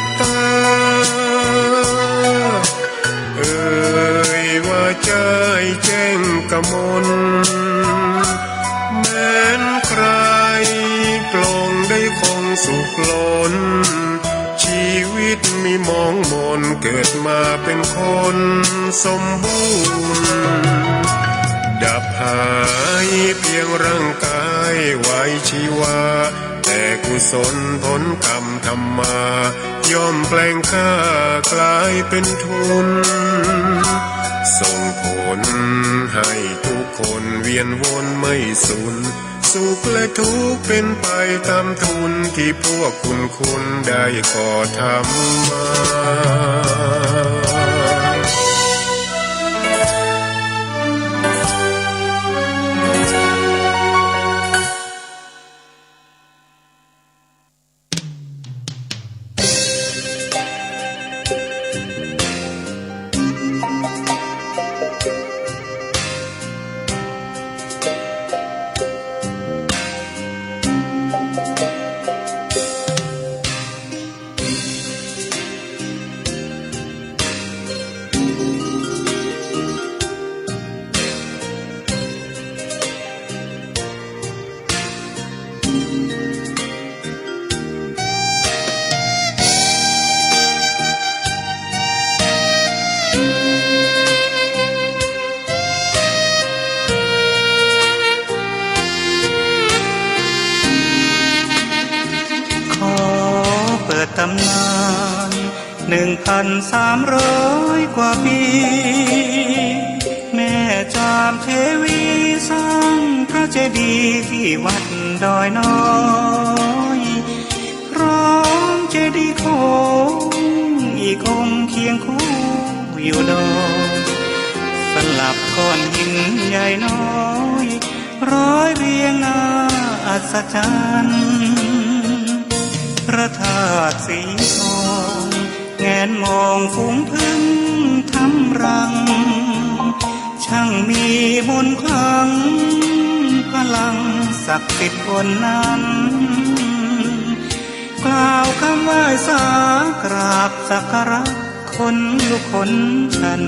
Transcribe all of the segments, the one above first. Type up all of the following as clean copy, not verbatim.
บตาเอ่ยว่าใจแจ้งกมลแม้นใครปลงได้คงสุขล้นชีวิตมีมองมนเกิดมาเป็นคนสมบูรณ์ดับหายเพียงร่างกายไว้ชีวาแต่กุศลผลกรรมธรรมาย่อมแปลงค่ากลายเป็นทุนส่งผลให้ทุกคนเวียนวนไม่สูญสุขและทุกข์เป็นไปตามทุนที่พวกคุณได้ก่อทำมาตำนาน1,300 กว่าปีแม่จามเทวีสร้างพระเจดีย์ที่วัดดอยน้อยพร้อมเจดีย์โค้งอีกองค์เคียงคู่อยู่ดอยสลับก้อนหินใหญ่น้อยร้อยเรียงน่าอัศจรรย์พระธาตุสีทองแงนมองฝูงพึ่งทำรังช่างมีมนต์ขลังพลังศักดิ์สิทธิ์บนนั้นกล่าวคำไหว้สากราบสักการะคนลุกคนชัน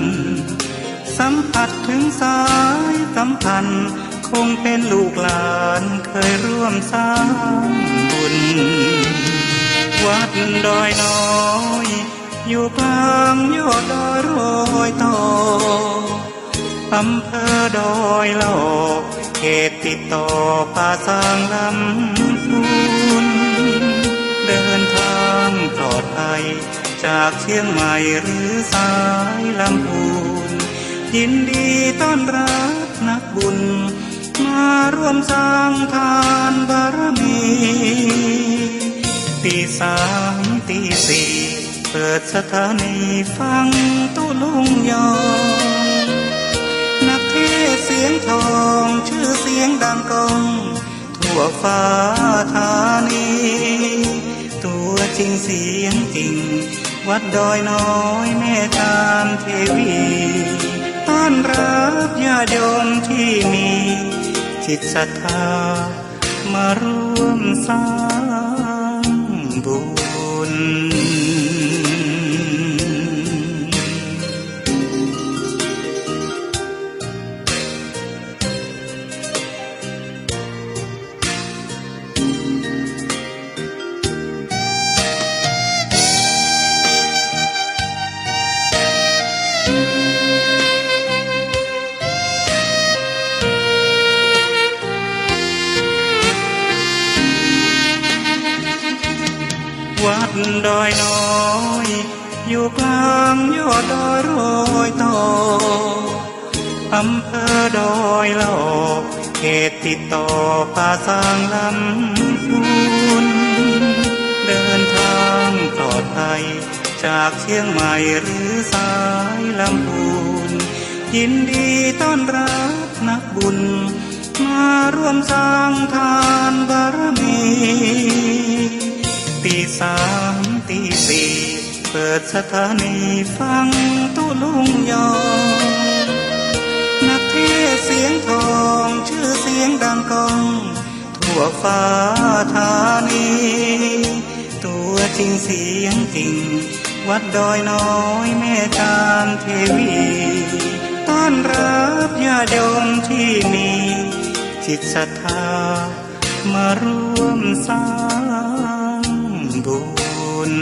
สัมผัสถึงสายสัมพันธ์คงเป็นลูกหลานเคยร่วมสร้างบุญวัดดอยน้อยอยู่กลางยอดดอยโรยต่ออำเภอดอยหลอกเขตติดต่อป่าสางลำพูนเดินทางปลอดภัยจากเชียงใหม่หรือสายลำพูนยินดีต้อนรับนักบุญมาร่วมสร้างทานบารมีตี3 ตี 4เปิดสถานีฟังตุลุงยองนักเทศเสียงทองชื่อเสียงดังก้องทั่วฟ้าธานีตัวจริงเสียงจริงวัดดอยน้อยแม่ตามเทวีต้อนรับญาติโยมที่มีจิตศรัทธามาร่วมสร้างบุญวัดดอยน้อยอยู่กลางยอดดอยโรยต่ออำเภอดอยหลอกเขตติดต่อป่าสางลำพูนเดินทางปลอดภัยจากเชียงใหม่หรือสายลำพูนยินดีต้อนรับนักบุญมาร่วมสร้างทานบารมีตี3 ตี 4เปิดสถานีฟังตุลุงยองนักเทศเสียงทองชื่อเสียงดังก้องทั่วฟ้าธานีตัวจ สิ่งเสียงจริงวัดดอยน้อยแม่ตามเทวีต้อนรับญาติโยมที่มีจิตศรัทธามาร่วมสร้างบุญ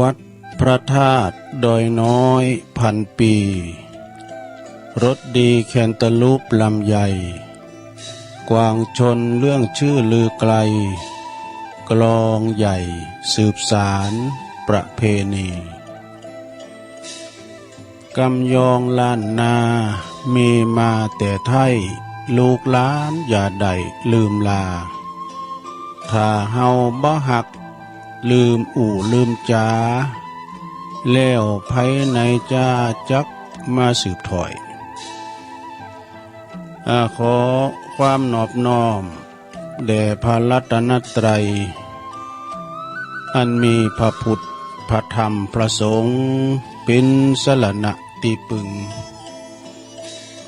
วัดพระธาตุดอยน้อยพันปีรถดีแคนตาลูปลำใหญ่กวางชนเรื่องชื่อลือไกลกลองใหญ่สืบสารประเพณีกำยองล้านนามีมาแต่ไทยลูกหลานอย่าได้ลืมลาถ้าเฮาบ่หักลืมอู่ลืมจาแล้วไผในจ้าจักมาสืบถอยขอความนอบน้อมแด่พระรัตนตรัยอันมีพระพุทธพระธรรมพระสงฆ์เป็นสรณะที่พึ่ง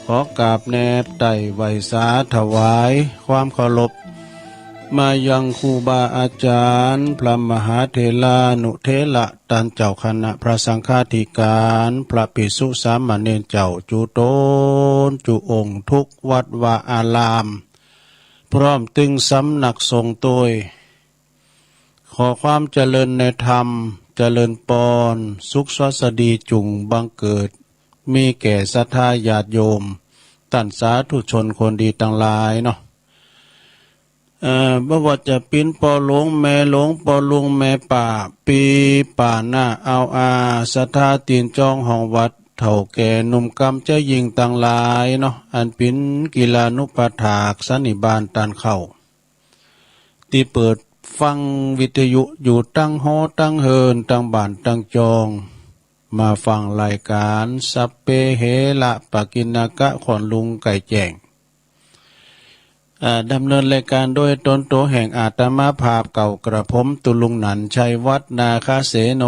ขอกราบแนบไต่ไหวสาถวายความเคารพมายังครูบาอาจารย์พระมหาเถรานุเถระตันเจ้าคณะพระสังฆาธิการพระภิกษุสามเณรเจ้าจุโตนจุองค์ทุกวัดวาอารามพร้อมตึงสำนักทรงโดยขอความเจริญในธรรมเจริญปอนสุขสวัสดีจุงบังเกิดมีแก่ศรัทธาญาติโยมตันสาธุชนคนดีทั้งหลายเนาะบ่ว่าจะปิ้นปอหลวงแม่หลวงปอลุงแม่ป่าปีป่าหน้าเอาศรัทธาตีนจองห้องวัดเฒ่าแก่หนุ่มกำจะยิงต่างหลายเนาะอันปิ้นกีฬานุปถากสันนิบาตตันเข้าที่เปิดฟังวิทยุอยู่ตั้งหอตั้งเฮินตั้งบ้านตั้งจองมาฟังรายการสัพเพเหระปะกินากะขอนลุงไก่แจ้งดำเนินรายการโดยตนโตแห่งอาตมาภาพเก่ากระผมตุลุงหนันชัยวัฒนาคาเสโน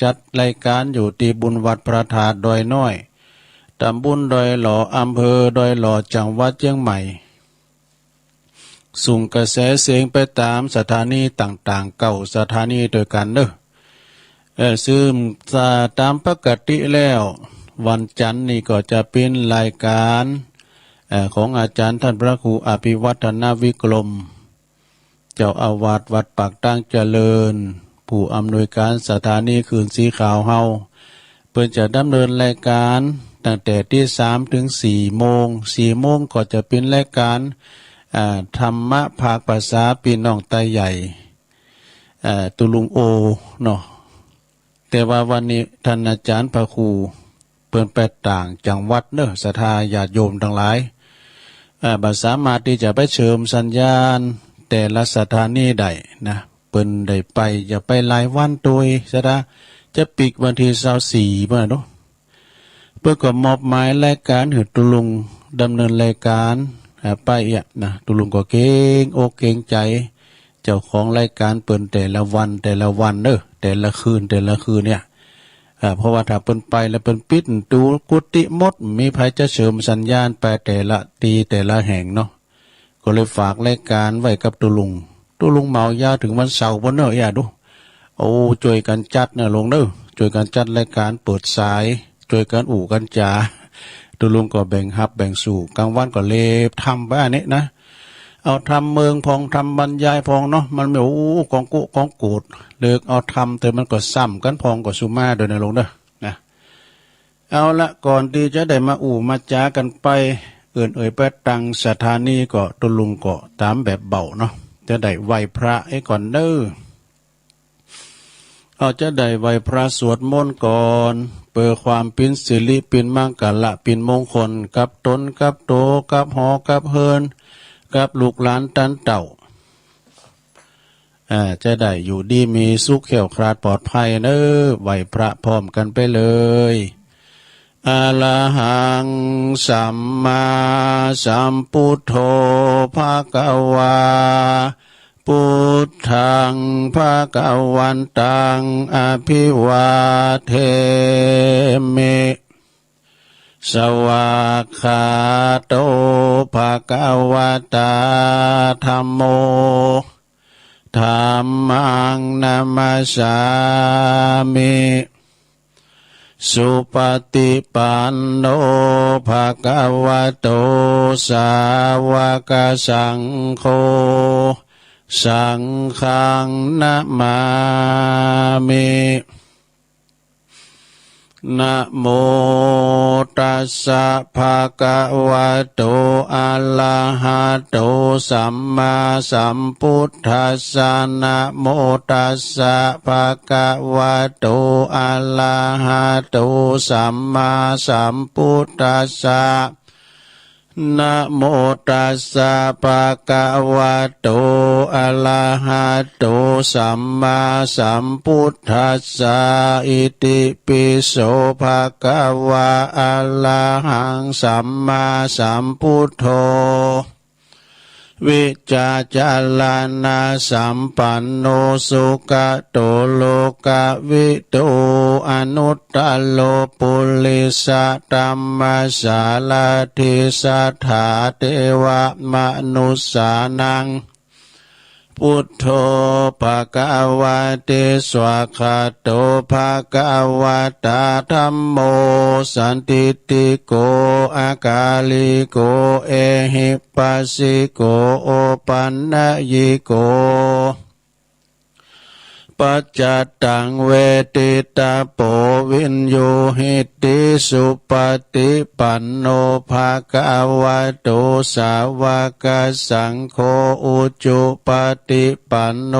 จัดรายการอยู่ที่บุญวัดพระธาตุดอยน้อยตำบลดอยหล่ออำเภอดอยหล่อจังหวัดเชียงใหม่ส่งกระแสเสียงไปตามสถานีต่างๆเก่าสถานีโดยกันเด้อซึ่งตามปกติแล้ววันจันทร์นี่ก็จะเป็นรายการของอาจารย์ท่านพระครูอภิวัฒนาวิกรมเจ้าอาวาสวัดปากตั้งเจริญผู้อำนวยการสถานีคืนสีขาวเฮาเพิ่นจะดำเนินรายการตั้งแต่ที่3 ถึง 4 โมง4 โมงก็จะเป็นรายการธรรมะภาคภาษาพี่น้องไตใหญ่ตุลุงโอเนาะแต่ว่าวันนี้ท่านอาจารย์พระครูเพิ่นไปต่างจังหวัดเนอะศรัทธาญาติโยมทั้งหลายบ่สามารถที่จะไปเชิมสัญญาณแต่ละสถานีได้นะเปิ้นได้ไปอย่าไปหลายวันโดยซะนะจะปิกวันที่24บ่เนาะเพื่อก็มอบหมายรายการให้ตุลุงดำเนินรายการไปนะตุลุงก็เก่งอกเก่งใจเจ้าของรายการเปิ้นแต่ละวันเด้อแต่ละคืนเนี่ยเพราะว่าถ้าเปิ้นไปแล้วเปิ้นปิดดูกุฏิหมดมีภัยจะเสริมสัญญาณไปแต่ละตีแต่ละแห่งเนาะก็เลยฝากรายการไว้กับตุลุงเมายาวถึงวันเสาร์บ่เนาะอย่าดูโอ้ช่วยกันจัดนะลงเด้อช่วยกันจัดรายการเปิดสาย ช่วยกันอู่กันจาตุลุงก็แบ่งฮับแบ่งสู่กลางวันก็เลบทำบ้านนี้นะเอาทำเมืองพองทำบรรยายพองเนาะมันไม่กองกุกองกูดเลิกเอาทำแต่มันก็ซ้ำกันพองก็สุมาโดยในลงเด้อนะเอาละก่อนที่จะได้มาอู่มาจากันไปไปตังสถานีก็ตุลุงก็ตามแบบเบาเนาะจะได้ไหวพระให้ก่อนเด้อเอาจะได้ไหวพระสวดมนต์ก่อนเปิดความปินสิริปินมังกะละปินมงคลกับตนกับโตกับหอกับเฮินกับลูกหลานตันเต่าจะได้อยู่ดีมีสุขเขียวคราดปลอดภัยเน้อไหวพระพร้อมกันไปเลยอะระหังสัมมาสัมพุทโธภะคะวาพุทธังภะคะวันตังอภิวาเทมิสวากขาโตภะคะวะตาธัมโมธัมมังนามัสสามิสุปฏิปันโนภะคะวะโตสาวกสังโฆสังฆังนะมามินะโมตัสสะภะคะวะโตอะระหะโตสัมมาสัมพุทธัสสะนะโมตัสสะภะคะวะโตอะระหะโตสัมมาสัมพุทธัสสะนะโมตัสสะภะคะวะโตอะระหะโตสัมมาสัมพุทธัสสะอิติปิโสภะคะวะอะระหังสัมมาสัมพุทโธวิจาจาลานาสัมปันโนสุขโตโลกวิโตอนุตตโลปุริสตัมมาสาลาทิสัทธาเทวมนุสสานังพุทโธภะคะวะเตสวะคาโตภะคะวะตาธัมโมสันติติโกอากาลิโกเอหิปัสสิโกโอปันนยิโกปัจจตังเวทิตาโปวินโยหิติสุปฏิปันโนภะคะวะโตสาวกสังโฆอุจุปฏิปันโน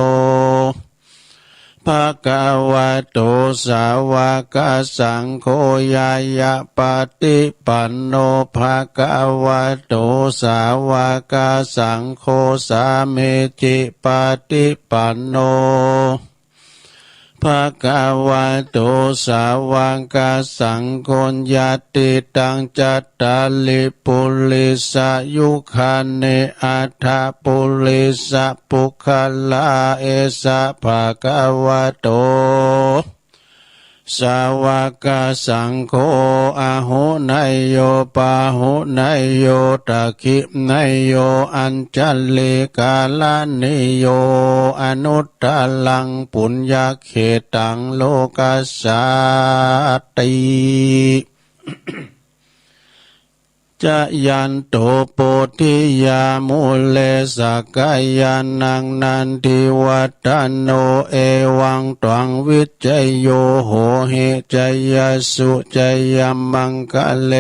ภะคะวะโตสาวกสังโฆยายะปฏิปันโนภะคะวะโตสาวกสังโฆสามิจิปฏิปันโนภะคะวะโตสาวกสังโฆญาติตังจัตตาลิปุริสยุคาเนอัฏฐปุริสปุคลาเอสะภะคะวะโตสาวกสังโฆอะหุนายโยปาหุนายโยตะคินายโยอัญจัลลิกาลานิโยอนุตตลังปุญญเขตังโลกัสสาติจะยันโตโปธิยามุเลสกายานังนันทิวัตโนเอวังตวังวิจัยโยโหหิจยสุจยมังคะเล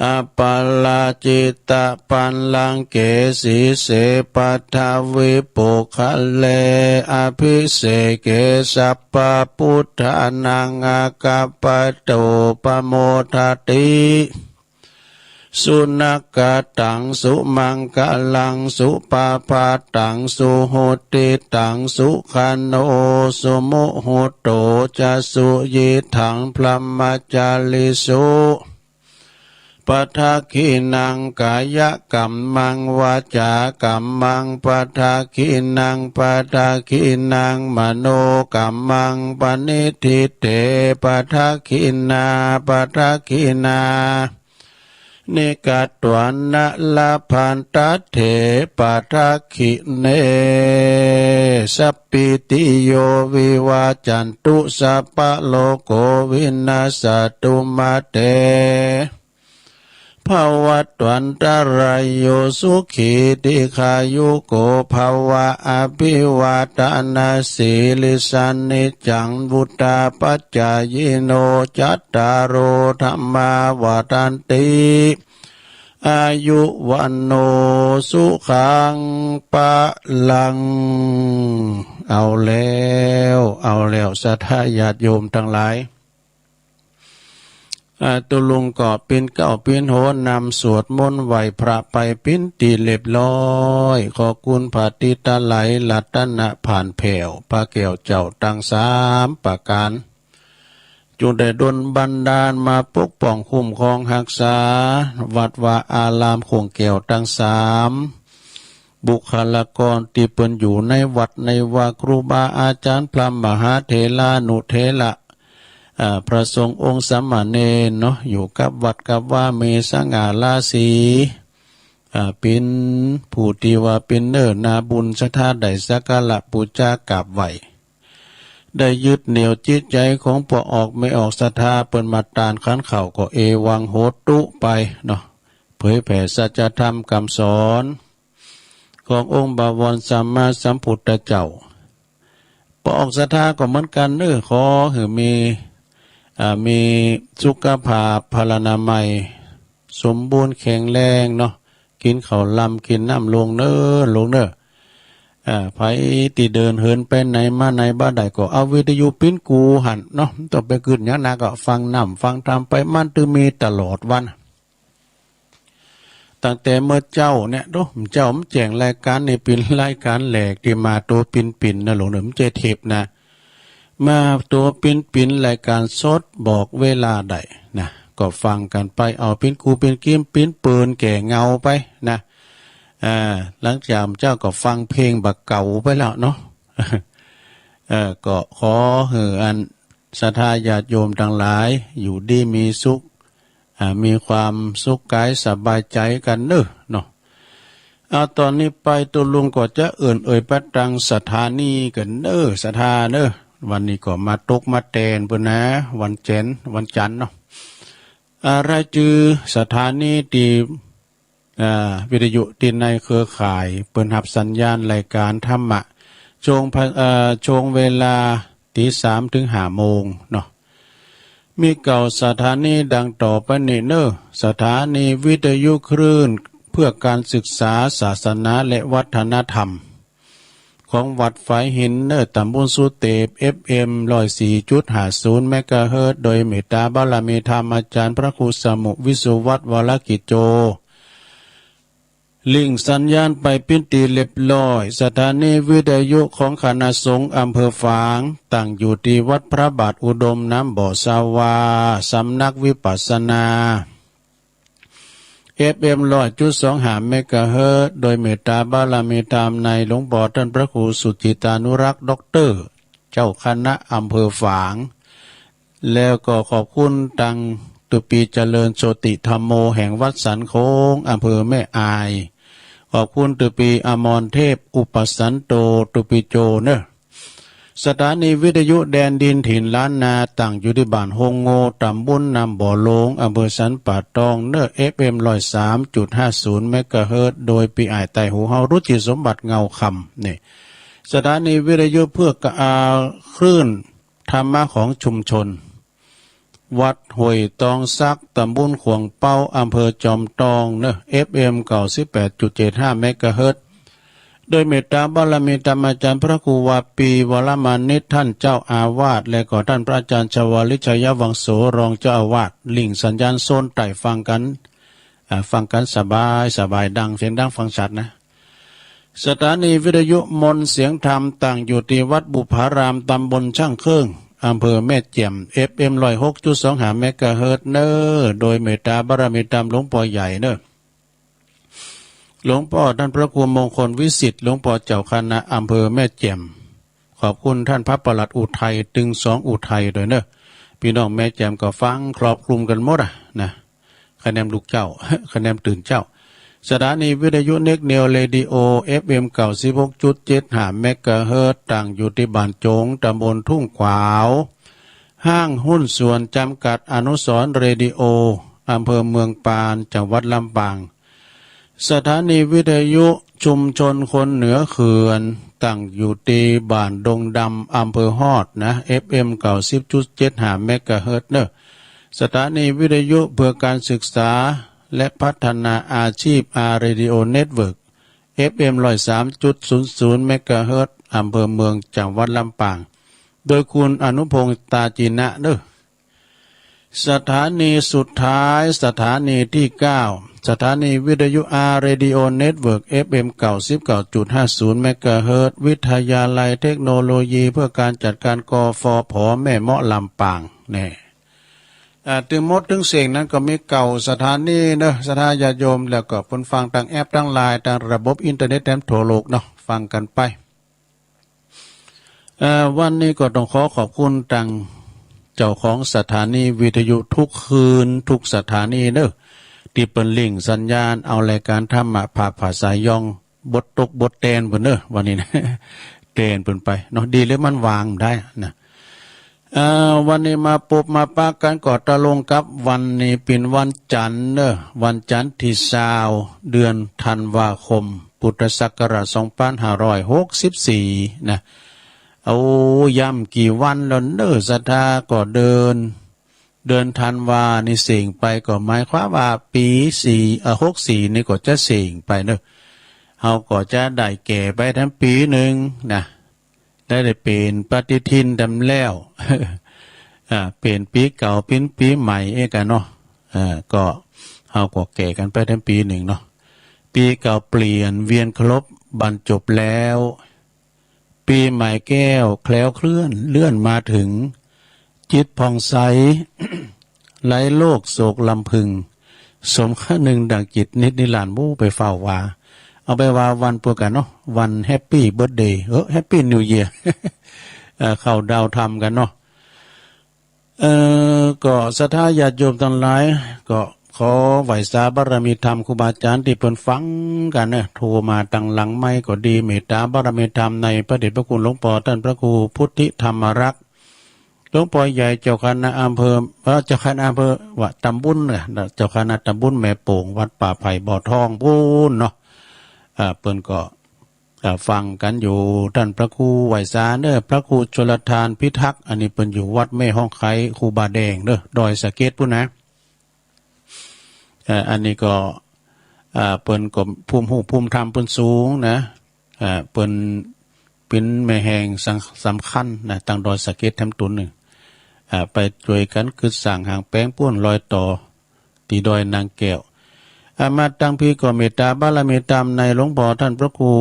อปัลลาจิตะปันลังเกสีเสปัทวิปุคะเลอภิเสเกสัพพพุทธานังอากัปปะโตปโมทติสุนักตังสุมังกลังสุปาปาตังสุโหติตังสุขันโนสุมุโหโตจะสุยิถังพรหมจาริสุปัทคินังกายกัมมังวาจากัมมังปัทคินังปัทคินังมโนกัมมังปณิทิเตปัทคินาปัทคินา เนกาตวันนะลาพันตเถปาทักขิเนสัปปิติโยวิวาจันตุสัพพะโลกโกวินาสตุมาเตภวัตวันตรายโยสุขีติขายุโกภวะอภิวาทนาสีลิสันนิจังวุตาปัจจายโนจัตตารโอธรรมาวาทันติอายุวันโนสุขังปะลังเอาแล้วศรัทธาญาติโยมทั้งหลายตุลุงก็เป็นเก้าเป็นโหนำสวดมนต์ไหวพระไปปิ้นตีเรียบร้อยขอคุณพระติตาไหลลัตนะผ่านแผ่วพระแก้วเจ้าตั้งสามประการจงได้ดลบันดาลมาปกป้องคุ้มครองรักษาวัดวาอารามคงแก้วตั้งสามบุคลากรที่เปิ้นอยู่ในวัดในวาครูบาอาจารย์พระมหาเถรานุเถระพระสงฆ์องค์สามเณรเนาะอยู่กับวัดกับว่าเมสง่าราศีเป็นผู้ที่ว่าเป็นเนิ่นนาบุญศรัทธาได้สักการะบูชากราบไหว้ได้ยึดเหนี่ยวจิตใจของพวกออกไม่ออกศรัทธาเปิ้นมาตานขันเข่าก็เอวังโหตุไปเนาะเผยแผ่สัจธรรมคำสอนขององค์บวรสัมมาสัมพุทธเจ้าพอออกศรัทธาก็เหมือนกันเน้อขอให้มีสุขภาพพลานามัยสมบูรณ์แข็งแรงเนาะกินข้าวลำกินน้ำลงเน้อไผที่เดินเหินไปไหนมาไหนบ้านใดก็เอาวิทยุปิ้นกูหันเนาะต่อไปขึ้นอย่างนั้นก็ฟังน้ำฟังธรรมไปมันตือมีตลอดวันตั้งแต่เมื่อเจ้าเนี่ยดูเจ้ามันแจ้งรายการในเป็นรายการแหลกที่มาตัวปิ่นนะหลวงเหนิมเจเทปนะมาตัวปิ่นรายการสดบอกเวลาใดนะก็ฟังกันไปเอาปิ้นกูปิ้นกิ้มปิ้นปืนแก่เงาไปนะหลังจากเจ้าก็ฟังเพลงบักเก่าไปแล้วเนาะก็ขออันศรัทธาญาติโยมทั้งหลายอยู่ดีมีสุขมีความสุขกายสบายใจกันเนาะตอนนี้ไปตัวลุงก็จะประดังสถานีกันสถาวันนี้ก็มาตกมาแตนปุ่นนะวันจันทร์เนาะอะไรจือสถานีที่วิทยุที่ในเครือข่ายเปิดหับสัญญาณรายการธรรมะช่วงเวลาตี3 ถึง 5 โมงเนาะมีเก่าสถานีดังต่อไปนี้สถานีวิทยุคลื่นเพื่อการศึกษาศาสนาและวัฒนธรรมของวัดฝายหินตำบลสุเตป FM 104.50 เมกะเฮิรตซ์โดยเมตตาบารมีธรรมอาจารย์พระครูสมุวิสุวัฒน์วรกิจโจลิงสัญญาณไปปิ้นตีเรียบร้อยสถานีวิทยุของคณะสงฆ์อำเภอฝางตั้งอยู่ที่วัดพระบาทอุดมน้ำบ่อสาวาสำนักวิปัสสนา FM 100.25 เมกะเฮิรตซ์โดยเมตตาบารมีธรรมในหลวงพ่อท่านพระครูสุจิตานุรักษ์ด็อกเตอร์เจ้าคณะอำเภอฝางแล้วก็ขอบคุณตังตุปีเจริญโชติธรรมโมแห่งวัดสันโค้งอำเภอแม่อายขอบคุณตุปีอมรเทพอุปสันโตตุปีโจสถานีวิทยุแดนดินถิ่นล้านนาตั้งอยู่ที่บ้านฮงโงตำบลนำบ่อโลงอำเภอสันป่าตองFM 103.50 เมกะเฮิรตซ์โดยปีอ้ายไต้หูเฮารุจิสมบัติเงาคำนี่สถานีวิทยุเพื่อกระคลื่นธรรมะของชุมชนวัดห้วยตองซักตำบลขวงเป้าอำเภอจอมตองFM 98.75 เมกะเฮิรตซ์โดยเมตตาบารมีธรรมอาจารย์พระครูวาปีวรมานิตท่านเจ้าอาวาสและก็ท่านพระอาจารย์ชวลิชยวังโสรองเจ้าอาวาสลิงสัญญาณโซนไต่ฟังกันสบายดังเสียงดังฟังชัดนะสถานีวิทยุมนต์เสียงธรรมตั้งอยู่ที่วัดบุพารามตำบลช่างเครื่องอำเภอแม่แจ่ม FM 106.25 เมกะเฮิรตซ์โดยเมตตาบารมีธรรมหลวงพ่อใหญ่หลวงพ่อท่านพระครูมงคลวิสิทธิ์หลวงพ่อเจ้าคณะอำเภอแม่แจ่มขอบคุณท่านพระปลัดอุทัยตึง2อุทัยด้วยพี่น้องแม่แจ่มก็ฟังครอบคลุมกันหมดนะ คะแนนลูกเจ้า คะแนนตื่นเจ้าสถานีวิทยุเน็กเนลเรดิโอ FM 96.75 เมกะเฮิรตซ์ตั้งอยู่ที่บ้านโจงตำบลทุ่งขวาวห้างหุ้นส่วนจำกัดอนุสรณ์เรดิโออำเภอเมืองปานจังหวัดลำปางสถานีวิทยุชุมชนคนเหนือเขื่อนตั้งอยู่ที่บ้านดงดำอำเภอฮอดนะ FM 90.75 เมกะเฮิรตซ์เนอะสถานีวิทยุเพื่อการศึกษาและพัฒนาอาชีพอาร์เรดิโอเน็ตเวิร์ก FM 103.00 เมกะเฮิรตซ์อำเภอเมืองจังหวัดลำปางโดยคุณอนุพงษ์ตาจีนะเนอะสถานีสุดท้ายสถานีที่ 9 สถานีวิทยุอาร์เรดิโอเน็ตเวิร์ก FM 99.50 เมกะเฮิรตซ์วิทยาลัยเทคโนโลยีเพื่อการจัดการกฟผ.แม่เมาะลำปางแน่ถึงมดถึงเสียงนั้นก็มีเก่าสถานีเนอะสถานญาติโยมแล้วก็คนฟังทางแอปทางไลน์ทางระบบอินเทอร์เน็ตทั่วโลกเนาะฟังกันไปวันนี้ก็ต้องขอบคุณทางเจ้าของสถานีวิทยุทุกคืนทุกสถานีเนอะที่เปิดลิงก์สัญญาณเอารายการธรรมะภาคภาษายองบทตกบทแตนเพิ่นเนอะวันนี้นะ แตนเพิ่นไปเนาะดีเลยมันวางได้นะวันนี้มาปบมาปากันกอดตะลงกับวันนี้เป็นวันจันทร์เนอะวันจันทร์ที่20เดือนธันวาคมพุทธศักราช2564นะเอาย่ำกี่วันแล้วเนอะศรัทธาก็เดินธันวานี่เสี่งไปก็หมายความว่าปี64นี่ก็จะเสี่งไปเนอะเฮาก็จะได้แก่ไปทั้งปีหนึ่งนะได้เป็นปฏิทินดำแล้วเป็นปีเก่าเป็นปีใหม่เองกันเนาะก็เฮาก็แก่กันไปทั้งปีหนึ่งเนาะปีเก่าเปลี่ยนเวียนครบบรรจบแล้วปีใหม่แก้วแคล้วเคลื่อนเลื่อนมาถึงจิตผ่องใส ไร้โลกโศกลำพึงสมค่าหนึ่งดังจิตนิดนิรันดร์มู่ไปเฝ้าว่าเอาไปว่าวันพวกกันเนาะวันแฮปปี้เบิร์ธเดย์แฮปปี้นิวเยียร์เข้าดาวทำกันเนาะก็ศรัทธาญาติโยมทั้งหลายก็ขอไหวสาบารมีธรรมครูบาอาจารย์ที่เพิ่นฟังกันเนี่ยโทรมาตั้งหลังไม้ก็ดีเมตตาบารมีธรรมในพระเดชพระคุณหลวงพ่อท่านพระครูพุทธิธรรมรักษ์หลวงพ่อใหญ่เจ้าคณะอำเภอเจ้าคณะอำเภอว่าตำบุญเนี่ยเจ้าคณะตำบุญแม่โป่งวัดป่าไผ่บ่อทองพูนเนาะเปิ้นก็ฟังกันอยู่ท่านพระครูไหวสาเด้อพระครูชลทานพิทักษ์อันนี้เปิ้นอยู่วัดแม่ห้องไคครูบาแดงเด้อดอยสะเก็ดพุ่นนะอันนี้ก็เปิ้นก็ภูมิหูภูมิธรรมเปิ้นสูงนะเปิ้นเป็นแม่แห่งสำคัญนะตั้งดอยสะเก็ดแถมตุนนึงไปช่วยกันคือสร้างหางแป้งป้วนลอยต่อตีดอยนางแก้วมาตั้งพี่ก็เมตตาบารมีธรรมในหลวงพ่อท่านพระครู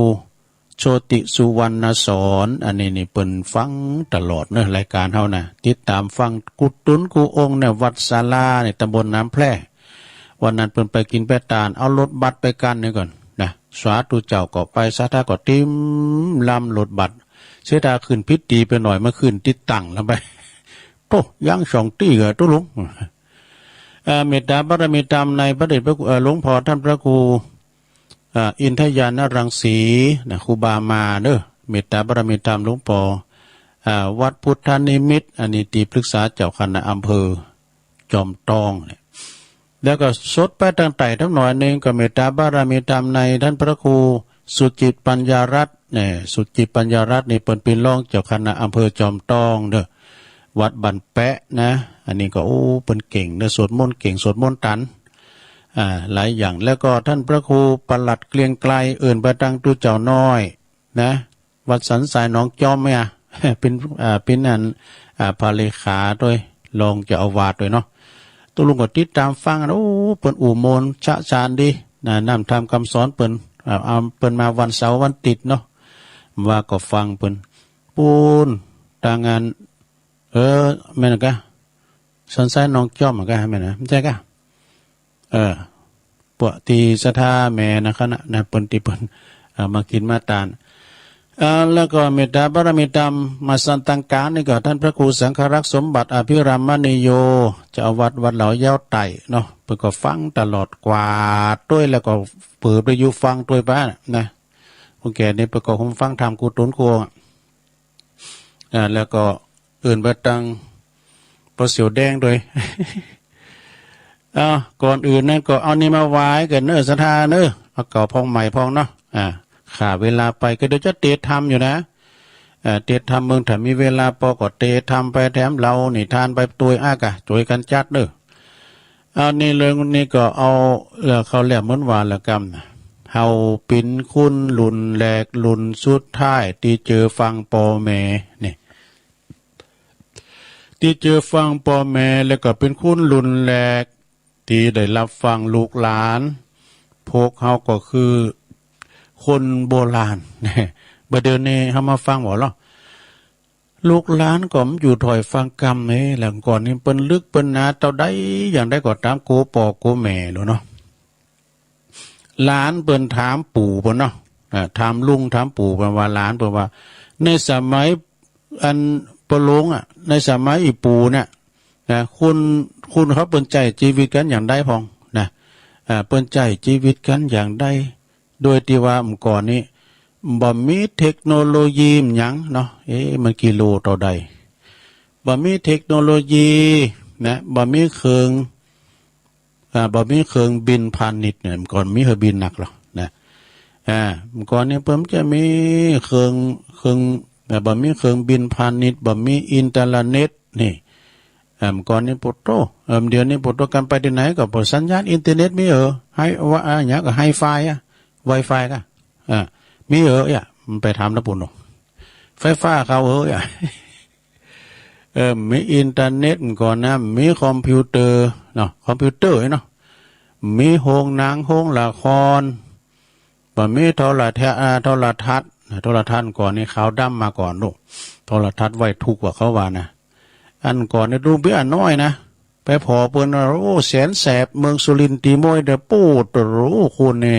โชติสุวรรณสอนอันนี้นี่เปิ้นฟังตลอดเนอะรายการเฮานะติดตามฟังกุตุนกูองค์เนี่ยวัดศาลาในตำบลน้ำแพร่วันนั้นเปิ้นไปกินแป้ตาลเอารถบัสไปกันนี่ก่อนนะสาธุเจ้าก็ไปสาธุก็ติ้มลำรถบัสเสียดายขึ้นพิษดีไปหน่อยเมื่อคืนติดตั้งแล้วไปโตยังสองตีก็ตุลุงเมตตาบารมีธรรมในพระเดชพระคุณหลวงพ่อท่านพระครูอินทยานรังสีนะครูบามาเด้อเมตตาบารมีธรรมหลวงพ่อวัดพุทธนิมิตรอนิติปรึกษาเจ้าคณะอำเภอจอมทองเนี่ยแล้วก็สดไปตั้งแต่ทั้งหน่อยนึงก็เมตตาบารมีธรรมในท่านพระครูสุจิตปัญญารัตน์เนี่ยสุจิตปัญญารัตน์นี่เป็นรองเจ้าคณะอำเภอจอมทองเด้อวัดบันแปะนะอันนี้ก็เป็นเก่งนะสวดมนต์เก่งสวดมนต์ตันหลายอย่างแล้วก็ท่านพระครูปลัดเกลียงไกลเอื่นประตังตุเจ้าน้อยนะวัดสันสายหนองจอมไหมเป็นอันภาเลขาด้วยรองเจ้าอาวาสด้วยเนาะตัวลุงก็ติดตามฟังเปิ้นอู่โมนชะชานดีนะนำทำคำสอนเปิ้นเปิ้นมาวันเสาร์วันติดเนาะว่าก็ฟังเปิ้นปูนทางงานแม่นกะสันสายน้องจอมกะแม่นะไม่ใช่กะปกติศรัทธาแม่นะคณะนะเปิ้นที่เปิ้นมากินมาตาน แล้วก็เมตตาบารมีธรรมมาสันตังการนี่ก็ท่านพระครูสังฆรักษ์สมบัติอภิรามณีโยเจ้าวัดเหล่าเย้าไต่เนาะเพิ่นก็ฟังตลอดกว่าด้วยแล้วก็เปิดไปอยู่ฟังด้วยบ้านนะผู้แก่นี่ประกอบคงฟังธรรมกูตุนครัวแล้วก็อื่นไปตังประเสียวแดงด้วย ก่อนอื่นนั่นก็เอานี่มาไว้กันเนอะศรัทธาเนอะเอาเก่าพองใหม่พองเนาะขาเวลาไปก็เดี๋ยวจะเตะทำอยู่นะเตะทำเมืองถ้ามีเวลาพอก็เตะทำไปแถมเรานี่ทานไปตัวอากะช่วยกันจัดเนอะเอานี่เลยนี่ก็เอาเขาแหลมเหมือนวานละกำเฮาปินคุณลุนแหลกลุนสุดท้ายที่เจอฟังปอแม่นี่ที่เจอฟังปอแม่แล้วก็เป็นคุณลุนแหลกที่ได้รับฟังลูกหลานพวกเฮาก็คือคนโบราณเนี่ยบัดเดี๋ยวนี้เฮามาฟังบ่ล่ะลูกหลานก็อยู่ถอยฟังกรรมนี่แหละก่อนนี้เปิ้นลึกเปิ้นหนาเท่าใดอย่างได้ก็ตามโกปอโกแม่โลเนาะหลานเปิ้นถามปู่เปิ้นเนาะถามลุงถามปู่เปิ้นว่าหลานเปิ้นว่าในสมัยอันปลงในสมัยอีปู่เนี่ยนะคุณเขาเปิ้นใจชีวิตกันอย่างใดพองนะเปิ้นใจชีวิตกันอย่างใดโดยที่ว่าก่อนนี้บ่มีเทคโนโลยีหยังเนาะมันกิโลต่อใดบ่มีเทคโนโลยีนะบ่มีเครื่องบินพาณิชย์เนี่ยก่อนมีเครื่องบินหนักหรอนะก่อนนี้เพิ่มจะมีเครื่องบ่มีเครื่องบินพาณิชย์บ่มีอินเทอร์เน็ตนี่ก่อนนี้ปุตโตเดี๋ยวนี้ปุตโตกันไปที่ไหนก็บ่สัญญาณอินเทอร์เน็ตมีให้ว่าหยังก็ไฮไฟWi-Fi ก็มีมันไปทำนะปุ่นเนาะไฟฟ้าเขามีอินเทอร์เน็ตก่อนนะมีคอมพิวเตอร์เนาะคอมพิวเตอร์เนาะมีโรงหนังโรงละครบ่มีโทรทัศน์ก่อนนี่ขาวดำมาก่อนลูกโทรทัศน์ไว้ทุกว่าเขาว่านะอันก่อนนี่ดูเบี้ยน้อยนะไปพอเปิ้นโอ้แสนแสบเมืองสุรินทร์ตีโมยเด้อปูดโอ้คุณนี่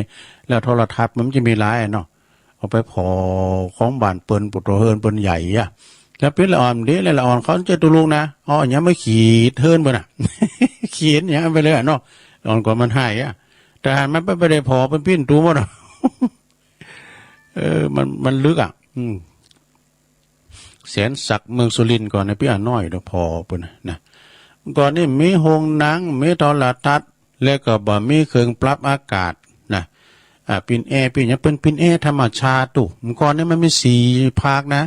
แล้วโทรทัศน์มันจะมีหลายเนาะเอาไปพอของบ้านเปิ้นปุตโตเฮินเปิ้นใหญ่แล้วเป็นละอ่อนดิแล้วละอ่อนเขาจะตุลุงนะอันนี้ไม่ขีดเฮินเปิ้นขีดอย่างไปเลยเนาะอ่อนกว่ามันให้แต่มันไม่ได้พอเป็นปิ้นตูหมดมันลึกแสนศักดิ์เมืองสุรินทร์ก่อนในพี่น้อยเด้อพอเปิ้นนะก่อนนี่มีโรงหนังมีโทรทัศน์แล้วก็บ่มีเครื่องปรับอากาศนะปิ่นแอร์ปิ่นหยังเป็นปิ่นแอร์ธรรมชาติตุก่อนนี่มันมี4ภาคนะ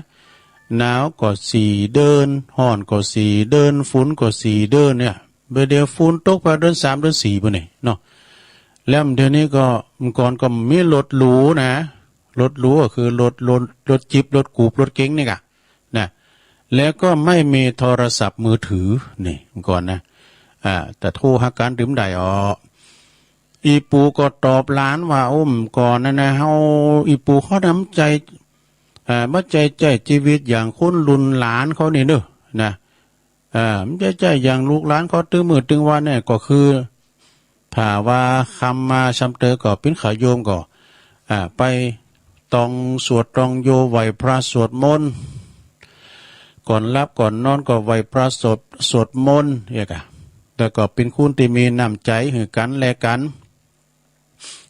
หนาวก็4เดินร้อนก็4เดินฝนก็4เดินเนี่ยเดี๋ยวฝนตกไปเดือน3เดือน4พุ่นนี่เนาะแล้วเดี๋ยวนี้ก็ก่อนก็มีรถหรูนะรถหรูก็คือรถจิ๊บรถกูบรถเก๋งนี่กะนะแล้วก็ไม่มีโทรศัพท์มือถือนี่ก่อนนะแต่โทรหากันดื่มได้อีปูก็ตอบหลานว่าก่อนนะเฮาอีปูเขาน้ำใจบ่ใจชีวิตอย่างคนรุ่นหลานเขานี่เด้อนะมันใจอย่างลูกหลานเขาตึงมือตึงวันเนี่ยก็คือถ้าว่าคำมาชำเตอก็เป็นขายโยมก็ไปต้องสวดต้องโยไหวพระสวดมนต์ก่อนรับก่อนนอนก็ไหวพระสวดมนต์แต่ก็เป็นคุณที่มีน้ำใจให้กันและกัน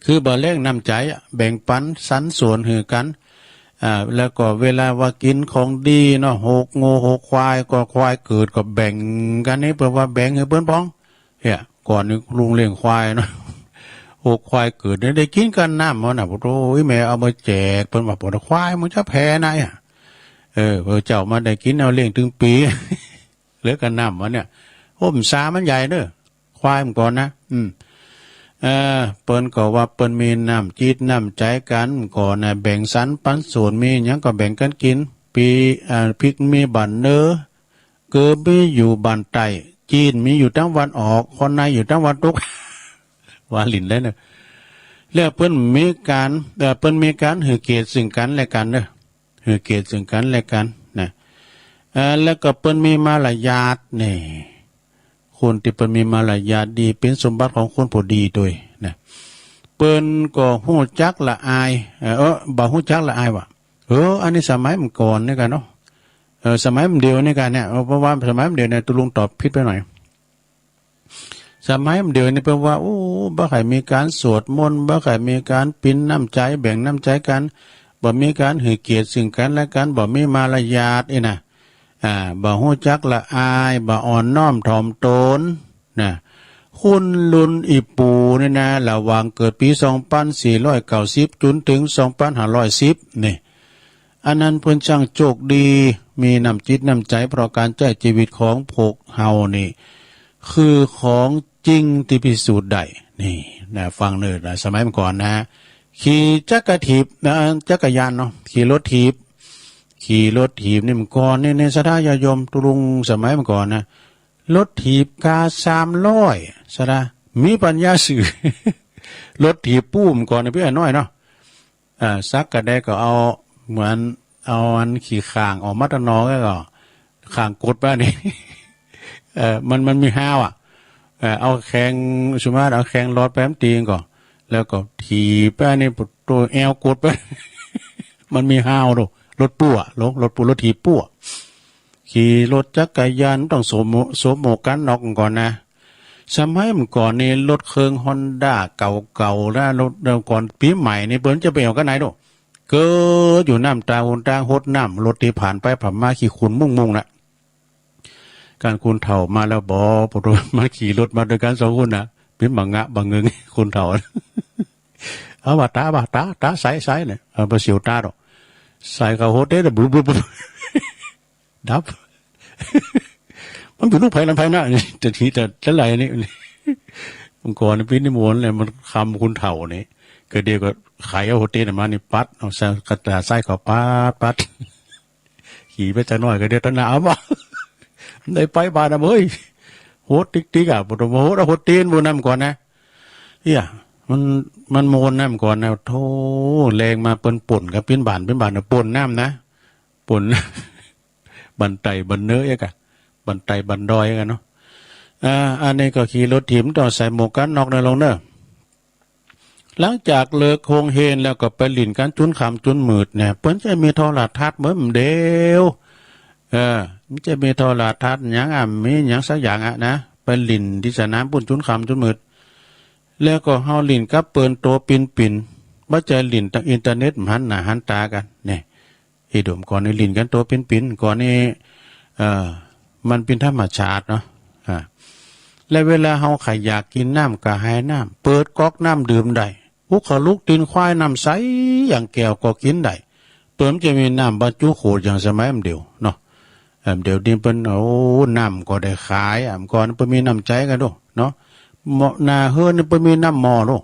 คือบ่แลกน้ำใจแบ่งปันสรรส่วนให้กันแล้วก็เวลาว่ากินของดีเนาะ6 งู 6 ควายก็ควายเกิดก็แบ่งกันนี่แปลว่าแบ่งให้เพิ่นพ้องก่อนนี่ลุงเลี้ยงควายเนาะ6 ควายเกิดได้กินกันน้ำมันน่ะโอ้ยแม่เอามาแจกเพิ่นว่าบ่ควายมันจะแพ้ไหนเจ้ามาได้กินเอาเลี้ยงถึงปีเหลือกันน้ำมันเนี่ยสามันใหญ่เด้อควายมันก่อนนะเปิ้นก็ว่าเปิ้นมีน้ำจิตน้ำใจกันก่อนแบ่งสรรปันส่วนมีหยังก็แบ่งกันกินปีพริกมีบันเนอเกอมีอยู่บันใต้จีนมีอยู่ตั้งวันออกคนในอยู่ตั้งวันตกว่าหลินได้เนอะแล้วเปิ้นมีการให้เกียรติซึ่งกันและกันเด้อให้เกียรติซึ่งกันและกันนะแล้วก็เปิ้นมีมารยาทนี่คนที่เป็นมีมารยาทดีเป็นสมบัติของคนผู้ดีด้วยนะเปิ้นก็ฮู้จักละอายบ่ฮู้จักละอายว่ะ อันนี้สมัยมันก่อนนี่กันเนาะสมัยมันเดียวนี่กันเนี่ยเพราะว่าสมัยมันเดียวเนี่ยตุลุงตอบผิดไปหน่อยสมัยมันเดียวนี่แปลว่าโอ้บ่ใครมีการสวดมนต์บ่ใครมีการปิ้นน้ำใจแบ่งน้ำใจกันบ่มีการให้เกียรติซึ่งกันและกันบ่มีมารยาทนี่นะบ่ฮู้จักละอายบ่อ่อนน้อมถ่อมตนนะคุณลุนอีปูนี่นะระหว่างเกิดปี2490จนถึง2510นี่อันนั้นเพิ่นช่างโชคดีมีน้ำจิตน้ำใจเพราะการใช้ชีวิตของพวกเฮานี่คือของจริงที่พิสูจน์ได้นี่นะฟังเนิร์ดสมัยก่อนนะขี่จักรถีบนะจักรยานเนาะขี่รถถีบนี่มันก่อนในสถายายมตุลุงสมัยก่อนนะรถถีบกา300ซะนะมีปัญญาสื่อ รถถีบปุ้มก่อนในเพื่อนน้อยเนาะซักก็ได้ก็เอาเหมือนเอาอันขี่ข้างออกมาตะนอก็ข้างกดบ้านนี่ มันมีห้าวเอาแข้งสมมติเอาแข้งรอดแป๊มตีงก่อนแล้วก็ถีบไปนี่ตัวแอวกดไป มันมีห้าวดูรถปั่วรถถีบปั่วขี่รถจักรยานต้องสวมหมวกกันน็อกก่อนนะสมัยก่อนนี่รถเครื่องฮอนด้าเก่าๆแล้วรถก่อนปีใหม่นี่เปิ้นจะไปเอากันไหนดูเกิดอยู่น้ำตาหุ่นตาหดน้ำรถที่ผ่านไปผ่านมาขี่ขุนมุ่งนะการคุณเถ่ามาแล้วบอปรมาขี่รถมาด้วยกัน2คนนะเป็นบางงะบางเงิงคุณเถ่าเอาบาตาใส่เนี่ยเอาไปเสียวตาดอกใส่เขาโฮเต้แต่บุบดับมันเป็นลูกไผ่ลำไผ่หน้าจะทีแต่ไรนี่มันก่อนพี่นิมนต์เลยมันคำคุณเถ่านี่ก็เดียวก็ขายเอาโฮเต้มานี่ปัดเอาใส่กระดาษใส่เขาปัดขี่ไปจะน้อยก็เดียวตะหนาวบ่ได้ไปบ้านเฮ้ยโหดติ๊กอ่ะบุตรโหดโหดตีนบุญน้ำก่อนนะเฮียมันโมนน้ำก่อนนะโธ่แรงมาป่นกับเป็นบานป่นน้ำนะป่น บันไตบันเนื้อกันบันไตบันดอยกันเนาะอันนี้ก็ขี่รถถีบต่อใส่หมวกกันน็อกในลงเนอะหลังจากเลิกโคงเฮนแล้วก็ไปหลินกันจุนขำจุนหมืดเนี่ยเพิ่นจะมีโทรทัศน์เหมือนเดียวมันจะมีโทรทัศน์อย่างมีอย่างสักอย่างนะไปหลินที่สนามปุ่นจุนขำจุนหมืดแล้วก็เฮาหลินกับเปินโตปินว่าจะหลินทางอินเทอร์เน็ตหันหน้าหันตากันเนี่ยอีดมก่อนนี่หลินกันโตปินก่อนนี่มันเป็นธรรมชาติเนาะและเวลาเฮาใครอยากกินน้ำก็ให้น้ำเปิดก๊อกน้ำดื่มได้อุขลุกตีนควายน้ำใสอย่างแก้วก็กินได้เปิ่มจะมีน้ำบรรจุโขดอย่างสมัยเดียวเนาะเดี๋ยวนี้เปิ้นน้ำก็ได้ขายก่อนเปิ้นมีน้ำใจกันดูเนาะหม้อนาเฮือนเปิ้นมีน้ำหม้อดู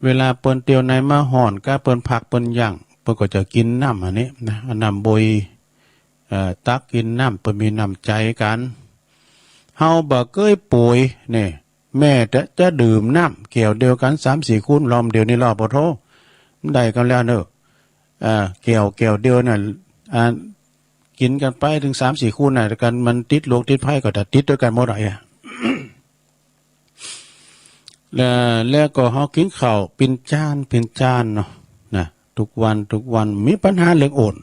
เวลาเปิ้นเตียวในมาห่อนก็เปิ้นผักเปิ้นย่างเปิ้นก็จะกินน้ำอันนี้นะน้ำบอยตักกินน้ำเปิ้นมีน้ำใจกันเฮาบ่เคยป่วยนี่แม่จะดื่มน้ำแก้วเดียวกัน 3-4 คูณลอมเดียวนี่รอบ่โทได้กันแล้วเด้อแก้วเดียวน่ะกินกันไปถึง 3-4 คูณน่ะกันมันติดโรคติดภัยก็จะติดด้วยกันหมดอ่ะ แล้วก็เฮากินข้าวเป็นจานเนาะนะทุกวันมีปัญหาเรื่องโอน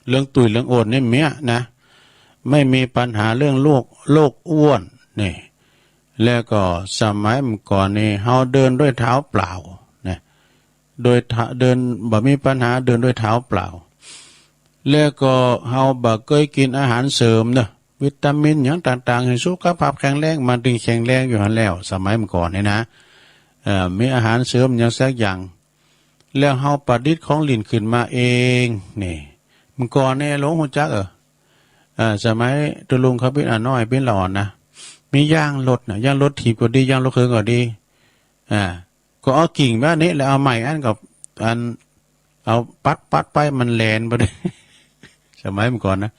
เรื่องตุยเรื่องโอนนี่เมียนะไม่มีปัญหาเรื่องโรคอ้วนนี่แล้วก็สมัยก่อนนี่เฮาเดินด้วยเท้าเปล่านะโดยเดินบ่มีปัญหาเดินด้วยเท้าเปล่าแล้วก็เฮาบ่เคยกินอาหารเสริมเนาะวิตามินอย่างต่างๆให้สุขภาพแข็งแรงมันถึงแข็งแรงอยู่หั่นแล้วสมัยก่อนนี่นะมีอาหารเสริมอย่างสักอย่างแล้วเฮาประดิษฐ์ของลิ้นขึ้นมาเองนี่มันก่อนนี่หลงฮู้จักสมัยตุลุงเขาเป็นน้อยเป็นหลอนนะมีย่างรถนะย่างรถถีบก็ดีย่างรถเครื่องก็ดีก็เอากิ่งแบบนี้แล้วเอาไม้อันกับอันเอาปัดไปมันแลนไปเลย สมัยก่อนนะ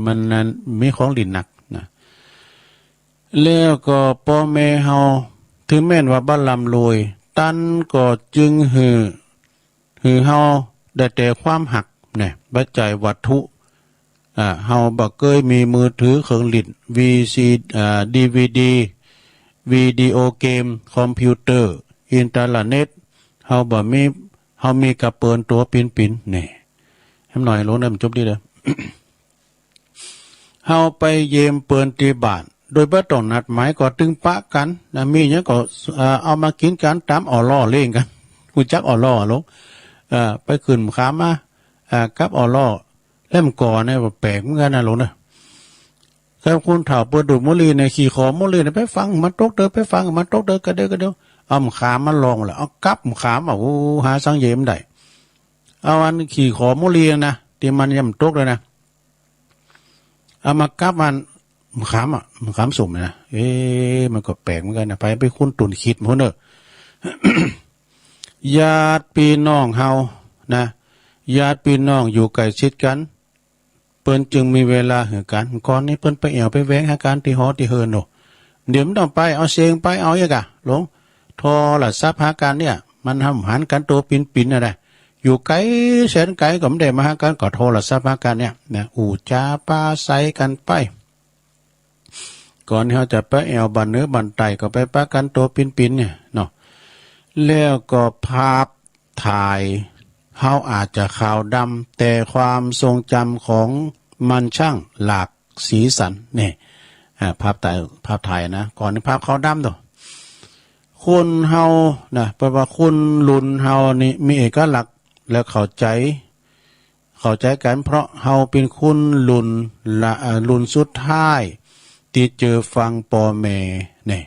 มันนั้นมีของดินหนักนะแล้วก็พ่อแม่เฮาถึงแม้นว่าบ้านลำรวยตันก็จึงหือเฮาได้แต่ความหักเนี่ยปัจจัยวัตถุเฮาบ่เคยมีมือถือเครื่องลิ้น DVD วิดีโอเกมคอมพิวเตอร์อินเทอร์เน็ตเฮาบ่มี เฮามีกระเปินตัวปินนี่ให้หน่อยลงได้มันจบดีเด้อ เฮาไปเยี่ยมเปิ้นที่บ้านโดยบ่ต้องนัดหมายก็ตึงปะกันนะมีหยังก็เอามากินกันตามล่อเล่งกันรู้จักล่อลงไปขึ้นขามากับล่อเล่มก่อเนี่ยแปลกเหมือนกันนะลงนะถ้าคุณถาเปิดดูมุลีในขี่ขอมุลีไปฟังมันตกเด้อไปฟังมันตกเด้อก็เด้อเอาขามันลองแล้วเอากับขามาโอ้หาสังเยมได้เอาอันขี่ขอมุลีนะที่มันย่ำตกเลยนะเอามากับมันขามสุ่มนะมันก็แปลกเหมือนกันนะไปคุ้นตุนคิดหมดเนอะ ญาติพี่น้องเฮานะญาติพี่น้องอยู่ใกล้ชิดกันเปิ้นจึงมีเวลาเหกันก่อนนี้เปิ้นไปแอวไปแวงหาการที่หอที่เฮินโนเดี๋ยวมันต้องไปเอาเสียงไปเอาอีกอะหลงทอละทรัพย์หาการเนี่ยมันทำหันกันตัวปินอะไรอยู่ไกลแสนไกลก็ไม่ได้มาหากันก็โทรศัพท์หากันเนี่ยนะอู่จาปาใสกันไปก่อนที่เขาจะไปแอวบันเนื้อบันไตก็ไปปะกันตัวปินเนี่ยเนาะแล้วก็ภาพถ่ายเขาอาจจะขาวดำแต่ความทรงจำของมันช่างหลากสีสันเนี่ยภาพถ่ายนะก่อนที่ภาพขาวดำตัวคุณเฮานะแปลว่าคุณลุนเฮานี่มีเอกลักษณ์และเข้าใจกันเพราะเฮาเป็นคุณลุนสุดท้ายที่เจอฟังปอแม่เนี่ย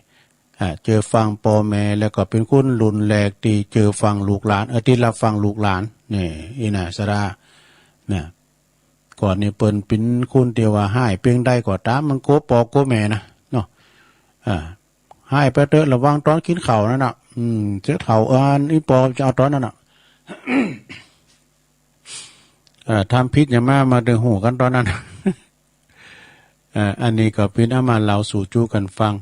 เจอฟังปอแม่แล้วก็เป็นคุณลุนแรกที่เจอฟังลูกหลานที่รับฟังลูกหลานนี่อีน่ะสระเนี่ยก่อนนี่เปิ้นเป็นคุณเดียวว่าให้เพียงใดก็ตามมันโกปอโกแม่นะเนาะให้ไปเถอะระวังตอนกินข้าวนั่นน่ะเจ้าเฒ่าอีปอจะเอาตอนนั้นน่ะ ทำพิษอย่ามาเดือหูกันตอนนั้น อันนี้ก็เป็นอามาเล่าสู่จู้กันฟัง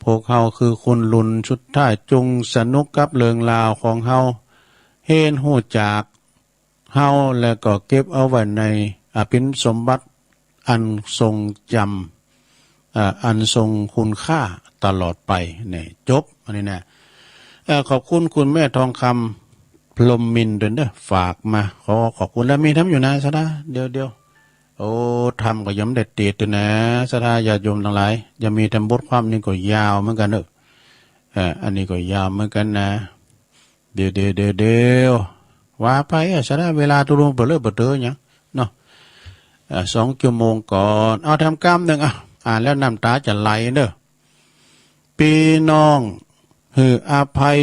พวกเฮาคือคนลุนชุดท้ายจงสนุกกับเรื่องราวของเฮาเห็นหูจากเฮาแล้วก็เก็บเอาไว้ในเป็นสมบัติอันทรงจำอันทรงคุณค่าตลอดไปเนี่ยจบอันนี้นะขอบคุณคุณแม่ทองคำพลมมินด้วยเด้อฝากมาขอบคุณแล้วมีทำอยู่นะสดาเดี๋ยวโอ้ทำก็ย้ำเด็ดเตียดนะสดาญาติโยมทั้งหลายจะมีทำบทความนี้ก็ยาวเหมือนกันเด้ออันนี้ก็ยาวเหมือนกันนะเดี๋ยวว่าไปสดาเวลาตุลงเปลือกเปลือยเนี่ยเนาะ2 ชั่วโมงก่อนเอาทำกรรมหนึ่งอ่านแล้วน้ำตาจะไหลเด้อพี่น้องหืออภัย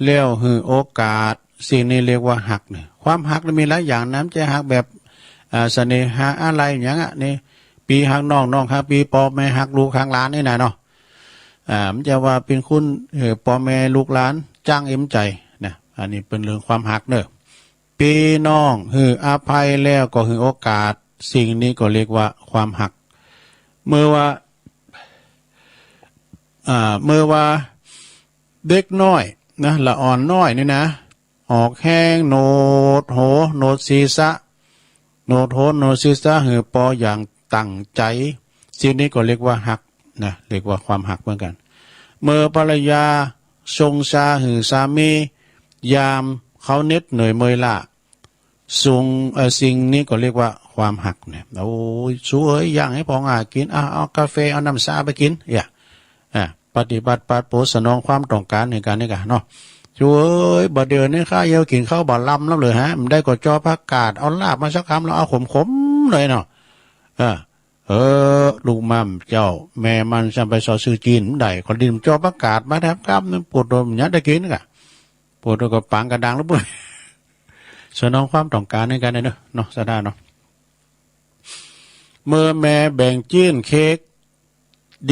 แล้วหือโอกาสสิ่งนี้เรียกว่าหักเนี่ยความหักมีหลายอย่างน้ำใจหักแบบเสน่หาอะไรอย่างนี่ปีหักน้องหักปีปอแม่หักลูกหักหลานนี่นะเนาะมันจะว่าเป็นคุณปอแม่ลูกหลานจ้างเอ็มใจนะอันนี้เป็นเรื่องความหักเนอะปีน้องหืออภัยแล้วก็หือโอกาสสิ่งนี้ก็เรียกว่าความหักเมื่อว่าเด็กน้อยนะละอ่อนน้อยนี่นะออกแห้งโนดโหโนดศีรษะโนดโหโนดศีรษะหือปออย่างตั้งใจสิ่งนี้ก็เรียกว่าหักนะเรียกว่าความหักเหมือนกันเมื่อภรรยาทรงชาหือสามียามเขาเน็ดเหนื่อยเมื่อยล้าสิ่งนี้ก็เรียกว่าความหักเนี่ยโอ้ยสวยอย่างให้พองกินเอากาแฟเอาน้ำชาไปกินปฏิบัติปัดโปสนองความต้องการในการนี้กันเนาะช่วยบ่เดือนนี่ข้าเยากินข้าวบ่ลำแล้วเลยมันได้ก็จอผักกาดเอาลาบมาสักคำแล้วเอาขมเลยเนาะลูกมั่มเจ้าแม่มันจำไปสอซื้อจีนได้คนดินจอผักกาดมาแทบกล้ามนึงปวดโดนยัดได้กินกะปวดโดนกับปังกระดังแล้วปุ๊บสนองความต้องการในการนี้เนาะสะดาเนาะเมื่อแม่แบ่งจีนเค้ก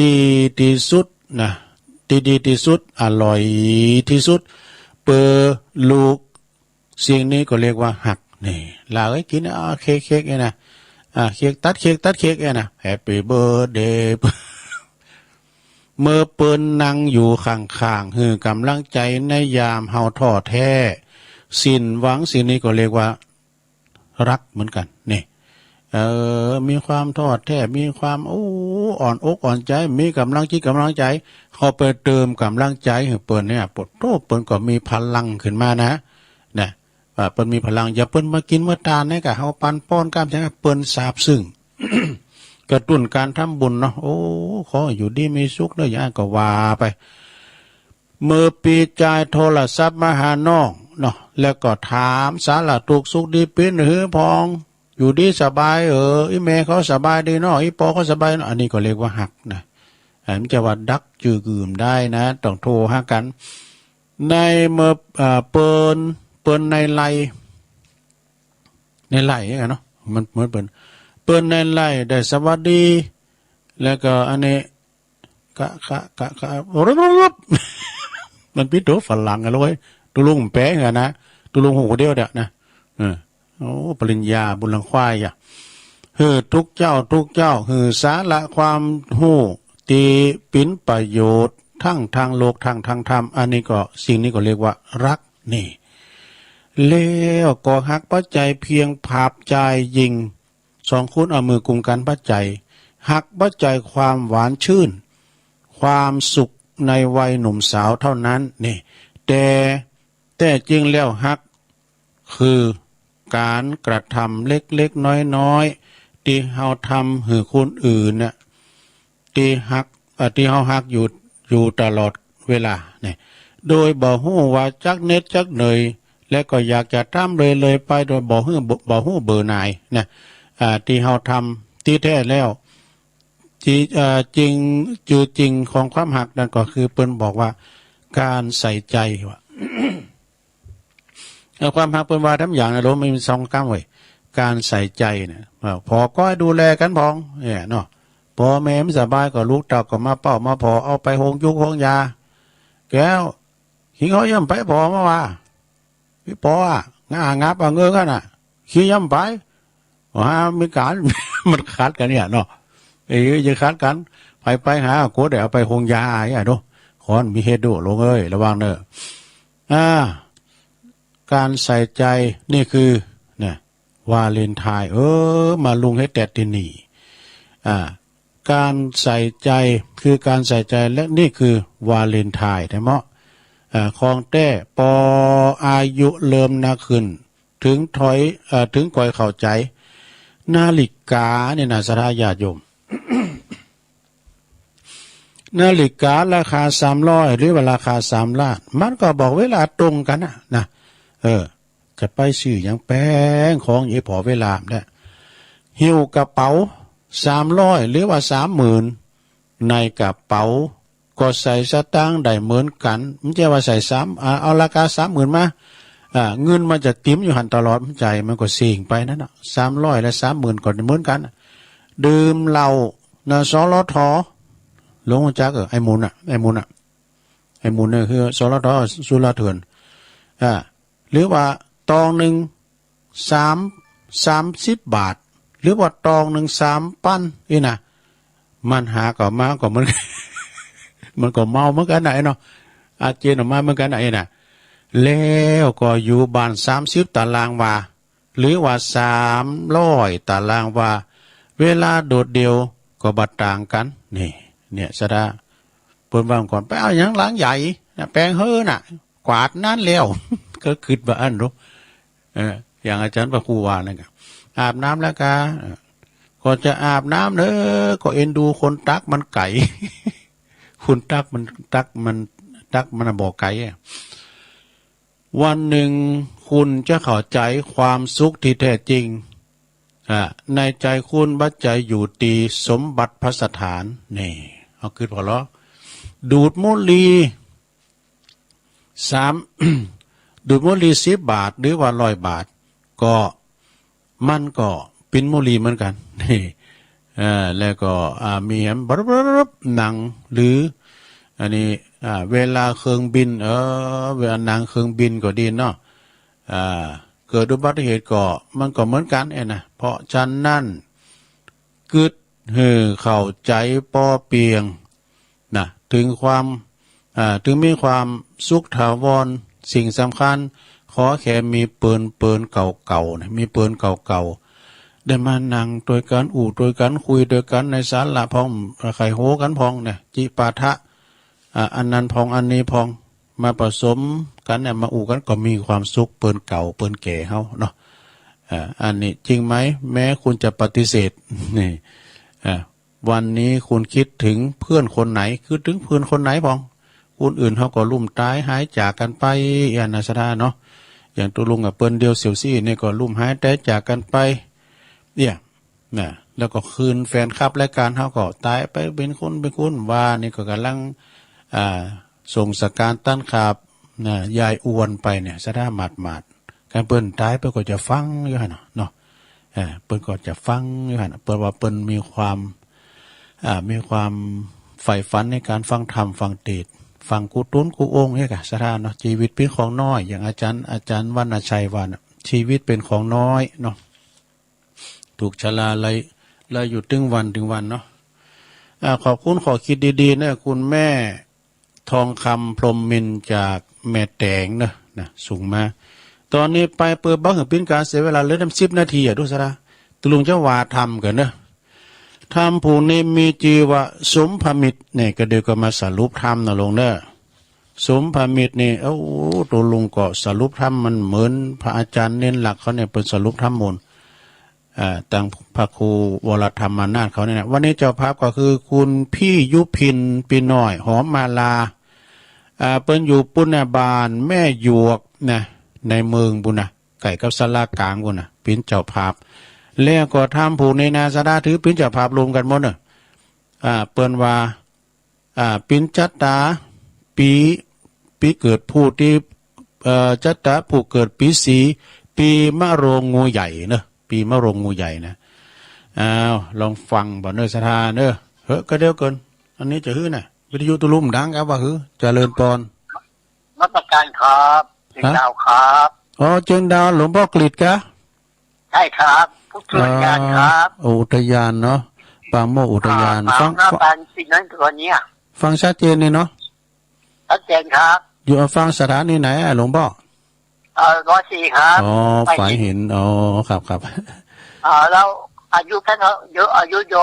ดีที่สุดนะดีที่สุดอร่อยที่สุดเปอลูกสิ่งนี้ก็เรียกว่าหักนี่ลากินเค้กเนี่ยนะเค้กตัดเค้กเนี่ยนะแฮปปี้เบิร์ธเดย์เมื่อเปิ้นนั่งอยู่ข้างๆคือกำลังใจในยามเฮาท้อแท้สิ้นหวังสิ่งนี้ก็เรียกว่ารักเหมือนกันนี่มีความทอดแท้มีความอ่อนอกอ่อนใจมีกำลังจิตกำลังใจเขาไปเติมกำลังใจให้เปิ้นเนี่ยปวดโตเปิ้นก็มีพลังขึ้นมานะ เปิ้นมีพลังอย่าเปิ้นมากินเมื่อตาเนี่ยกะเฮาปันป้อนกล้ามใช่ไหมเปิ้นสาบซึ่ง กระตุ้นการทำบุญเนาะโอ้ขออยู่ดีมีสุขเด้อย่าก็ว่าไปมือปีจ่ายโทรศัพท์มาหาน้องเนาะแล้วก็ถามสารทุกข์สุขดีเป็นหือพองอยู่ดีสบายอีแม่เขาสบายดีเนาะอีปอเขาสบายเนาะอันนี้ก็เรียกว่าหักนะมันจะว่าดักจือกืมได้นะต้องโทรหากันในเมื่อเปิ้นในไล่เนาะมันเหมือนเปิ้นในไล่ได้สวัสดีแล้วก็อันนี้กะรบมันพิโตฝรั่งกันเลยตุลุงแปะกันนะตุลุงหูเดียวเด้อนะโอ้ปริญญาบุญลังควายอ่ะทุกเจ้าสาระความหู้ตีปินประโยชน์ทั้งทางโลกทางธรรมอันนี้ก็สิ่งนี้ก็เรียกว่ารักนี่แล้วก็หักปัจจัยเพียงภาพใจยิงสองคนเอามือกุมกันปัจจัยหักปัจจัยความหวานชื่นความสุขในวัยหนุ่มสาวเท่านั้นนี่แต่จริงแล้วหักคือการกระทำเล็กๆน้อยๆที่เฮาทำให้คนอื่นเนี่ยที่เฮาหักอยู่ตลอดเวลาเนี่ยโดยบ่ฮู้ว่าจักเน็ดจักเหนื่อยและก็อยากจะทำเลยไปโดยบ่ฮู้เบื่อหน่ายนะที่เฮาทำที่แท้แล้วจริงของความหักนั่นก็คือเปิ้นบอกว่าการใส่ใจว่า ความหักเปิ้นว่าทำอย่างนะรู้ไม่มี2 ก้ำไว้การใส่ใจเนี่ยพอก็ดูแลกันพองเนี่ยเนาะพอแม่ไม่สบายก็ลูกเต่าก็มาเป้ามาพอเอาไปโฮงยุกโฮงยาแก้วขี้เขาย่ำไปพอมาว่าพี่ปองับเงื้อกันน่ะขี้ย่ำไปว่ามีการ มันขาดกันเนี่ยเนาะจะขาดกันไปหาโคเดี๋ยวเอาไปโฮงยาอย่างนู้ขอนมีเหตุดูลงระวังเนอะการใส่ใจนี่คือเนี่ยวาเลนไทน์มาลุงให้แต่ที่นี่การใส่ใจคือการใส่ใจและนี่คือวาเลนไทน์แต่เมาะของแต้ปออายุเริ่มนาขึ้นถึงก่อยเข้าใจนาฬิกาเนี่ยนะสถาญาติโยม นาฬิการาคา300หรือว่าราคา3 ล้านมันก็บอกเวลาตรงกันนะจะไปซื้ออย่างแป้งของยี่พอเวลาเนี่ยหิ้วกระเป๋า300หรือว่า30,000ในกระเป๋าก็ใส่สตางค์ได้เหมือนกันมันจะว่าใส่เอาราคา30,000มาเงินมันจะติ้มอยู่หันตลอดใจมันก็เสี่งไปนั่นน่ะ300และ30,000ก็เหมือนกันดื่มเหล้านะสลทหลวงจักไอ้มูลเนี่ยคือสลทสุราเถื่อนหรือว่าตองหนึ่ง30 บาทหรือว่าตองหนึ่ง3 ปั้นนี่นะมันหาก็มาก็มัน มันก็เมาเหมือนกันไหนเนาะอาเจียนออกมาเหมือนกันไหนน่ะแล้วก็อยู่บ้าน30 ตารางวาหรือว่า300 ตารางวาเวลาโดดเดียวก็บัดต่างกันเนี่ยสะดาเปิ้นว่าก่อนไปเอาอย่างล้างใหญ่แปลงน่ะกวาดนั่นแล้ว ก็คิดว่าอันรู้อย่างอาจารย์พระครูว่านั่นก็อาบน้ำแล้วก็จะอาบน้ำเนอะก็เอ็นดูคนตักมันไก่ คุณตักมันบอกไก่วันหนึ่งคุณจะเข้าใจความสุขที่แท้จริงในใจคุณบัดใจอยู่ตีสมบัติพระสถานนี่เอาคือพอแล้วดูดมุลีดูดมุลี10 บาทหรือว่า100 บาทก็มันก็เป็นมุลีเหมือนกันนี่แล้วก็มีบรับหนังหรืออันนี้เวลาเครื่องบินเวลาหนังเครื่องบินก็ดีเนาะเกิดอุบัติเหตุก็มันก็เหมือนกันนะเพราะฉะนั้นกึดเข้าใจปอเปียงนะถึงมีความสุขถาวรสิ่งสำคัญขอแค่มีปืนเก่าๆนะมีปืนเก่าๆได้มานั่งโดยกันโดยกันคุยโดยกันในศาลาพองไข่โหกันพองเนี่ยจิปาทะอันนั้นพองอันนี้พองมาผสม กันเนี่ยมาอู่กันก็มีความสุขเปิ้นเก่าเปิ้นแก่เฮาเนาะอันนี้จริงไหมแม้คุณจะปฏิเสธนี่วันนี้คุณคิดถึงเพื่อนคนไหนคือถึงเพื่อนคนไหนพองคนอื่นเขาก็ลุ่มตายหายจากกันไปอย่างนาสดาเนาะอย่างตัวลุงกับเปิ้นเดียวเสี่ยวซี่นี่ก็ลุ่มหายแต่จากกันไปเนี่ยนะแล้วก็คืนแฟนคลับรายการเขาก็ตายไปเป็นคนว่านี่ก็กำลังส่งสการต้านขาบนะยายอวนไปเนี่ยสดาหมาดการเปิ้นตายเปิ้นก็จะฟังอยู่หั่นเนาะเปิ้นก็จะฟังอยู่หั่นเปิ้นว่าเปิ้นมีความใฝ่ฝันในการฟังธรรมฟังเทศน์ฟังกูตุ้นกูองค์เนี่ยกะสถานเนาะชีวิตเป็นของน้อยอย่างอาจารย์วรรณชัยว่านะชีวิตเป็นของน้อยเนาะถูกชราเลยอยู่ถึงวันเนาะขอบคุณขอคิดดีๆนะคุณแม่ทองคำพรหมมินทร์จากแม่แตงนะส่งมาตอนนี้ไปเปิดบังกับปิ้นการเสียเวลาเหลือ10 นาทีดูซะนะตุลุงจะว่าทำกันนะทำผู้นี้มีจีวะสมพมิตรเนี่ยก็เดี๋ยวก็มาสรุปธรรมนะลงเด้อสมพมิตรนี่ตัวลุงก็สรุปธรรมมันเหมือนพระอาจารย์เน้นหลักเขาเนี่ยเป็นสรุปธรรมมูลตั้งพระครูวรธรรมนาถเขาเนี่ยวันนี้เจ้าภาพก็คือคุณพี่ยุพินปีน้อยหอมมาลาเปิ้นอยู่ปุณณบาลแม่หยวกนะในเมืองบุญนะไก่กับสลากลางบุญนะเป็นเจ้าภาพแล้วก็ทำผู้ในนาสดาถือเป็นเจ้าภาพรวมกันหมดเนอะเปิ้นว่าปินจัตตาปีเกิดผู้ที่จัตตาผู้เกิดปีสีปีมะโรงงูใหญ่เนอะปีมะโรงงูใหญ่นะลองฟังบ่เนอสถาเนอะก็เดียวกันอันนี้จะฮื้อน่ะวิทยุตุลุ่มดังครับว่าฮื้อเจริญปอนมาตรการครับเจียงดาวครับเจียงดาวหลวงพ่อกฤษกะใช่ครับผู้ตรวจการครับอุทยานเนาะปางโมอุทยานฟังฟังสิ่งนั้นตัวนี้ฟังชัดเจนเลยเนาะชัดเจนครับอยู่ฟังสถานีไหนหลวงพ่อ104ครับฝ่ายเห็นครับแล้วอายุท่านเยอะอายุโย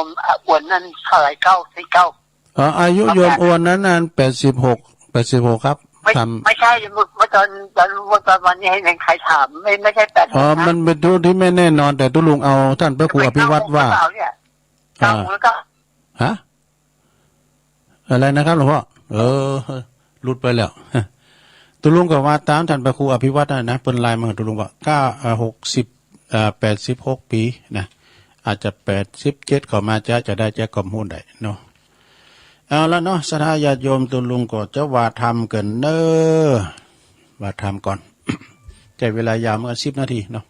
มอ้วนนั้นเท่าไหร่9อายุโยมอ้วนนั้น86ครับไม่ใช่เมื่อตอนวันนี้ให้ใครถามไม่ใช่86มันเป็นทุกที่ไม่แน่นอนแต่ตุลุงเอาท่านพระครูอภิวัตรว่าฮะอะไรนะครับหลวงพ่อหลุดไปแล้วตุลุงก็ว่าตามท่านพระครูอภิวัตรนะเปิ้นลายมาตุลุงว่า86 ปีนะอาจจะ87เข้ามาจะได้แจ้กรมหุ้นได้เนาะเอาละเนาะสถาญาติโยมตุลุงก็จะว่าทำกันเนว่าทำก่อน ใจเวลายาวเมื่อ10 นาทีเนาะ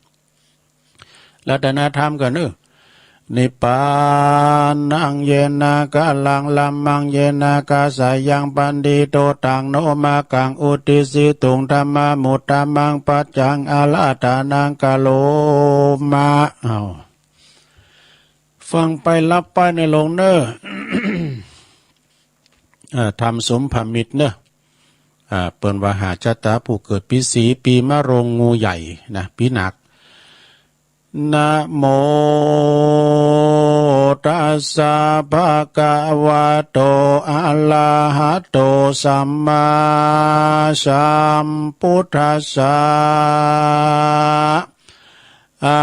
แล้วแต่นาทำกันนิปานังเยนากาลังลัมมังเยนากาสายังปันดิโตตังโนมากังอุติสิตุงธรรมมุตตามังปัจจังอาลาตานังกาโลมาฟังไปรับไปในลงทำสมพมิตรเปิ้นว่าหาจัตตาผู้เกิดปีสีปีมะโรงงูใหญ่นะปีหนักนะโมตัสสะภะคะวะโตอะระหะโตสัมมาสัมพุทธัสสะอา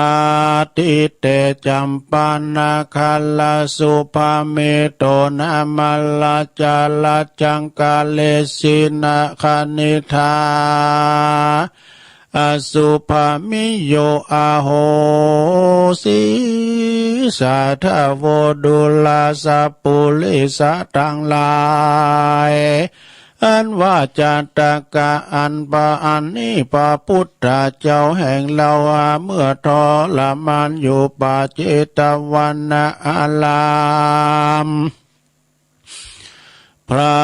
ทิเตจัมปานาคัลลสุภาเมโตนามัลลจาลจังกาเลสินาคานิธาอสุภามิโยอาโหสิสาทาโวดุลาสาปุลิสะตังลายอันว่าจัตตกะอันปะอันนี้พระพุทธเจ้าแห่งเราเมื่อทรมานอยู่ป่าเจตวันนาอารามพระ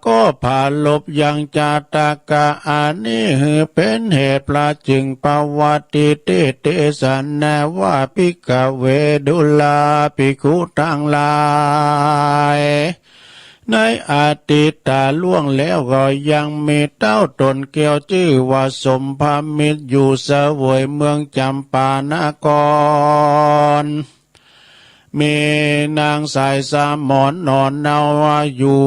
ก็ผ่าลบยังจัตตกะอันนี้เป็นเหตุพระจึงปวัติเตสันนาว่าภิกขเวดุลาภิกขุทั้งหลายในอดีตล่วงแล้วก็ยังมีเต้าตนเกี่ยวชื่อว่าสมภมิตรอยู่เสวยเมืองจำปานกร มีนางสายสามหมอนนอนเนาอยู่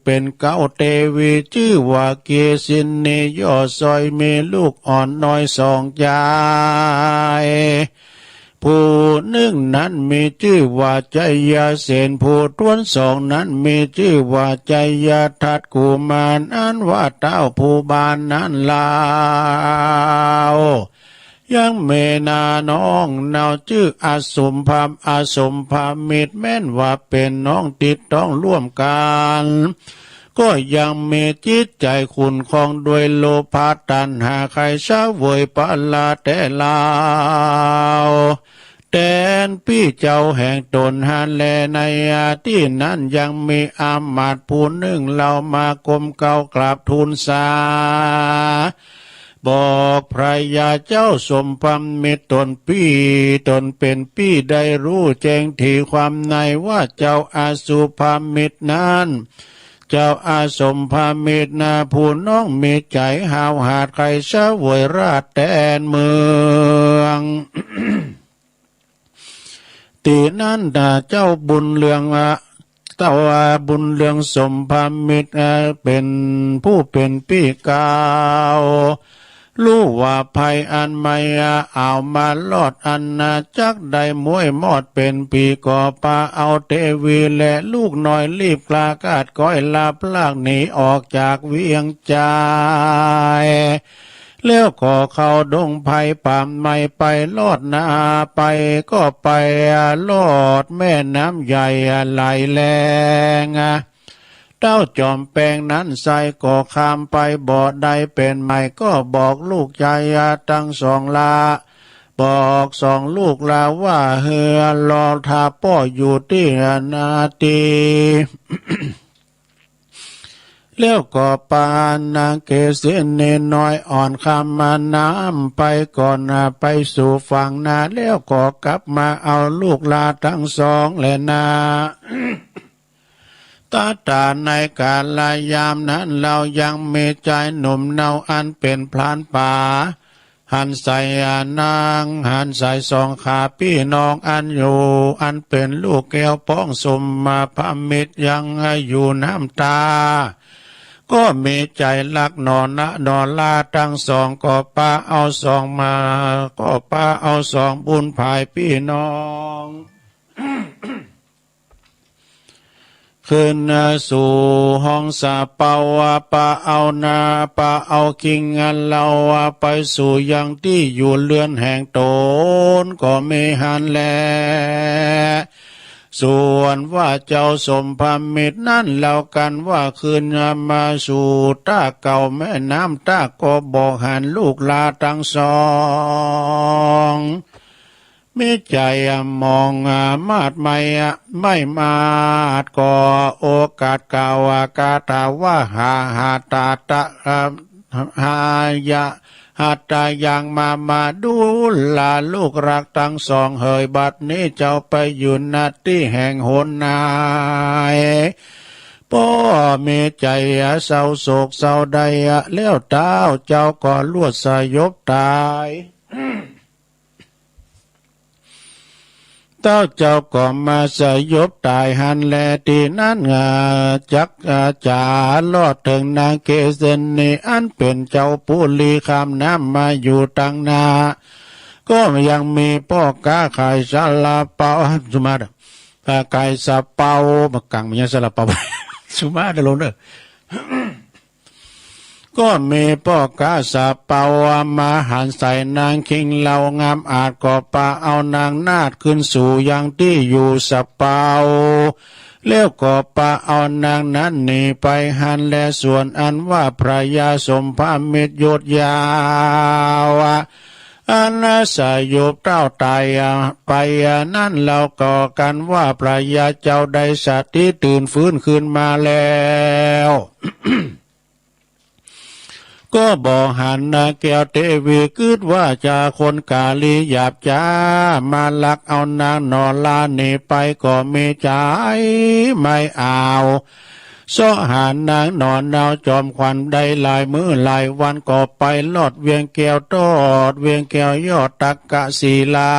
เป็นเก้าเทวีชื่อว่าเกศินีย่อซอยมีลูกอ่อนน้อยสองยายผู้หนึ่งนั้นมีชื่อว่าใจยาเสนผู้ท้วนสองนั้นมีชื่อว่าใจยาทัดกุมารอันว่าเต้าผู้บานนั้นลาวยังเมนาน้องเนาชื่ออาสมพามอาสมพามิตรแม่นว่าเป็นน้องติดต้องร่วมกันก็ยังมีจิตใจขุนคองด้วยโลภะตัณหาใครเช้าเวยปะลาแต่ลาวแต่นพี่เจ้าแห่งตนฮันแลในอาที่นั้นยังมีอามาตย์ผู้หนึ่งเรามากรมเก่ากราบทูลสาบอกพระยาเจ้าสมพัมมิตรตนพี่ตนเป็นพี่ได้รู้แจ้งที่ความในว่าเจ้าอาสุภามิตรนั้นเจ้าอาสมภามิตรนาผู้น้องมีใจหาวหาดใครเช้าเวยราชแดนเมือง ตีนั้นเจ้าบุญเรืองเต้าบุญเรืองสมภามิตรเป็นผู้เป็นพี่กาวรู้ว่าภัยอันไม่เอามาลอดอันนาจักได้มวยมอดเป็นปีก่อปาเอาเทวีและลูกน้อยรีบกลากาดก้อยลาพลากหนีออกจากเวียงใจแล้วก็เข้าดงไผ่ป่ามไม่ไปลอดนาไปก็ไปลอดแม่น้ำใหญ่ไหลแรงเต้าจอมแปลงนั้นใส่ก็ข้ามไปบ่อใดเป็นใหม่ก็บอกลูกชายทั้งสองลาบอกสองลูกลาว่าเฮือรอทาป้ออยู่ที่นาที แล้วก็ปานนางเกษินีน้อยอ่อนคำมาน้ำไปก่อนไปสู่ฝั่งนาแล้วก็กลับมาเอาลูกลาทั้งสองและนา ตาตาในกาลยามนั้นเรายังมีใจหนุ่มเนาอันเป็นพลานป่าหันใส่นางหันใส่สองขาพี่น้องอันอยู่อันเป็นลูกแก้วป้องสมมาพระมิตรยังอยู่น้ำตาก็มีใจรักนอนลาทั้งสองก็ป้าเอาสองมาก็ป้าเอาสองบุญภายพี่น้อง ขึ้นสู่ห้องสาเปาวปะเอานาปะเอาคิงอันเราไปสู่ยังที่อยู่เรือนแห่งตนก็ไม่หันแลส่วนว่าเจ้าสมภามิตรนั่นเล่ากันว่าคืนมาสู่ตาเก่าแม่น้ำตาก็บอกหันลูกลาทั้งสองมิใจมองมาดไม่มาดก็โอกาสเก่ากาตาว่าหาตาตะหายะหาตายังมาดูลาลูกรักทั้งสองเฮยบัดนี้เจ้าไปอยู่นาที่แห่งหนนายพ่อมีใจเศร้าโศกเศร้าใดแล้วเต้าเจ้าก็ลวดสยบตายเต้าเจ้าก็มาสยบตายหันแลตีนั้นจักจาลอดถึงนางเกษินีอันเป็นเจ้าปุลีคำน้ำมาอยู่ตั้งนาก็ยังมีพ่อกาขายซาลาเปาสุมาดไก่ซาเปาบักกังมันยังซาลาเปา สุมาดลงเนอะก็มีพ่อกาสาเปามาหันใส่นางคิงเหล่างามอาจก็ปาเอานางนาดขึ้นสู่ยังที่อยู่สะเปาแล้วก็ปาเอานางนั้นหนีไปหันและส่วนอันว่าพระยาสมภามิตรโยธยาวอันสยบเต้าตายไปนั่นเราก่อกันว่าพระยาเจ้าได้สติตื่นฟื้นขึ้นมาแล้ว ก็บอกหันแก้วเทวีคืดว่าจะคนกาลีหยาบจ้ามาลักเอานางนอนลาหนีไปก็มีใจไม่เอาโซหานางนอนดาวจอมควันได้หลายมื้อหลายวันก็ไปลอดเวียงแก้วตอดเวียงแก้วยอดตักกะศีลา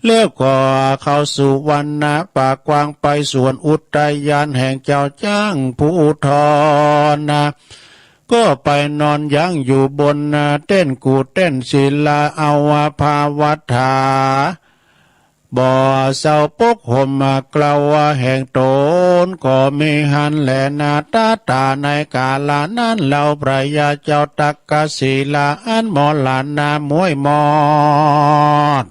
เลี้ยวก็เข้าสู่วันนาป่ากวางไปสวนอุทยานแห่งเจ้าจ้างภูทรนะก็ไปนอนยั้งอยู่บนเต้นกูเต้นศิลาเอาภาวัฏฐาบ่อเศร้าปกห่มกล่าวแห่งตนก็มีหันแหลนาตาในกาลานั้นเหล่าพระยาเจ้าตักกศิลาอันหมอหลานนามวยมอด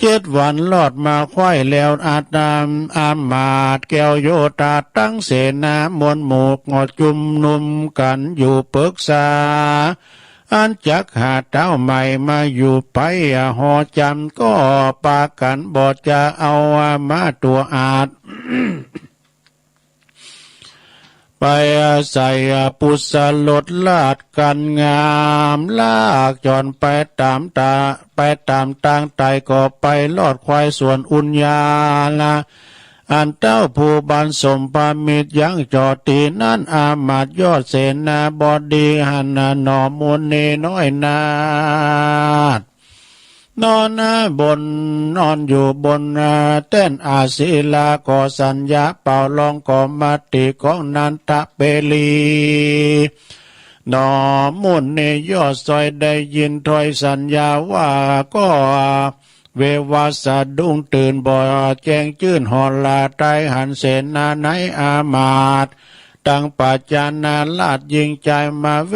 7 วันลอดมาควายแล้วอาตามอามาตแก้วโยตาตั้งเสนามวลหมู่งอดจุมนุมกันอยู่ปรึกษาอันจักหาเต้าใหม่มาอยู่ไปหอจำก็ปากันบอดจะเอามาตัวอาจ ไปใส่ปุสลดลาดกันงามลากจอนไปตามต่างไตก็ไปลอดควายส่วนอุญญาละอันเต้าผู้บันสมปามิตรยังจอตีนั้นอามาตยอดเสนาบดีหันนอมุนีน้อยนาดนอนนอนอยู่บนเต้นอาศิลาก่อสัญญาเป่าลองก่อมาติของนันทเปลีนอมุนียอดซอยได้ยินถ้อยสัญญาว่าก็เววาสะดุ้งตื่นบ่อแจ้งจื่นหอลาไตหันเสนาในอามาตตั้งปัจจานาลาดยิงใจมาเว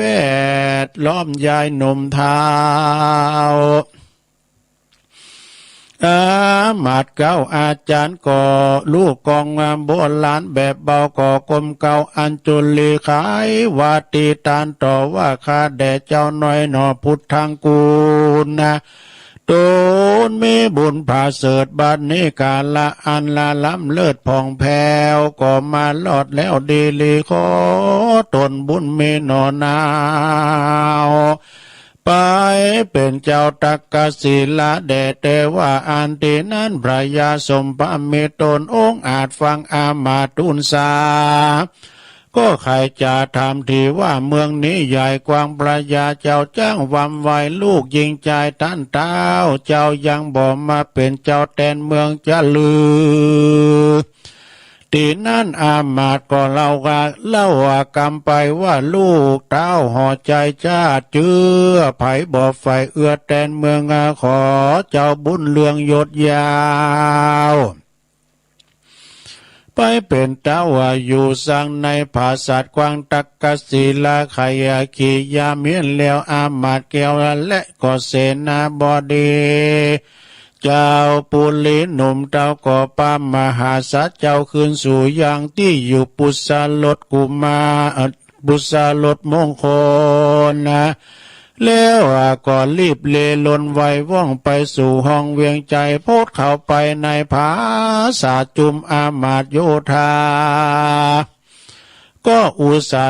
ทล้อมยายหนุ่มเท้าอามาดเก้าอาจารย์ก่อลูกกองโบราณแบบเบาก่อกลมเก่าอัญจุลีขายวาตีตานต่อว่าข้าแด่เจ้าน้อยหนอพุทธังกูลนะตูนมีบุญผาเสดบัดนี้กาละอันละล้ำเลิศผ่องแผ้วก็มาลอดแล้วดีลีขอตนบุญมีหนอนาวไปเป็นเจ้าตักกศิลาแด่แต่ว่าอันตีนั้นพระยาสมภารมีตนองค์อาจฟังอามาตุนสาก็ใครจะทำที่ว่าเมืองนี้ใหญ่กว้างพระยาเจ้าจ้างวำไวลูกยิงใจท่านเต้าเจ้ายังบ่มาเป็นเจ้าแทนเมืองจะลือตีนั้นอามาตก็เล่ากรรมไปว่าลูกเต้าห่อใจจ้าเจือไผ่บ่ไฟเอื้อแทนเมืองขอเจ้าบุญเลืองยศยาวไปเป็นเต้าอยู่สังในภาษากวางตักกศิลาขยาขียาเมียนแล้วอามาตแก้วและก็เสนาบดีเจ้าปุลีหนุ่มเต้าก่อปามหาสัจเจ้าคืนสู่ยังที่อยู่ปุสลดกุมาปุสลดมงคลนะแล้วก็รีบเลลนไวว่องไปสู่ห้องเวียงใจโพดเข้าไปในภาษาจุมอามาตโยธาก็อุตสา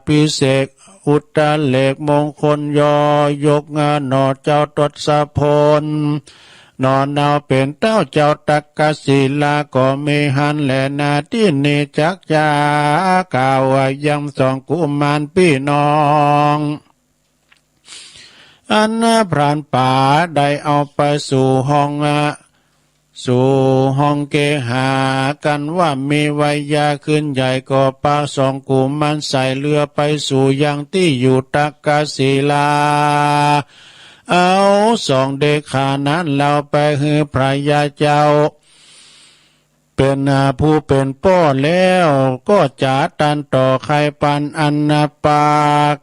พิเศษอุตตะเลกมงคลยกงานหนอเจ้าตดสะพลนอนเนาเป็นเต้าเจ้าตักกศิลาก็มีหันแหลนาที่นี่จักจาก่าวยังสองกุมารพี่น้องอันพรานป่าได้เอาไปสู่ห้องเกหากันว่ามีวัยยาขึ้นใหญ่ก็ปาสองกุมารใส่เรือไปสู่ยังที่อยู่ตักกศิลาเอาสองเด็กขานั้นเราไปฮือพระยาเจ้าเป็นผู้เป็นป้อแล้วก็จะตันต่อใครปันอันปา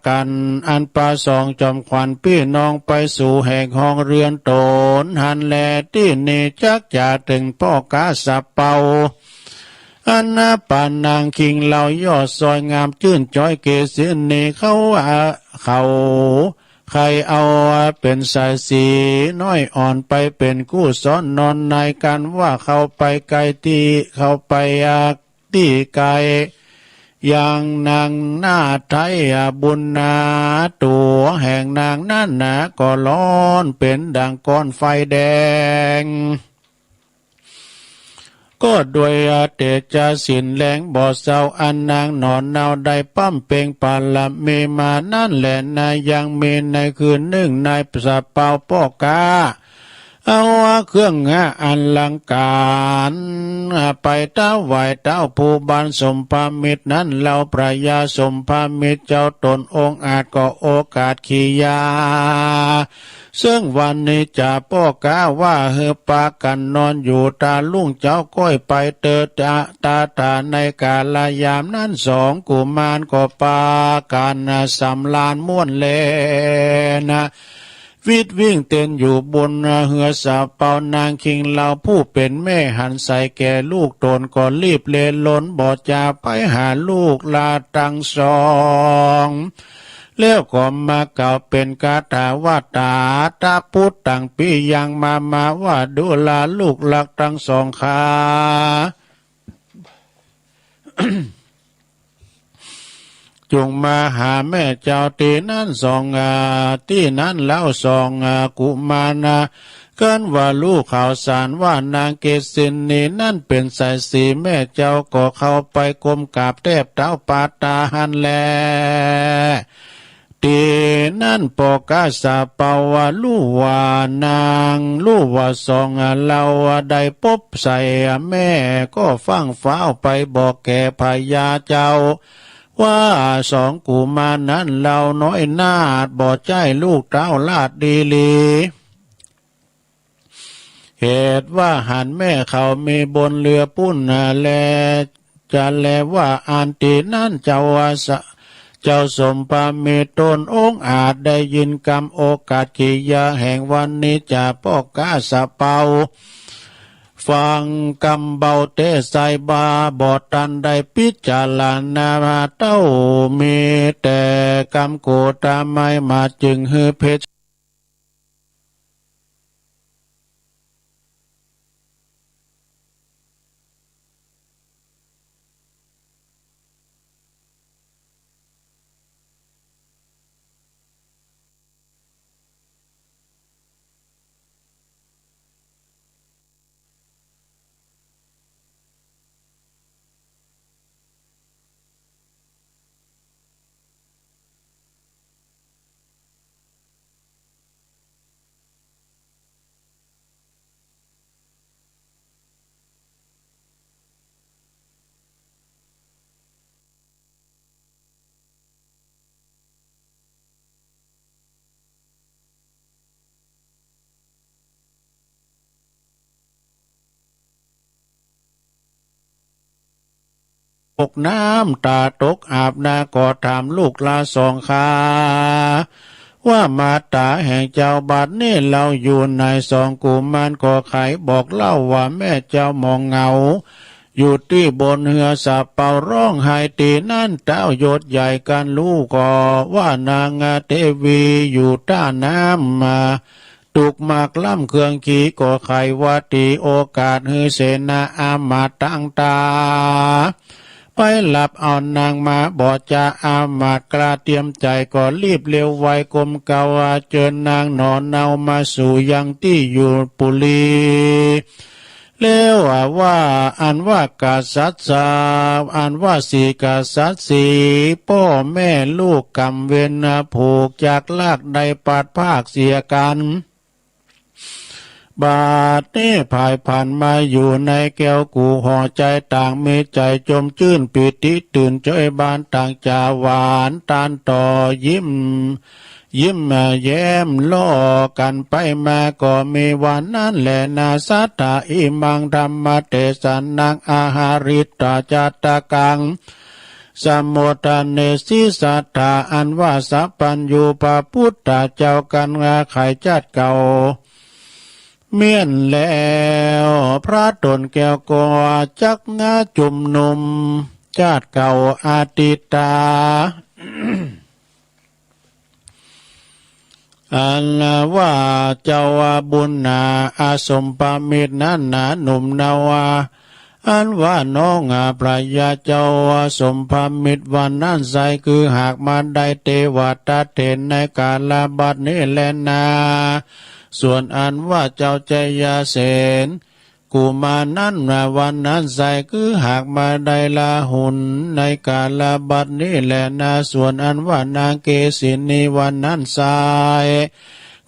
กันอันปาสองจอมขวัญพี่น้องไปสู่แห่งห้องเรือนโตนหันแลที่นี่จักจะถึงพ่อกาสับเป่าอันปานนางคิงเหล่ายอดซอยงามจื่นจ้อยเกศินีเขาใครเอาเป็นสายสีน้อยอ่อนไปเป็นกู้ซ้อนนอนในกันว่าเขาไปไกลที่เขาไปที่ไกลอย่างนางหน้าไทยบุญนาตัวแห่งนางนั่นนะก็ร้อนเป็นดังก้อนไฟแดงก็ด้วยเตจาสินแหลงบ่อเศร้าอันนางนอนเนาได้ปั้มเป่งปาละเมมานั่นแหละนายยังเมในคืนหนึ่งนายสะเปาป้อกา เอาเครื่องอันลังการไปเต้าไหวเต้าภูบาลสมภามิตรนั้นเราพระยาสมภามิตรเจ้าตนองค์อาจก็โอกาสขี่ยาซึ่งวันนี้จะป้อกาว่าเฮปากันนอนอยู่ตาลุ่งเจ้าก้อยไปเตอตาในกาลยามนั้นสองกุมารก็ปากันสำลานม่วนเลนะวิทวิ่งเต้นอยู่บนเหือสาเปานางคิงเราผู้เป็นแม่หันใส่แก่ลูกตนก็รีบเลนล้นบ่จาไปหาลูกลาตังสองแล้วก็มาเก่าเป็นกาตาว่าตาพุทธังปียังมาว่าดูลาลูกหลักทั้งสองขา จงมาหาแม่เจ้าตีนั้นสองที่นั้นแล้วสองกุมารนะเกินว่าลูกข่าวสารว่านางเกษินีนั่นเป็นสายสีแม่เจ้าก็เข้าไปกรมกราบแทบเท้าปาตาหันแลตีนั่นปอกาสาเปาวาลูวานางลูวาสองเราได้พบใส่แม่ก็ฟังฟ้าวไปบอกแก่พญาเจ้าว่าสองกุมารนั้นเราน้อยนาดบ่ใจลูกเต้าลาดดีลีเหตุว่าหันแม่เขามีบนเรือปุ้นแลจะแลว่าอันตีนั่นเจ้าวาสเจ้าสมภามีตนองค์อาจได้ยินกรรมโอกาสกิยาแห่งวันนี้จะป้อกาสะเปาฟังกำเบาเตใส่บาบอดตันได้พิจารณาเต้ามีแต่กำโกตาไม่มาจึงฮือเพชตกน้ำตาตกอาบนาก็ถามลูกลาสองขาว่ามาตาแห่งเจ้าบัดนี่เราอยู่ในสองกุมารก็ไขบอกเล่าว่าแม่เจ้ามองเงาอยู่ที่บนเหือสาเป่าร้องไห้ตีนั่นเต้ายศใหญ่กันลูกก็ว่านางเทวีอยู่ต้าน้ำมาตุกมากล่ำเครื่องขี่ก็ไขว่าตีโอกาสฮือเสนาอามาตั้งตาไปหลับเอานางมาบอกจะอามาตกล้าเตรียมใจก็รีบเร็วไวกลมเกาเจิญนางนอนเนามาสู่ยังที่อยู่ปุรีแล้วว่าอันว่ากษัตริย์อันว่าสีกษัตริย์สีพ่อแม่ลูกกำเวนผูกจากลากใดปาดภาคเสียกันบาดนี้ภายผ่านมาอยู่ในแก้วกูห่อใจต่างมีใจจมชื่นปิติตื่นใจบานต่างจาหวานตานต่อยิ้มแย้มล่อกันไปมาก็มีวันนั้นแหละนาสัตตาอิมังธรรมเตสันนังอาหาริตาจัตตะกังสมุทเนสิสัทธาอันว่าสัพพัญญูปะพุทธเจ้ากันไขจัดเก่าเมียนแล้วพระตนแก้วก็จักงาจุมนุมชาติเก่าอาติตา อันว่าเจ้าบุญนาอาสมปามิตรนั้นนาหนุ่มนาวาอันว่าน้องพระยาเจ้าสมภามิตรวันนั้นใสคือหากมาได้เทวตาเถนในกาลบัดนี้แลนาส่วนอันว่าเจ้าใจยาเสนกุมารนั้นวันนั้นใสคือหากมาได้ลาหุนในกาลบัดนี้แลนาส่วนอันว่านางเกษินีวันนั้นใส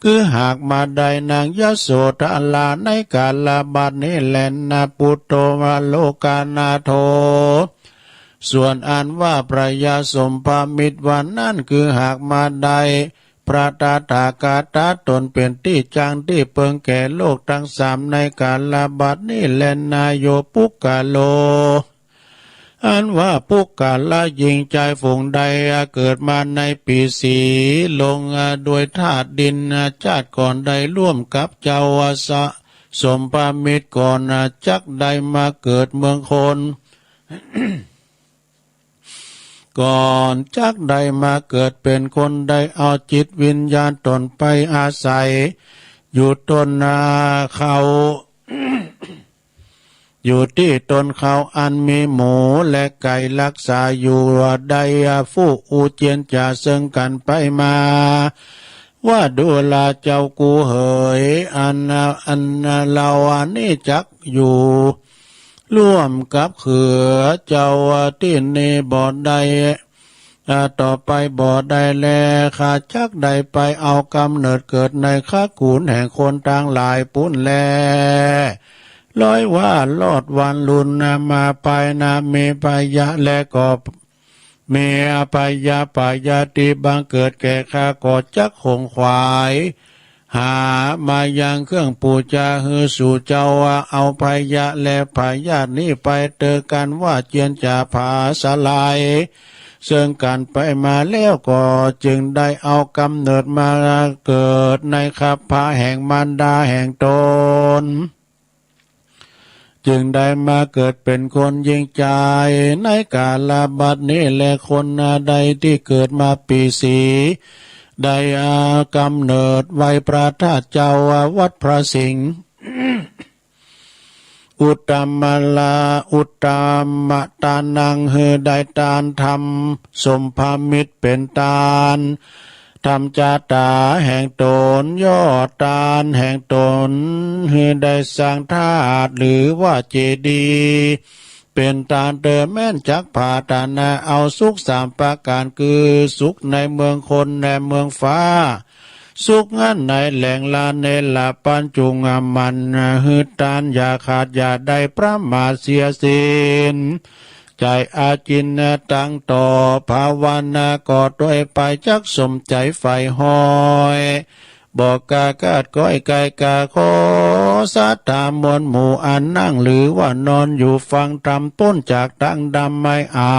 คือหากมาได้นางยโสธลาในกาลบัดนี้แลนนาปุตโตมาโลกานาโทส่วนอันว่าพระยาสมภามิตรวันนั้นคือหากมาได้พระตาถากาตาตนเป็นที่จางที่เปิงแก่โลกทั้งสามในกาลบัดนี้แลนนายโยปุกกาโลอันว่าปุกกาละยิงใจฝูงใดเกิดมาในปีสีลงโดยธาตุดินชาติก่อนใดร่วมกับเจ้าวสะสมภามิตรก่อนจักใดมาเกิดเมืองคน ก่อนจักใดมาเกิดเป็นคนใดเอาจิตวิญญาณตนไปอาศัยอยู่ต้นนาเขา อยู่ที่ต้นเขาอันมีหมูและไก่รักษาอยู่ใดฟู้อูเจียนจะเซิงกันไปมาว่าดูลาเจ้ากูเหยอันเราอันนี้จักอยู่ร่วมกับเขือเจ้าที่นี่บ่ได้ต่อไปบ่ได้แลข้าจักได้ไปเอากำเนิดเกิดในข้ากูลแห่งคนต่างหลายปุ้นแลร้อยว่าลอดวันลุนมาไปนาเมปายะและก็เมอปายะปายาติบังเกิดแก่ข้าก็จักคงควายหามายังเครื่องปูจาฮือสู่เจ้าเอาพายะและพายานี้ไปเตอกันว่าเจียนจะผาสลายเสื่องกันไปมาแล้วก็จึงได้เอากำเนิดมาเกิดในขับพาแห่งมารดาแห่งตนจึงได้มาเกิดเป็นคนยิ่งใจในกาลบัดนี้และคนใดที่เกิดมาปีสีได้กำเนิดไว้พระธาตุเจ้าวัดพระสิงห์ อุตตมลาอุตตมตานังเฮได้ตานทำสมภามิตรเป็นตานทำจาตาแห่งตนย่อตานแห่งตนเฮได้สร้างธาตุหรือว่าเจดีย์เป็นตาเดิมแม่นจักผาตานาเอาสุขสามประการคือสุขในเมืองคนในเมืองฟ้าสุขงั้นในแหล่งลานในลาปันจุงมันหืดตานอย่าขาดอย่าได้ประมาทเสียสิ้นใจอาจินตั้งต่อภาวนาก็ด้วยไปจักสมใจไฟห้อยบอกกากาดก้อยไก่กาขอสัตตามวลหมู่อันนั่งหรือว่านอนอยู่ฟังธรรมต้นจากตั้งดำไม่เอา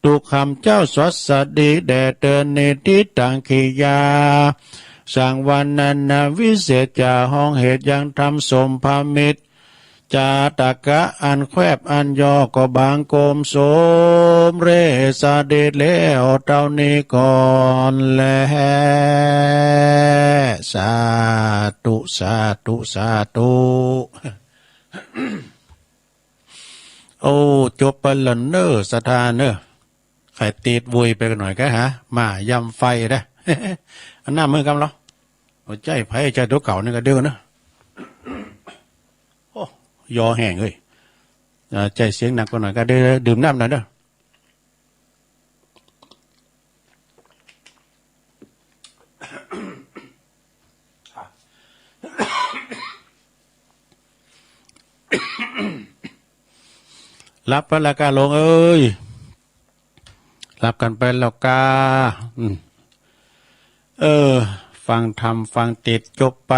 ตุกคำเจ้าสวัสดีแด่เตือนในทิศต่างขียาสั่งวันนั้นวิเศษจาห้องเหตุยังทำสมภามิตรจาตกะอันแควบอันยอก็บางโกมสมเรสาเดชแล้วเท่านี้ก่อนแลสาธุสาธุสาธุโอ้จบไปแล้วเนอสถานเนอใครติดวุยไปกันหน่อยก็ฮะมายำไฟนะ อันหน้ามือกันเหรอหัวใจไผ่ใจตัวเก่านี่ก็เดือนะโอ้ยอแห้งเลยใจเสียงหนักกว่าหน่อยก็เดือดื่มน้ำหน่อยเด้อรับไปแล้วกาลงเอ้ยรับกันไปแล้วกาฟังธรรมฟังติดจบไป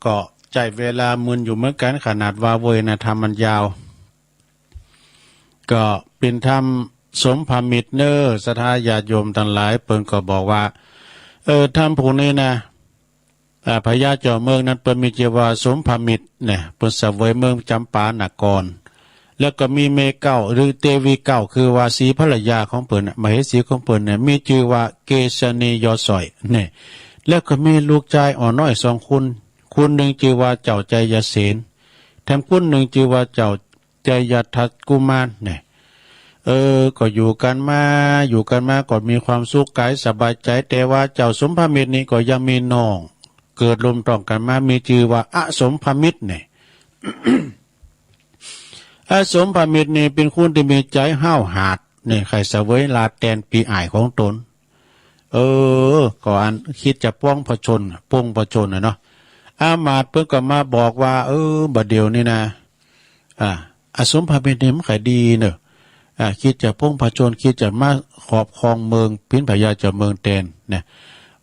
ก็ใจเวลามึนอยู่เหมือนกันขนาดว่าเวยนะธรรมมันยาวก็เป็นธรรมสมภามิตรเนอสทาญาติโยมทั้งหลายเปิ้นก็บอกว่าธรรมผู้นี้นะพญาเจ้าเมืองนั้นเปิ้นมีเจว่าสมภามิตรเนี่ยเปิ้นเสวยเมืองจำปานครแล้วก็มีเมเก้าหรือเตวีเก้าคือว่าสีภรรยาของเปิ้นมเหสีของเปิ้นเนี่ยมีชื่อว่าเกษณียอสอยเนี่ยแล้วก็มีลูกชายอ่อนน้อยสองคุณหนึ่งชื่อว่าเจ้าใจยเสนแถมคุณหนึ่งชื่อว่าเจ้าใจยทัตกุมารเนี่ยก็อยู่กันมาก็มีความสุขกายสบายใจแต่ว่าเจ้าสมภามิตรนี้ก็ยังมีน้องเกิดรวมต้องกันมามีชื่อว่าอสมภามิตรเนี่ย อสมภามิตรนี่เป็นคนที่มีใจห้าวหาดนี่ใครเสวยลาแตนปีอ้ายของตน ก่อนคิดจะป้องประชนป้องประชนเนาะอามาตย์เพิ่นก็มาบอกว่าบัดเดี๋ยวนี่นะอสมภาเมนิมขายดีเนอะคิดจะป้องประชนคิดจะมาขอบครองเมืองพินพญาจะเมืองแตนเนี่ย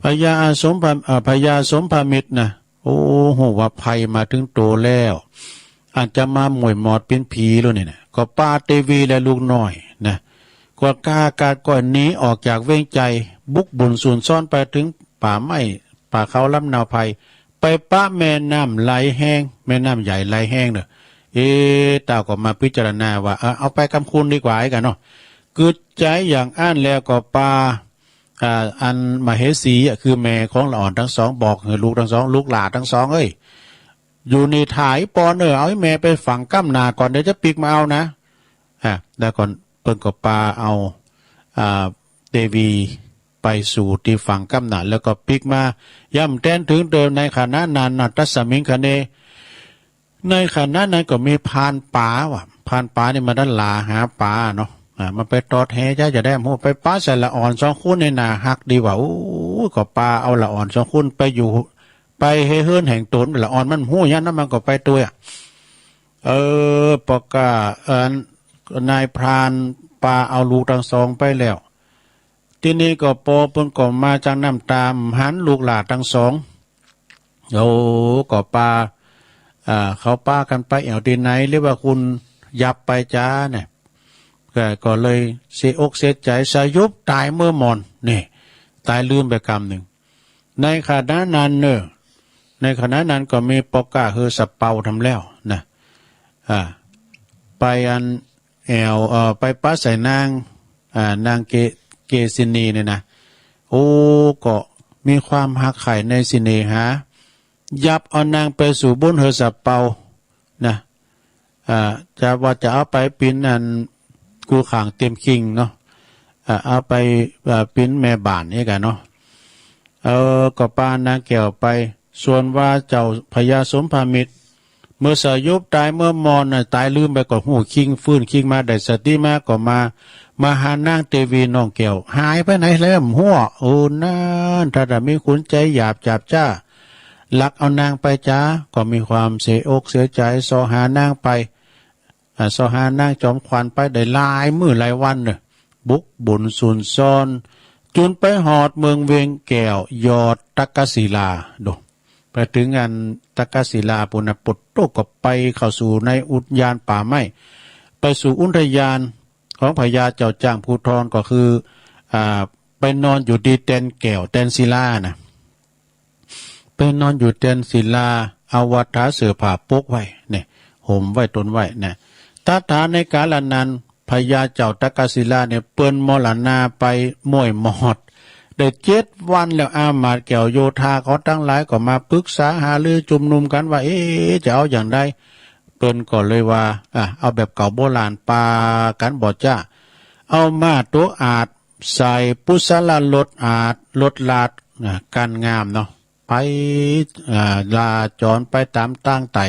พญาสมภาพญาสมภามิตรนะโอ้โหว่าภัยมาถึงโตแล้วอาจจะมาหมวยหมอดเป็นผีแล้วเนี่ยก็ป้าเตวีและลูกน้อยนะกว่ากาก่อนนี้ออกจากเว้งใจบุกบุญสูญซ่อนไปถึงป่าไม้ป่าเขาลำนาวภัยไปป้าแม่น้ำไหลแห้งแม่น้ำใหญ่ไหลแห้งเนอะตาก็มาพิจารณาว่าเอาไปกำคุณดีกว่ากันเนาะกึดใจอย่างอ่านแล้วก็ป้าอันมเหสีคือแม่ของละอ่อนทั้งสองบอกลูกทั้งสองลูกหลานทั้งสองอยู่ในถ่ายปอนเอาให้แม่ไปฝังก้ำนาก่อนเดี๋ยวจะปิกมาเอานะแล้วก่อนเปิ้นก็ปาเอาเดวีไปสู่ที่ฝั่งก้ำนาแล้วก็ปิกมาย่ำแต้นถึงเดินในขณะนั้นตัสมิงคเนในขณะนั้นก็มีพานป่าพานป่านี่มาด้านลาหาป่าเนาะมันไปตอดแหจะได้หมูไปป้าใส่ละอ่อนสองคู่ในนาหักดีกว่าก็ปลาเอาละอ่อนสองคู่ไปอยู่ไปเฮือนแห่งตนละอ่อนมันหู้ยันนั้นมันก็ไปตัวปกานายพรานปลาเอาลูกทั้งสองไปแล้วที่นี่ก็ปอเพิ่นก็มาจากน้ำตามหันลูกหลานทั้งสองก็ปลาเขาป้ากันไปเอาที่ไหนเรียกว่าคุณยับไปจ้าเนี่ยก็เลยเสียอกเสียใจสายุบตายเมื่อมอนนี่ตายลืมไปกรรมหนึ่งในขณะนั้นในขณะนั้นก็มีปอกาเฮอสเปาทำแล้วนะไปอันไปป้าใส่นางเกซินีเนี่ยนะก็มีความหักไข่ในสิเนหายับเอานางไปสู่บุญเฮอสเปานะจะว่าจะเอาไปปินอันกูข่างเต็มคิงเนาะเอาไปปิ้นแม่บ้านนี่กันเนาะก็ปานางแก้วไปส่วนว่าเจ้าพญาสมภามิตรเมื่อสายุบตายเมื่อมอนตายลืมไปก็หูคิงฟื้นคิงมาได้สติมาก็มาหานางเทวีน้องแก้วหายไปไหนแล้วหัวนั่นถ้ามีขุนใจหยาบจับจ้าลักเอานางไปจ้าก็มีความเสียอกเสียใจสอหานางไปสหานางจอมขวัญไปได้หลายมื้อหลายวันบุกบุญสุนซ่อนจุนไปหอดเมืองเวียงแก้วยอดตักกศิลาดูไปถึงงานตักกศิลาปุณปุตโตก็ไปเข้าสู่ในอุทยานป่าไม้ไปสู่อุทยานของพญาเจ้าจ้างภูทรก็คือไปนอนอยู่ดีแตนแก้วแตนศิลานะไปนอนอยู่แตนศิลาเอาวัฏเสือผ่าปกไว้เนี่ยห่มไว้ตนไว้เนี่ยตถาในกาลนั้นพญาเจ้าตักกศิลาเนี่ยเปิ้นมรณาไปม่วยหมอดได้7 วันแล้วอามาตย์แก้วโยธาเขาทั้งหลายก็มาปรึกษาหารือจุมนุมกันว่าจะเอาอย่างไรเปิ้นก็เลยว่าเอาแบบเก่าโบราณปากันบ่จ้าเอามาตัวอาจใส่ปุสลลดอาจลดลาดการงามเนาะไปลาจรไปตามตั้งไต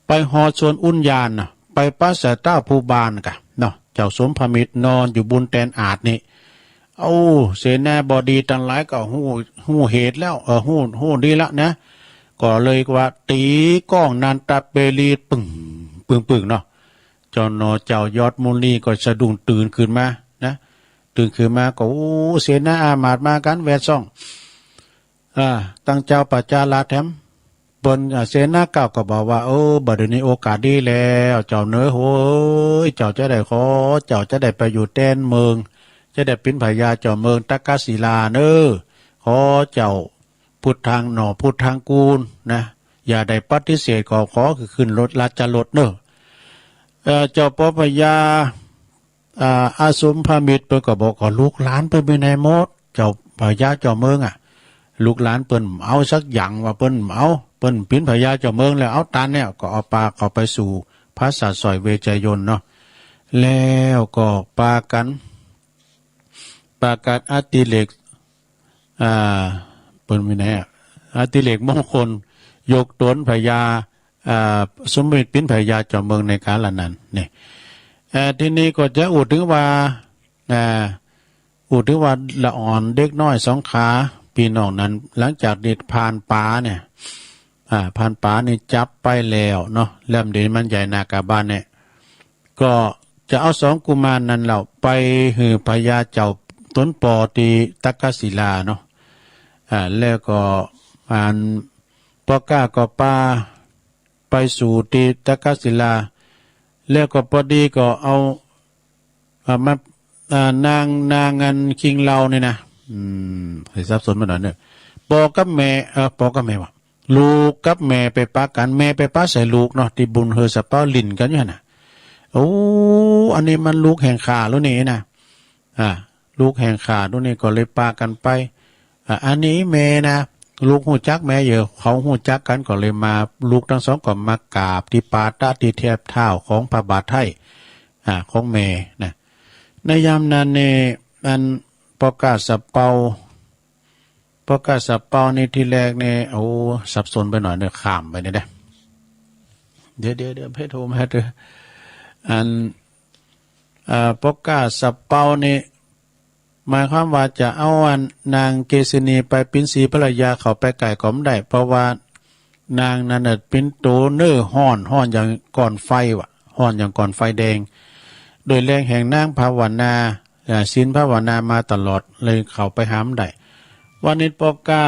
ไปหอชวนอุ่นยานไปปัสสต้าภูบาลกะเนาะเจ้าสมภมิตรนอนอยู่บนแตนอาจนี่เสนาบดีทั้งหลายก็หูเหตุแล้วหูดีแล้วนะก็เลยว่าตีก้องนันตะเปรีปึ่งเนาะเจ้ายอดมุนีก็สะดุ้งตื่นขึ้นมานะตื่นขึ้นมาก็เสนาอามาตย์มากันแวดซ่องตั้งเจ้าปัจจาลาแถมบนเสนาเก่าก็บอกว่าบัดนี้โอกาสดีแล้วเจ้าเนื้อโหยเจ้าจะได้เจ้าจะได้ไปอยู่แดนเมืองจะได้เป็นพญาเจ้าเมืองตักกศิลาขอเจ้าพุทธังหน่อพุทธังกูลนะอย่าได้ปฏิเสธขอคือขึ้นรถราชรถเจ้าพ่อพญาอาสมภามิตรเปิ้นก็บอกลูกหลานเปิ้นเป็นนายมดเจ้าพญาเจ้าเมืองลูกหลานเปิ้นเอาสักอย่างว่าเปิ้นเอาเปิ้นเป็นพญาเจ้าเมืองแล้วเอาตานเนี่ยก็เอาปลาเข้าไปสู่พระสัตว์สอยเวจยนเนาะแล้วก็ปากันอติเลกเปิ้นมีไหนอติเลกมงคลยกตนพญาสมเด็จเป็นพญาเจ้าเมืองในกาลนั้นนี่ทีนี้ก็จะอุดถึงว่า พูดถึงว่าละอ่อนเด็กน้อยสองขาพี่น้องนั้นหลังจากเด็ดผ่านป่าเนี่ยผ่านป่านี่จับไปแล้วเนาะเริ่มเดินมันใหญ่นากาบ้านเนี่ยก็จะเอาสองกุมารนั้นเราไปหือพญาเจ้าต้นปอตีตักกศิลาเนาะแล้วก็ปอก้าก็ป้าไปสู่ตีตักกศิลาแล้วก็พอดีก็เอามานางเงินคิงเราเนี่ยนะให้ซับซ้อนมาหน่อยเนี่ยปอกับแม่ปอกับแม่วะลูกกับแม่ไปปะกันแม่ไปปะใส่ลูกเนาะที่บุญเฮอสะเป้าลินกันอยู่น่ะโอ้อันนี้มันลูกแห่งขาแล้วนี่นะลูกแห่งขาตัวนี้ก็เลยปะกันไปอันนี้แม่นะลูกหูจักแม่เยอะเขาหูจักกันก็เลยมาลูกทั้งสองก็มากราบที่ปาตาที่เทียบเท้าของพระบาทไทยของแม่นะในยามนั้นเนี่ยอันประกาศสับเปาในที่แรกเนี่ยโอ้สับสนไปหน่อยเนี่ยข้ามไปเนี่ยได้เดี๋ยวให้โทรมาเถอะอันประกาศสับเปานี่หมายความว่าจะเอาอันนางเกษิณีไปเป็นสีภรรยาเขาไปไก่ก็ไม่ได้เพราะว่านางนั้นเป็นโตเนื้อห้อนอย่างก่อนไฟห้อนอย่างก่อนไฟแดงโดยแรงแห่งนางภาวนาศีลภาวนามาตลอดเลยเขาไปหามได้วันนี้ปอก้า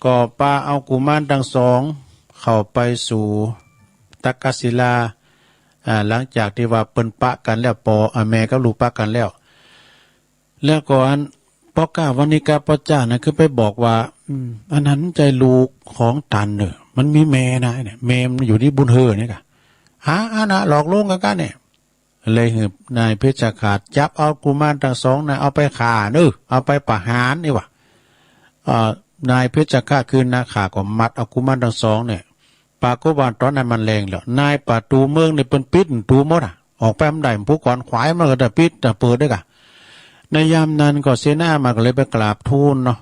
ก็ปาเอากุมารทั้งสองเข้าไปสู่ตักกศิลาหลังจากที่ว่าเปิ้นปะกันแล้วแม่กับลูกปะกันแล้วก่อนปอก้าวันนี้กาปจ้านะคือไปบอกว่าอันนั้นใจลูกของตันเนี่ยมันมีแม่นะเนี่ยแม่มันอยู่ที่บุญเฮอเนี่ยกะนะหลอกลวงกันเนี่ยเลยหืบนายเพชรขาดจับเอากุมารทั้งสองนะเอาไปฆ่าเอาไปประหารนี่วะนายเพชรขาดคือนาขาก็มัดเอากุมารทั้งสองเนี่ยปากก็วานตอนนั้นมันแรงแล้วนายประตูเมืองเนี่ยเป็นปิดตูหมดออกไปมันได้ผู้ก่อนขวายมันก็จะปิดจะเปิดได้กะในยามนั้นก็เสนามาก็เลยไปกราบทูลเนาะ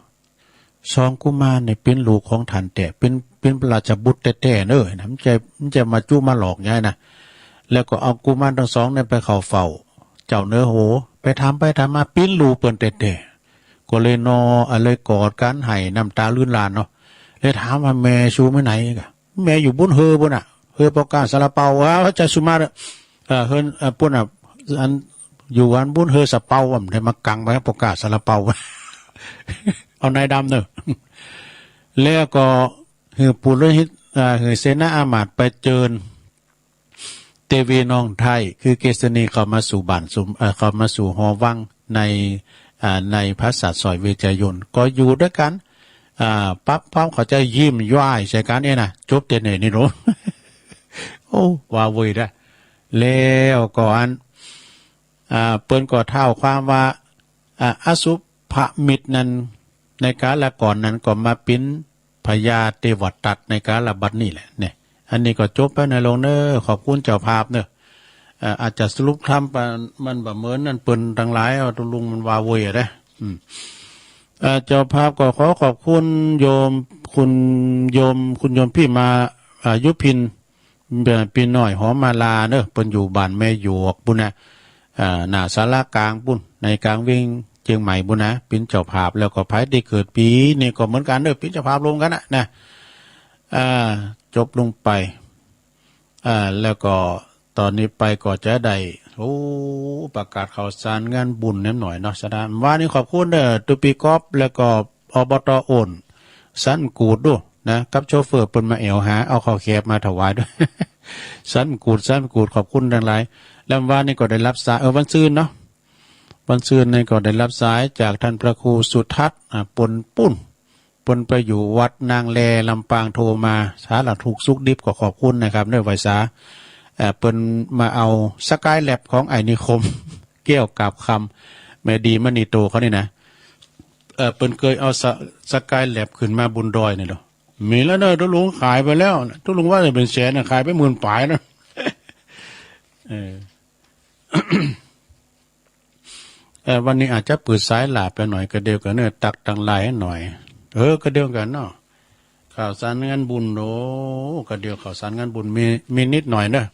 สองกุมารเนี่ยเป็นลูกของท่านแต่เป็นราชบุตรแต่ๆนะมันจะมาจู้มาหลอกง่ายนะแล้วก็เอากุมารทั้งสองเนี่ยไปเข้าเฝ้าเจ้าเนื้อโหไปทำมาปิ้นลูเปิ้นแต่ก็เลยนออะไรกอดกันให้น้ำตาลื่นลานเนาะเลยถามว่าแม่ชูไม่ไหนกะแม่อยู่บุญเฮอบุญเฮอปอกาสารเปาว่าจะสุมาเฮินปุ่นอันอยู่วันบุญเฮอสะเปาได้มากังไปปอกาสารเปาเอานายดำเนอะแล้วก็เฮือปุโรหิตเฮือเสนาอามาตย์ไปเจิญเตวีน้องไทยคือเกษณีเข้ามาสู่บ้านเข้ามาสู่หอวังในพระศาสตร์ซอยเวชยนต์ก็อยู่ด้วยกันปั๊บพร้อมเขาจะยิ้มย่ายใส่กันเนี่ยนะจบเต็นนี่รู้ โอ้ว่าเว้ยได้แล้วก่อนเปิ้นก็เท่าความว่าอสุภมิตรนั้นในการละก่อนนั้นก็มาปิ้นพญาเทวตัดในการละบัดนี่แหละเนี่ยอันนี้ก็จบไปในลงเนอขอบคุณเจ้าภาพเนอะอาจจะสรุปทำมันแบบเหมือนนั่นเปิ้นทั้งหลายเอาตุลุงมันว่าเว้ยได้เจ้าภาพก็ขอขอบคุณโยมคุณโยมพี่มายุพินปีหน่อยหอมมาลาเนอะเปิ้นอยู่บ้านแม่หยวกบุญนะหน้าศาลากลางบุญในกลางวิ่งเชียงใหม่บุญนะเป็นเจ้าภาพแล้วก็ไผที่เกิดปีนี่ก็เหมือนกันเนอะเป็นเจ้าภาพรวมกันนะจบลงไปแล้วก็ตอนนี้ไปก็จะได้ประกาศข่าวสารงานบุญนิดหน่อยเนาะสดาว่านี่ขอบคุณตุปีกอบแล้วก็อบต.โอนสันกูดด้วยนะกับโชเฟอร์เปิ้นมาหาเอาข้าวแคบมาถวายด้วย สันกูดขอบคุณทั้งหลายแล้วว่านี่ก็ได้รับสายวันซื่นเนาะวันซื่นนี่ก็ได้รับสายจากท่านพระครูสุทัศน์ปนไปอยู่วัดนางแลลำปางโทรมาสาระถูกซุกดิบก็ขอบคุณนะครับด้วยไวสาเปิ้นมาเอาสกายแลบของไอ้นิคม เกี่ยวกับคำแม่ดีมณีโตเขานี่นะเปิ้นเคยเอาสกายแลบขึ้นมาบุญดอยนี่หรอมีแล้วเนอะทุลุงขายไปแล้วทุลุงว่าจะเป็นแสนนะขายไป10,000 ปลายนะ วันนี้อาจจะเปิดสายหลาไปหน่อยก็เดียวกันเนอะตักตังลายให้หน่อยก็เดียวกันเนาะข่าวสารงานบุญก็เดียวข่าวสารงานบุญมีนิดหน่อยเนอะ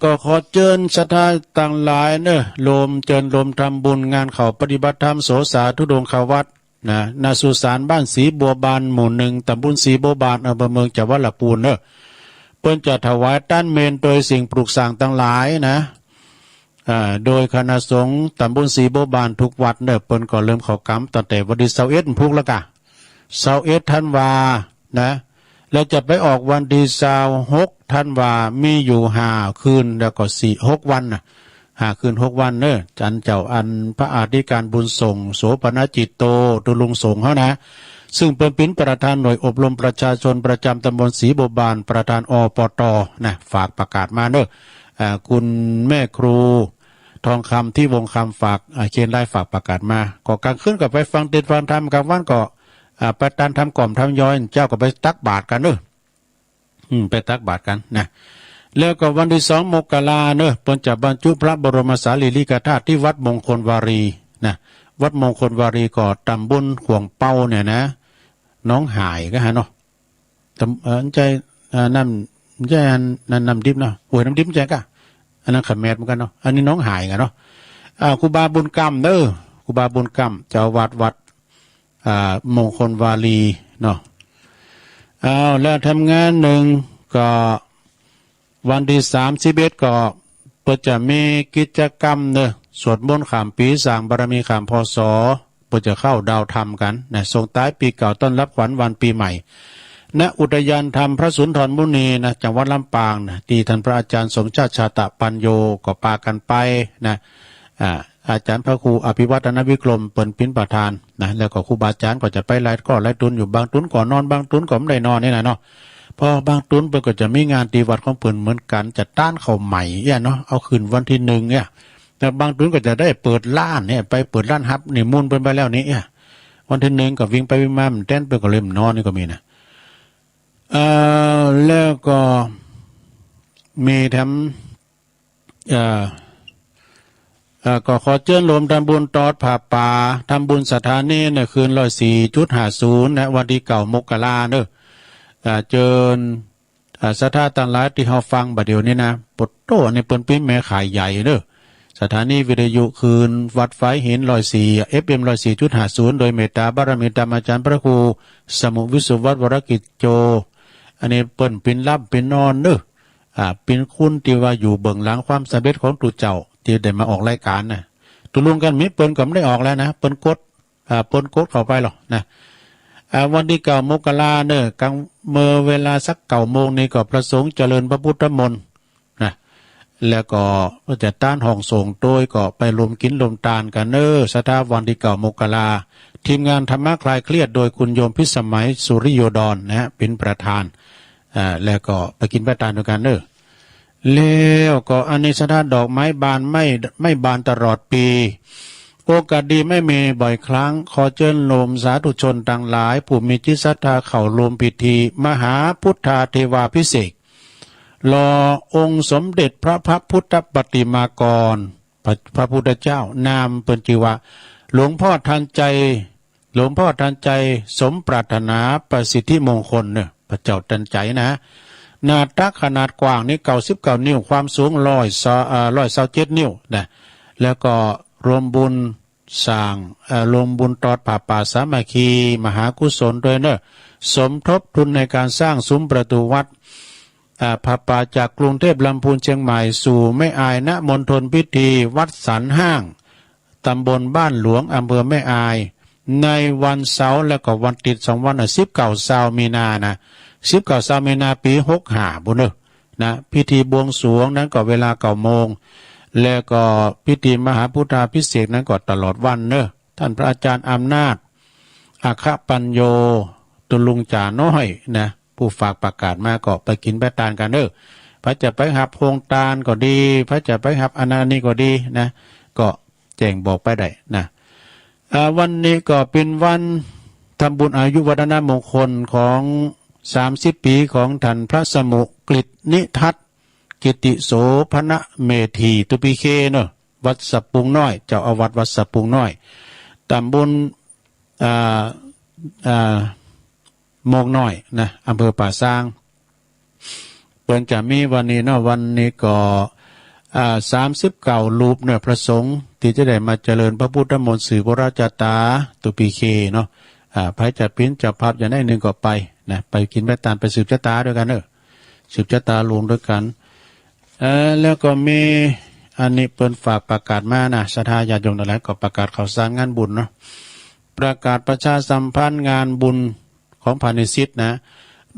ก็ขอเชิญศรัทธาต่างหลายเนอะรวมเจิญรวมทำบุญงานเขาปฏิบัติธรรมโสสาธุดงควัดนะณสุสานบ้านศรีบัวบานหมู่หนึ่งตำบลศรีบัวบานอำเภอเมืองจังหวัดลำพูนเนอะเปิ้นจะถวายต้านเมนโดยสิ่งปลูกสร้างต่างหลายนะโดยคณะสงฆ์ตำบลศรีบัวบานทุกวัดเนอะเปิ้นก็เริ่มเข้ากรรมตั้งแต่วันที่21พุกแล้วกะ21ธันวานะแล้วจะไปออกวันที่26ธันวามีอยู่5คืนแล้วก็6วันนะ5คืน6วันเนอะจันเจ้าอันพระอธิการบุญส่งโสปนจิตโตตุลุงสงฆ์เฮานะซึ่งเป็นประธานหน่วยอบรมประชาชนประจำตำบลศรีบัวบานประธานอปตนะฝากประกาศมาเนอะคุณแม่ครูทองคำที่วงคำฝากเขียนไล่ฝากประกาศมาก็กลางคืนก็ไปฟังเทศน์ฟังธรรมกลางวันก็ไปตันทำกล่อมทำย้อยเจ้าก็ไปตักบาตรกันเนอะไปตักบาตรกันนะแล้วก็วันที่2 มกราเนอะเปิ้นจะบรรจุพระบรมสารีริกธาตุที่วัดมงคลวารีนะวัดมงคลวารีก็ตำบลขวงเป้าเนี่ยนะน้องหายก็ฮะเนาะใจน้ำใจน้ำดิบเนาะหวยน้ำดิบใจกะอันนั้นขมแมดเหมือนกันเนาะอันนี้น้องหายกันเนาะครูบาบุญกรรมเด้อครูบาบุญกรรมเจ้าวัดมงคลวารีเนาะแล้วทำงานหนึ่งก็วันที่31ก็เปิดจะมีกิจกรรมเนอะสวดมนต์ข้ามปีสร้างบารมีข้ามพศเปิดจะเข้าดาวธรรมกันนะส่งท้ายปีเก่าต้อนรับขวัญวันปีใหม่ณอุทยานธรรมพระสุนทรมุนีนะจังหวัดลำปางนะที่ท่านพระอาจารย์สมชาติชาตะปัญโยก็ปากันไปนะอาจารย์พระครูอภิวัฒนวิกรมเปิ่นปิ้นประธานนะแล้วก็ครูบาอาจารย์ก็จะไปไล่ก็ไล่ตุนอยู่บางตุนก่อนนอนบางตุนก็ไม่ได้นอนนี่นะเนาะพอบางตุนเปิ่นก็จะมีงานตีวัดของเปิ่นเหมือนกันจะต้านเขาใหม่เนี่ยเนาะเอาคืนวันที่1เนี่ยแต่บางตุนก็จะได้เปิดร้านเนี่ยไปเปิดร้านฮับนี่มุ่นเปิ่นไปแล้วนี่เนี่ยวันที่1ก็วิ่งไปวิ่งมามันเต้นเปิ่นก็เริ่มนอนนี่ก็มีนะแล้วก็มีทำก็ขอเชิญรวมทำบุญตอดผ่าป่าทำบุญสถานีเนี่ยคืน104.50นะวันที่9 มกราเนอะเชิญสถานต่างหลายที่เราฟังบัดเดี๋ยวนี้นะปดโตในเปิ้นปิ้นแม่ขายใหญ่เนอะสถานีวิทยุคืนวัดไฟหิน104 FM 104.50โดยเมตตาบารมีธรรมอาจารย์พระครูสมุวิสุวัฒน์วรกิจโจอันนี้เปิ้นปิ้นรับปิ้นนอนเนอะเป็นคุณที่ว่าอยู่เบื้องหลังความสำเร็จของตัวเจ้าที่ได้มาออกรายการนะตุลุงกันมีเปิ้นก็ไม่ได้ออกแล้วนะเปิ้นกดเข้าไปหรอกนะวันที่9 มกราเนอะกลางเมื่อเวลาสัก9 โมงนี้ก็ประสงค์เจริญพระพุทธมนต์นะแล้วก็จะต้านห้องส่งโดยก็ไปรวมกินรวมทานกันเนอะสถาวันที่9 มกราทีมงานธรรมะคลายเครียดโดยคุณโยมพิสมัยสุริโยดรนะฮะเป็นประธานแล้วก็ไปกินไปทานด้วยกันเนอะแล้วก็อันนี้สถานดอกไม้บานไม่บานตลอดปีโอกาสดีไม่มีบ่อยครั้งขอเชิญรวมสาธุชนต่างหลายผู้มีจิตศรัทธาเข้ารวมพิธีมหาพุทธาเทวาภิเษกรอองค์สมเด็จพระพุทธปฏิมากรพระพุทธเจ้านามเป็นชื่อว่าหลวงพ่อทันใจสมปรารถนาประสิทธิมงคลเนี่ยพระเจ้าทันใจนะหน้าตักขนาดกว้างนี่99 นิ้วความสูง127 นิ้วนะแล้วก็รวมบุญสร้างรวมบุญตอดป่าสามัคคีมหากุศลด้วยเนอะสมทบทุนในการสร้างซุ้มประตูวัดป่าจากกรุงเทพลำพูนเชียงใหม่สู่แม่อายณมณฑลพิธีวัดสันห้างตำบลบ้านหลวงอำเภอแม่อายในวันเสาร์และก็วันติด2 วัน19 มีนานะ19 มีนาปี65บุญเนอะนะพิธีบวงสรวงนั้นก็เวลา9 โมงแล้วก็พิธีมหาพุทธาภิเษกนั้นก็ตลอดวันเนอะท่านพระอาจารย์อำนาจอาคปัญโยตุลุงจ่าน้อยนะผู้ฝากประกาศมาก็ไปกินไปทานกันเนอะพระจะไปหับโพงตาลก็ดีพระจะไปหับอนานีก็ดีนะก็แจ้งบอกไปได้นะวันนี้ก็เป็นวันทำบุญอายุวัฒนมงคลของ30 ปีของท่านพระสมุกฤตนิทัศน์กิติโสพนะเมธีตุปิเคเนอะวัดสับปุงน้อยเจ้าอาวาสวัดสับปุงน้อยตำบลโมกน้อยนะอำเภอป่าซาง เปิ้นจะมีวันนี้เนาะวันนี้ก็39รูปเนี่ยพระสงฆ์ที่จะได้มาเจริญพระพุทธมนต์สื่อพระราชตาตุปีเคเนาะพระจัดปิ้นจับภาพอย่างได้หนึ่งก็ไปนะไปกินไปตานไปสืบชะตาด้วยกันสืบชะตาหลวงด้วยกันแล้วก็มีอันนี้เปิ้นฝากประกาศมานะศรัทธาญาติโยมทั้งหลายก็ประกาศข่าวสารงานบุญเนาะประกาศประชาสัมพันธ์งานบุญของพาณิชย์นะ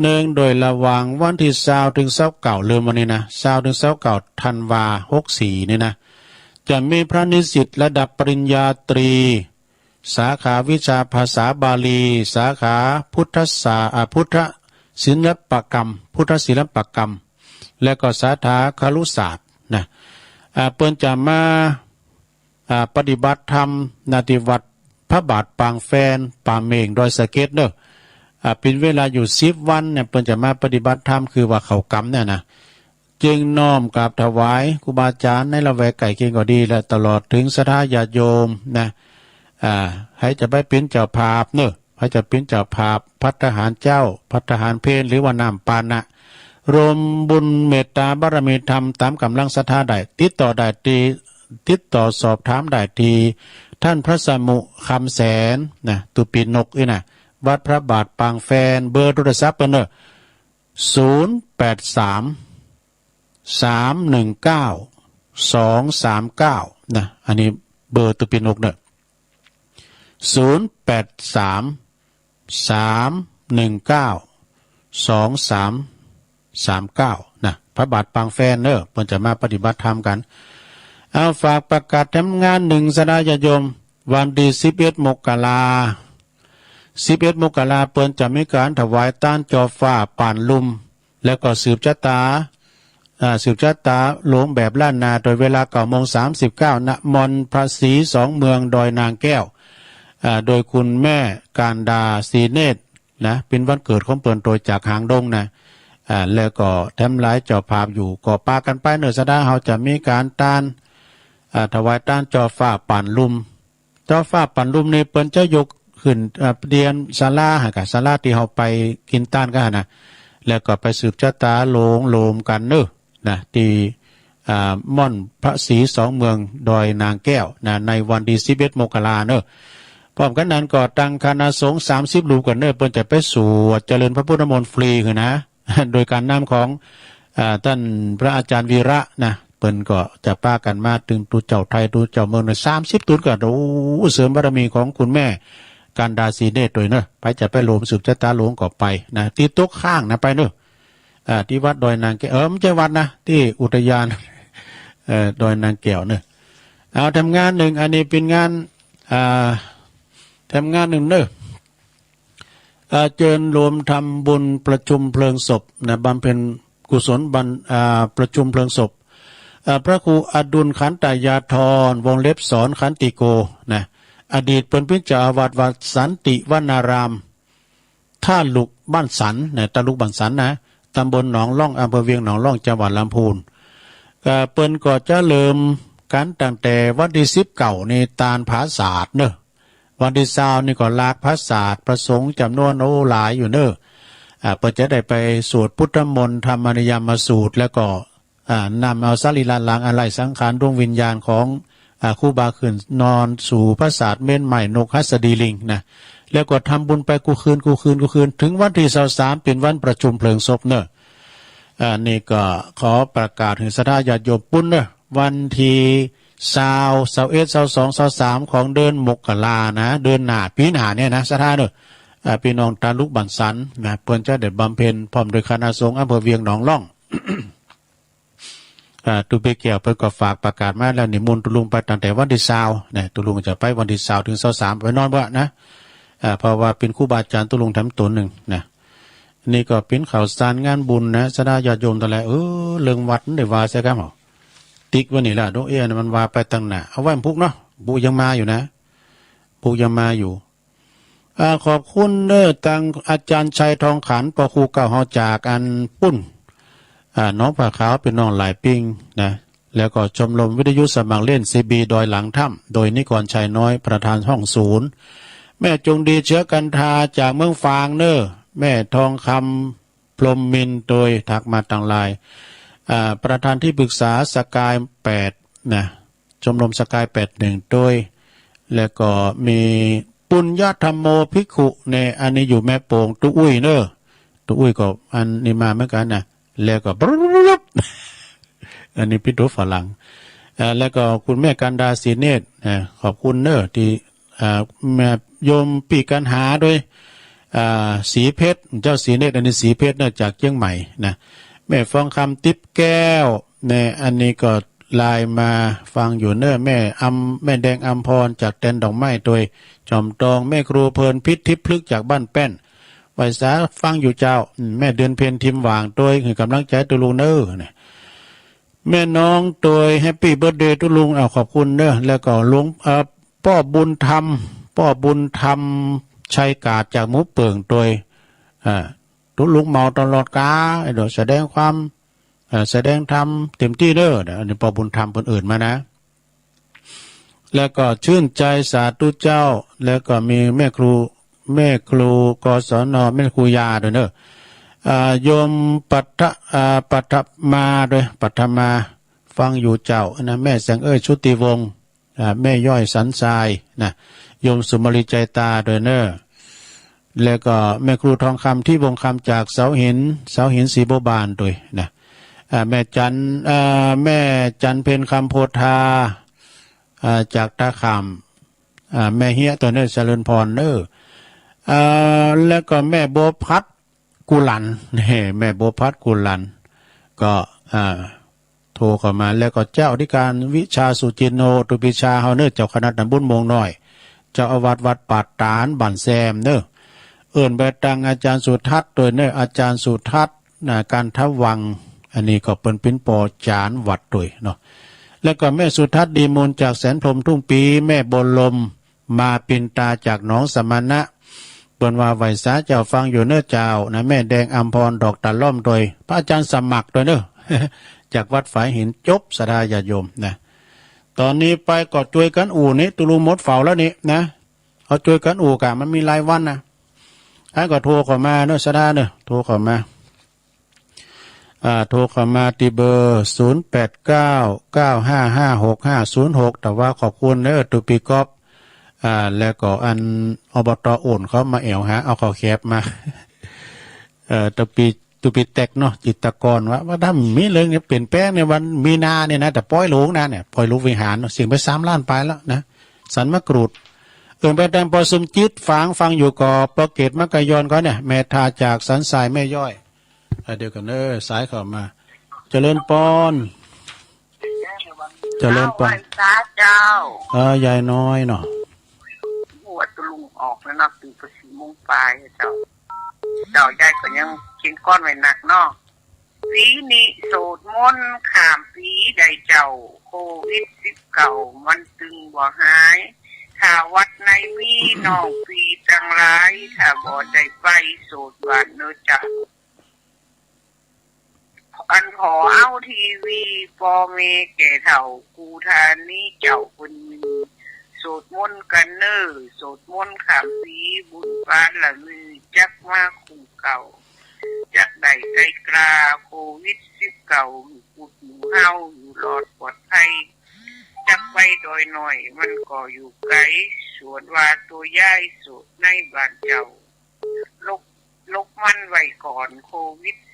เนื่องโดยระหว่างวันที่20ถึง29เริ่มวันนี้นะ20ถึง29ธันวา64นี่นะจะมีพระนิสิตระดับปริญญาตรีสาขาวิชาภาษาบาลีสาขาพุทธศิลปกรรมและก็สาขาครุศาสตร์นะเปิ้นจะมาปฏิบัติธรรมนาติวัดพระบาทปางแฟนป่าเมงดอยสะเก็ดเด้อเป็นเวลาอยู่10วันเนี่ยเปิ้นจะมาปฏิบัติธรรมคือว่าเขากรรมเนี่ยนะจึงน้อมกราบถวายครูบาอาจารย์ในละแวกไก่เก่งก็ดีและตลอดถึงศรัทธาญาติโยมนะให้จะไปเป็นเจ้าภาพเนอะให้จะเป็นเจ้าภาพภัตตาหารเจ้าภัตตาหารเพลหรือว่าน้ำปานะรวมบุญเมตตาบารมีธรรมตามกำลังศรัทธาได้ติดต่อสอบถามได้ที่ท่านพระสมุคำแสนนะตุปีนกนะวัดพระบาทปางแฟนเบอร์โทรศัพท์เนอะ083-319-239นะอันนี้เบอร์ตุปีนกเนอะ083-319-2339นะพระบาทปางแฟนเนอะเพิ่นจะมาปฏิบัติธรรมกันเอาฝากประกาศทำงาน1ศรัทธาญาติโยมวันที่11 มกราเปิ้นจะมีการถวายต้านจอฟ้าป่านลุมแล้วก็สืบชะตาหลวงแบบล้านนาโดยเวลา 9:39 ณ มณฑลพระศรี2เมืองดอยนางแก้วโดยคุณแม่การดาศรีเนตรนะเป็นวันเกิดของเปิ้นโดยจากหางดงนะแล้วก็แถมหลายเจ้าภาพอยู่ก็ปากันไปเนื้อสดาเฮาจะมีการต้านถวายต้านจอฟ้าป่านลุมนี่เปิ้นจะยกขึ้นเรียนศาลาหากศาลาที่เฮาไปกินต้านกันนะแล้วก็ไปสืบชะตาโลมกันเนอะนะที่ม่อนพระศรี2เมืองดอยนางแก้วนะในวันที่11 มกราเนอะพร้อมกันนั้นก็ตั้งคณะสงฆ์30รูปกันเนอะเปิ้นจะไปสวดเจริญพระพุทธมนต์ฟรีคือนะ โดยการนำของท่านพระอาจารย์วีระนะเปิ้นก็จะป้ากันมาถึงตูเจ้าไทยตูเจ้าเมือง30ตุนก็โอ้เสริมบารมีของคุณแม่การดาศรีเนตรโดยเนอะไปจะไปโลมสืบชะตาหลวงก็ไปนะที่ตกข้างนะไปเนอะที่วัดดอยนางแก้วไม่ใช่วัดนะที่อุทยานดอยนางแก้วเนอะเอาทำงานหนึ่งอันนี้เป็นงานทำงานหนึ่งเนอะเจิญรวมทำบุญประชุมเพลิงศพนะบำเพ็ญกุศลประชุมเพลิงศพพระครูอดุลขันตายาธรวงเล็บสอนขันติโกนะอดีตเป็นพิจารวัดวัดสันติวนารามท่าลุกบ้านสันนะตะลุกบ้านสันนะตำบลหนองล่องอำเภอเวียงหนองล่องจังหวัดลำพูนเปิ้นก็จะเริ่มกันตั้งแต่วันที่19ในตาลผาศาสตร์เนอะวันที่20นี่ก็ลากผาศาสตร์ประสงค์จำนวนหลายอยู่เนอะเปิ้นจะได้ไปสวดพุทธมนต์ธรรมนิยามสูตรแล้วก็นำเอาสรีระล้างอะไรสังขารดวงวิญญาณของครูบาขึ้นนอนสู่พระศาสตร์เม่นใหม่นกฮัสดีลิงนะแล้วก็ทำบุญไปกูคืนถึงวันที่23เป็นวันประชุมเพลิงศพเนอะนี่ก็ขอประกาศถึงศรัทธาญาติโยมปุ้นเนอะวันที่21 22 23ของเดือนมกรานะเดือนหน้าปีหน้าเนี่ยนะศรัทธาเนอะพี่น้องตาลุกบันสันนะเพิ่นจะได้บำเพ็ญพร้อมโดยคณะสงฆ์อำเภอเวียงหนองล่อง ตุเปเกี่ยวเพิ่นก็ฝากประกาศมาแล้วนิมนต์ตุลุงไปตั้งแต่วันที่20นะตุลุงจะไปวันที่20ถึง23ไปนอนบ่นะเพราะว่าเป็นครูบาอาจารย์ตุลุงทำตนหนึ่งนะนี่ก็เป็นข่าวสารงานบุญนะศรัทธาญาติโยมทั้งหลายเรื่องวัดได้ว่าใช่ครับติ๊กวันนี้ล่ะดอกมันว่าไปตั้งหน้าเอาไว้พุกเนาะบุยังมาอยู่นะบุยังมาอยู่ขอบคุณเด้อตังอาจารย์ชัยทองขันปครูเก่าเฮาจากอันปุ้นน้องผ้าขาวเป็นน้องหลายปิ้งนะแล้วก็ชมรมวิทยุสมัครเล่นซีบีดอยหลังถ้ำโดยนิกรชัยน้อยประธานห้องศูนย์แม่จงดีเชื้อกันทาจากเมืองฟางเนอแม่ทองค พรหมมินทร์โดยถักมาต่างลายประธานที่ปรึกษาสกาย8นะชมรมสกาย81โดยแล้วก็มีปุญญธรรมโมภิกขุในอันนี้อยู่แม่โป่งตุอุ้ยเนอะตุอุ้ยก็อันนี้มาเหมือนกันนะแล้วก็อันนี้พิทุฝรั่งแล้วก็คุณแม่กันดาศรีเนตรขอบคุณเนอะที่แม่โยมปีกันหาด้วยสีเพชรเจ้าสีเนตรอันนี้สีเพชรเนอะจากเชียงใหม่นะแม่ฟองคำติ๊บแก้วในอันนี้ก็ไลน์มาฟังอยู่เนอะแม่แดงอัมพรจากแดนดอกไม้โดยจอมตองแม่ครูเพลินพิษทิพย์พลึกจากบ้านแป้นไวสาฟังอยู่เจ้าแม่เดือนเพ็ญทิมหว่างโดยคือกำลังใจตัวลุงเนอะเนี่ยแม่น้องโดยแฮปปี้เบิร์ดเดย์ตัวลุงขอบคุณเนอะแล้วก็ลุงพ่อบุญธรรมชัยกาดจากหมูเปิงโดยทุลุงเมาตลอดกาไอ้เดี๋ยวแสดงความแสดงธรรมเต็มที่เด้ออันนี้พอบุญธรรมคนอื่นมานะแล้วก็ชื่นใจสาธุเจ้าแล้วก็มีแม่ครูกศนแม่ครูยาด้วยเด้อโยมปัทมาด้วยปัทมาฟังอยู่เจ้านะแม่แสงชุติวงศ์แม่ย่อยสันทรายนะโยมสุมาลีใจตาด้วยเด้อแล้วก็แม่ครูทองคำที่วงคำจากเสาหินศรีโบบานด้วยนะแม่จันเพ็ญคำโพธาจากตาคำแม่เฮียตัวเนื้อเจริญพรเนอแล้วก็แม่โบพัดกุลันแม่โบพัดกุลันก็โทรเข้ามาแล้วก็เจ้าอธิการวิชาสุจินโนตุปิชาเฮาเนอเจ้าคณะตำบลมงน้อยเจ้าอาวาสวัดปาดตานบ้านแซมเนอไปตังอาจารย์สุทัศน์โดยเนออาจารย์สุทัศน์การทวังอันนี้ก็เป็นปิ้นปอจานวัดด้วยเนาะแล้วก็แม่สุทัศน์ดีมูลจากแสนพรมทุ่งปีแม่บนลมมาปินตาจากหนองสมณะเปิ้นว่าไวสาเจ้าฟังอยู่เนื้อเจ้านะแม่แดงอัมพรดอกตะล่อมโดยพระอาจารย์สมัครโดยเนอะ จากวัดฝายหินจบสดาญาโยมนะตอนนี้ไปก็ช่วยกันอู่นี้ตุลุมดเฝ้าแล้วนี่นะเอาช่วยกันอู่กะมันมีรายวันนะให้ก็โทรเข้ามาเนอะสดาเนอะโทรเข้ามาโทรเข้ามาที่เบอร์0899556506แต่ว่าขอบคุณเนอะตุปีกอบแล้วก็อันอบต.โอนเขามาหาเอาเขาแคบมาตุปีแตกเนาะจิตรกรว่าถ้ามีเรื่องเนี่ยเปลี่ยนแปลงในวันมีนาเนี่ยนะแต่ปล่อยลูกนะเนี่ยปล่อยลูกวิหารเสียงไป3 ล้านไปแล้วนะสันมะกรูดไปแดงปอสมจิตฟังอยู่ก่อโปรเกตมักกะยอนเขาเนี่ยแม่ทาจากสันทรายแม่ย่อยเดียวกันสายเข้ามาเจริญปอนเจริญปอนเจ้ายายน้อยเนาะหัวตะลุงออกแล้วนักตีประสีมุงปลายเจ้ายายก็ยังกินก้อนไว้หนักเนาะปีนี้โสดมนต์ขามปีใดเจ้าโควิด19มันตึงบ่หายถ้าวัดในมีน้องปีจังไรถ้าบ่ได้ไปโสดบ้านเนื้อจ้ะอันขอเอาทีวีปอเมแก่เถ่ากูทานนี้เจ้าคนมีโสดมนต์กันเนอโสดมนต์ขามปีบุญปานละมือจักมาคู่เก่าจักใดไกลกลาโควิด19กูอยู่เฮาอยู่รอดปลอดภัยจักไปโดยหน่อยมันก็อยู่ไกลส่วนว่าตัวย่ายสุดในบ้านเจ้าลกมันไว้ก่อนโควิด19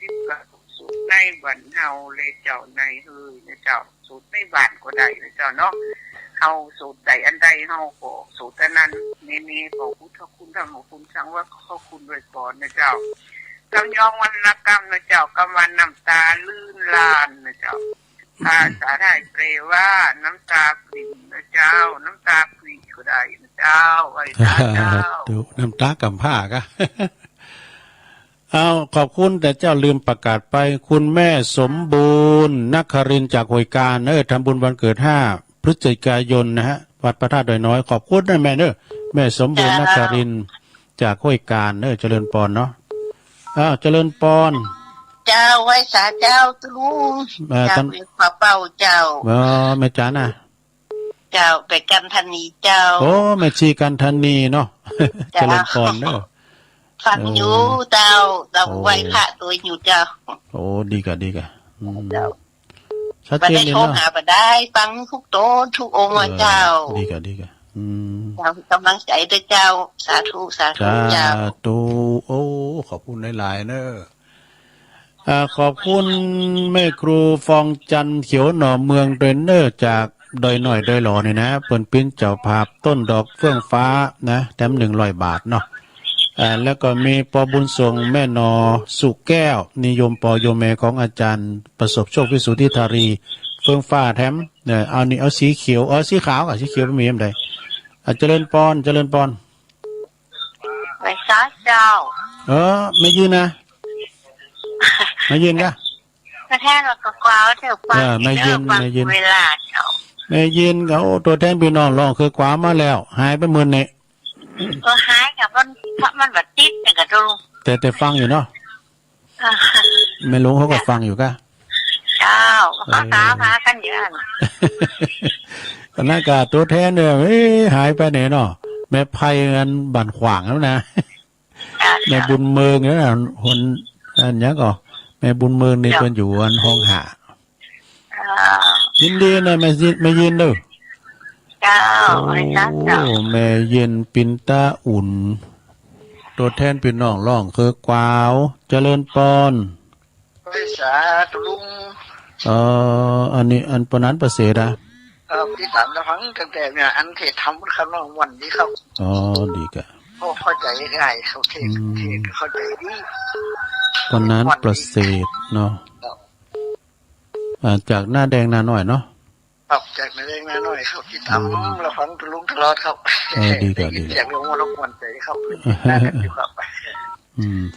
สุดในบ้านเฮาเลยเจ้าในเฮ้ยนะเจ้าสุดในบ้านก็ได้นะเจ้าเนาะเฮาสุดใดอันใดเฮาก็สุดอันนั้นนี่ขอพุทธคุณธรรมคุณสังว่าขอคุณไว้ก่อนนะเจ้ากำยองวรรณกรรมนะเจ้ากำวันน้ำตาลื่นลานนะเจ้าภาษาไทยแปลว่าน้ำตาปริ่มนะเจ้าน้ำตาปริ่มก็ได้นะเจ้าไว้เจ้าดูน้ำตากำผ้ากะ เอาขอบคุณแต่เจ้าลืมประกาศไปคุณแม่สมบูรณ์นักครินจากหวยการทำบุญวันเกิด5 พฤศจิกายนนะฮะวัดพระธาตุดอยน้อยขอบคุณนะแม่แม่สมบูรณ์นักครินจากหวยการเจริญปอนเนาะเจริญปอนเจ้าไว้สาเจ้าตลุงเจ้าเป็นป้าเป้าเจ้าแม่จ๋าน่ะเจ้าไปกันธนีเจ้าโอ้แม่ชีกันธนีเนาะเจริญปอนเนาะ ฟังอยู่เจ้าไหว้พระตัวอยู่เจ้า โอ้ดีกะเจ้าชัด ไม่ เจน ได้ เลย โทร เนาะ หาบ่ได้ฟังทุกโต๊ะทุกองค์อ่ะเจ้า ดีกะเจ้ากำลังใจด้วยเจ้าสาธุจ้า เจ้า ตูโอ้ขอบคุณหลายๆเนอะขอบคุณแม่ครูฟองจันทร์เขียวหน่อเมืองเทรนเนอร์จากดอยหน่อยดอยหล่อนี่นะเปิ้นปิ้นเจ้าภาพต้นดอกเฟื่องฟ้านะแถม100 บาทเนาะแล้วก็มีปอบุญส่งแม่นอสุแก้วนิยมปอโยเมของอาจารย์ประสบโชควิสุทธิธารีเฟื่องฟ้าแถมเนี่ยเอานี่เอาสีเขียวสีขาวกับสีเขียวไม่มีอะไรเจริญปอนไปซะเจ้าไม่ยืนนะไม่ยืนกะกระแทกแล้วก็กวาวเถอะฟังไม่ยืนเวลาเจ้าไม่ยืนเขาตัวแทนพี่น้องร้องคือกวามาแล้วหายไปหมื่นเนี่ยก็หายกับมันแบบติดเนี่ยกระตุงแต่ฟังอยู่เนาะไม่รู้เขาก็ฟังอยู่กะเจ้าภาษาพากันเยอะคณะกาตัวแทนเนี่ยหายไปไหนเนาะแม่ไพ่กันบั่นขวางแล้วนะแม่บุญเมืองเนี่ยคนอันนี้ก็แม่บุญเมืองนี่เป็นอยู่อันห้องหายินดีนะไม่ยินด้วยเจ้าแม่เย็นปินตาอุ่นตัวแทนพี่น้องร้องคือกวาวเจริญปอนสาธุลุงอันนี้อันปนันประเสริฐที่ถามจะฟังตั้งแต่เนี่ยอันเทศทำข้างนอกวันนี้ครับดีกะเข้าใจง่ายเขาเทศเข้าใจดีปนันประเสริฐเนาะจากหน้าแดงหน้าหน่อยเนาะครับจากหน้าแดงหน้าหน่อยครับที่ทำเราฟังลุงตลอดครับดีกะเสียงลงรบกวนใจครับ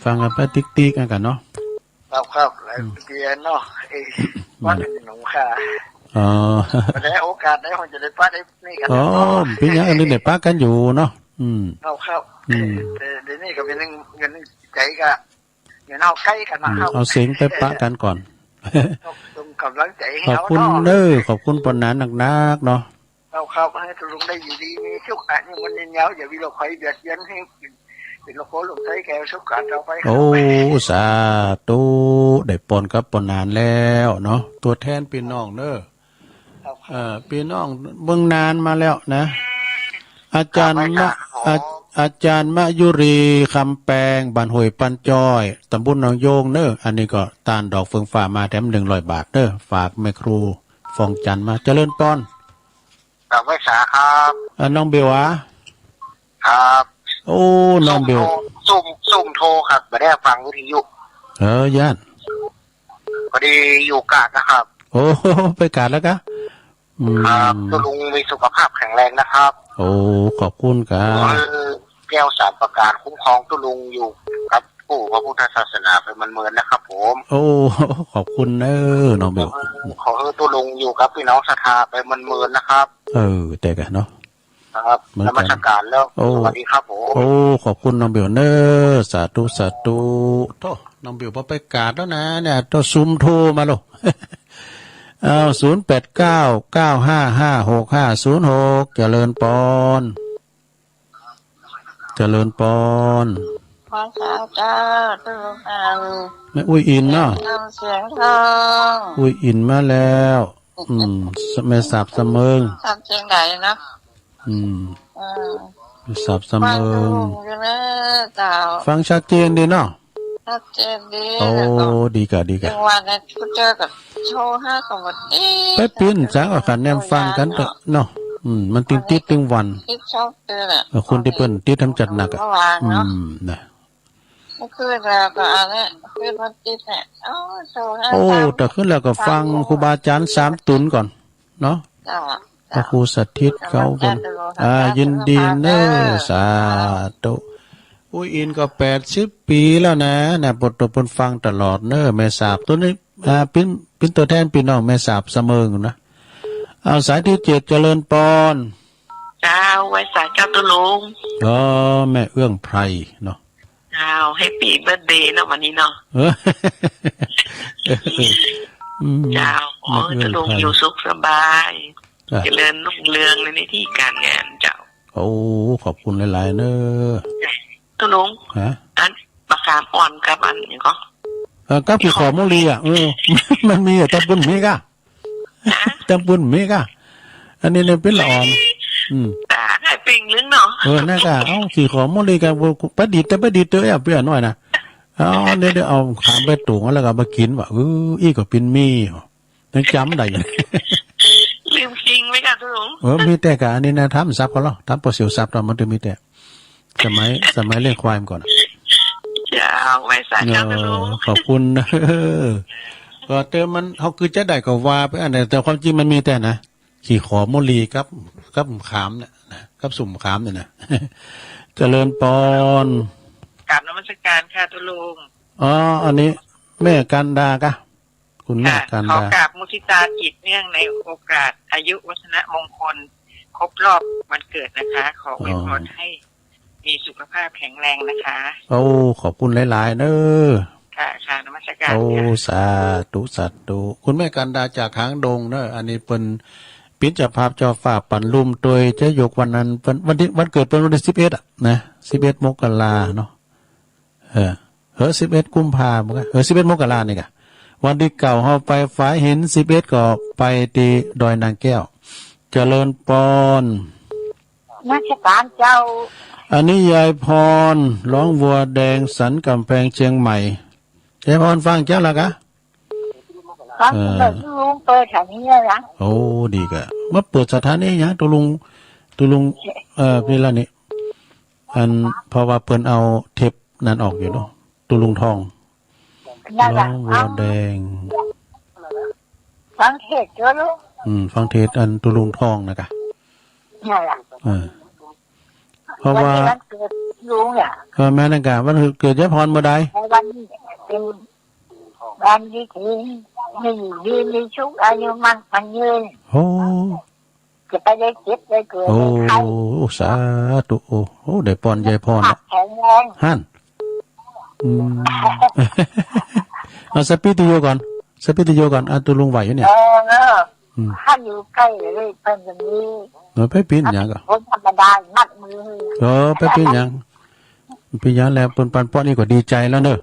ฟังกันไปติ๊กกันเนาะครับแล้วเรียนเนาะว่าเป็นหนูค่ะได้โอกาสได้คนจะได้ป้าได้นี่กันพี่ยังอันนี้ได้ป้ากันอยู่เนาะครับเดี๋ยวนี้ก็เป็นเงินใจกันเงินเอาใกล้กันนะครับเอาเสียงไปป้ากันก่อนกำลังใจให้ขอบคุณขอบคุณปนนั้นนักเนาะครับให้ทุลุงได้อยู่ดีมีชุกอันนี้มันเงี้ยวอย่าวิโรคไฟเบียดเบียนให้เป็นโลโก้ลงใช้แก้วชุกการเราไปสาธุได้ปนกับปนนานแล้วเนาะตัวแทนพี่น้องเนอะพี่น้องเบิ่งนานมาแล้วนะอาจารย์มะยุรีคำแปลงบ้านห้วยปันจ้อยตำบลหนองโยงเนอะอันนี้ก็ตาลดอกเฟืองฟ้ามาแถม100 บาทเนอะฝากแม่ครูฟองจันมาเจริญปอนกับไว้สาครับน้องเบลวะครับน้องเบลซุ่มโทรครับไม่ได้ฟังวิทยุย่านพอดีอยู่กาดนะครับไปกาดแล้วกะครับตุลุงมีสุขภาพแข็งแรงนะครับขอบคุณครับแก้วสารประการคุ้มครองตุลุงอยู่กับปู่พระพุทธศาสนาเป็นมันเมินนะครับผมขอบคุณน้องเบลขอให้ตุลุงอยู่กับพี่น้องศรัทธาไปมันเมินนะครับแต่กันเนาะครับนมัสการแล้วสวัสดีครับผมขอบคุณน้องเบลสาธุโตน้องเบลพอไปกาดแล้วนะเนี่ยโตซุ่มโทรมาลูก0899555656เจริญปอนพรสาวจ้าตุลงแม่อุ้ยอินเนาะเสียงทองอุ้ยอินมาแล้วแม่สับเสมิงสับเสียงไหนนะสับเสมิงฟังชัดเจนดีเนาะชัดเจนดีดีกะจังหวะนั้นคุณเจอกับโชว์5กับวันนี้ไปปิ้นจ้าก็ขันแนมฟังกันเนาะมันติดตึงวันคุณที่เปิ้นติดทำจัดหนักนะขึ้นแล้วก็อะไรขึ้นวันติดเนี่ยแต่ขึ้นแล้วก็ฟังครูบาอาจารย์3 ตุนก่อนเนาะพระครูสัทธิตเขาคนยินดีเนอสาธุอุ้ยอินก็80 ปีแล้วนะบทตัวปนฟังตลอดเนอแม่สาบตัวนี้เป็นตัวแทนพี่น้องแม่สาบเสมอนะเอาสายที่7เจริญปอนไว้สายเจ้าตุลุงแม่เอื้องไพรเนาะให้ปีเบิร์ธเดย์เนาะวันนี้เนาะตุลุงอยู่สุขสบายเจริญรุ่งเรืองในที่การงานเจ้าขอบคุณหลายๆเนอะตุ ตุลุง ฮะ อันปากกามอ่อนกับอันนี้ก็ ก็คือขอมุลีอ่ะมันมีแต่ปุ่นมีกะแต่ปุ่นมีกะอันนี้เนี่ยเป็นละอ่อนแต่ให้ปิงลึงเนาะน่ากะเอ้าขี่ขอมุลีกับประดิษฐ์แต่ประดิษฐ์เตอะเปรี้ยหน่อยนะเดี๋ยวเอาขามไปตุงแล้วก็มากินว่ะอีก็เป็นมียังจำได้ยังลืมจริงไหมคะตุลุงมีแต่กะอันนี้นะทำซับก็แล้วทำปลาเสียวซับเรามันจะมีแต่สมัยเลี้ยงควายก่อนจะไว้สายเจ้าตุลุงขอบคุณนะก็เติมมันเขาคือจะได้ก็ว่าไปอันไหนแต่ความจริงมันมีแต่นะขี่ขอมุลีกับขามเนี่ยกับสุ่มขามเนี่ยนะเจริญปอนกราบนมัสการค่ะตุลุงอันนี้แม่กันดากะคุณแม่กันดาขอกราบมุทิตาจิตเนื่องในโอกาสอายุวัฒนมงคลครบรอบวันเกิดนะคะขออวยพรให้มีสุขภาพแข็งแรงนะคะขอบคุณหลายๆเนอะค่ะนมัสการสาธุคุณแม่กันดาจากหางดงเนอะอันนี้เป็นปิจภาพจอฝ่าปั่นลุ่มโดยจะยกวันนั้นวันเกิดเป็นวันที่11อ่ะนะ11 มกราเนาะ11 กุมภาพันธ์11 มกรานี่กะวันที่เก่าเฮาไปฝ่ายเห็น11ก็ไปที่ดอยนางแก้วเจริญปอนราชการเจ้าอันนี้ยายพรร้องวัวแดงสันกำแพงเชียงใหม่ยายพรฟังเจ้าละกะฟังเปิดลุงเปิดสถานีนะดีกะมาเปิดสถานีฮะตุลุงนี่ละนี่อันเพราะว่าเปิ้นเอาเทปนั้นออกอยู่เนาะตุลุงทองร้องวัวแดงฟังเทศเจ้าลูกฟังเทศอันตุลุงทองนะกะนั่นแหละเพราะว่าวันเกิดลุงอ่ะแม่นังกะวันเกิดยายพรเมื่อใดวันนี้เป็นวันที่มีชุกอายุมันยืนจะไปได้เก็บได้เกิดสาธุได้ปอนยายพรฮั่นเอาสปิติโยก่อนตุลุงไหวอยู่เนี่ยถ้าอยู่ใกล้เลยเป็นอย่างนี้ไปปีนอย่างก็คนธรรมดามัดมือไปปีนอย่างแล้วปนปันป้อนนี่ก็ดีใจแล้วเนอะ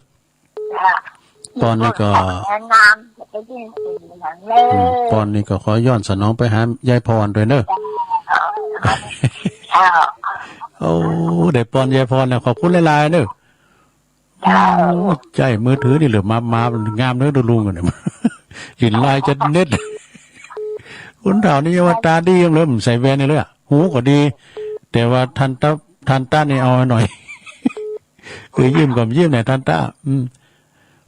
ปอนนี่ก็ปอนนี่ก็ขอย้อนสนองไปหายายพรด้วยเนอะได้ปอนยายพรเนี่ยขอบคุณหลายๆเนอะใจมือถือนี่เหลือมางามเนอะดูลุงกันเนี่ยหินลายจะเน็ตคุณเถ่านี่ว่าตาดียังเลยใส่แว่นนี่เลยหูก็ดีแต่ว่าทันต้านี่เอาหน่อยยิ้มก่อนยิ้มหน่อยทันต้า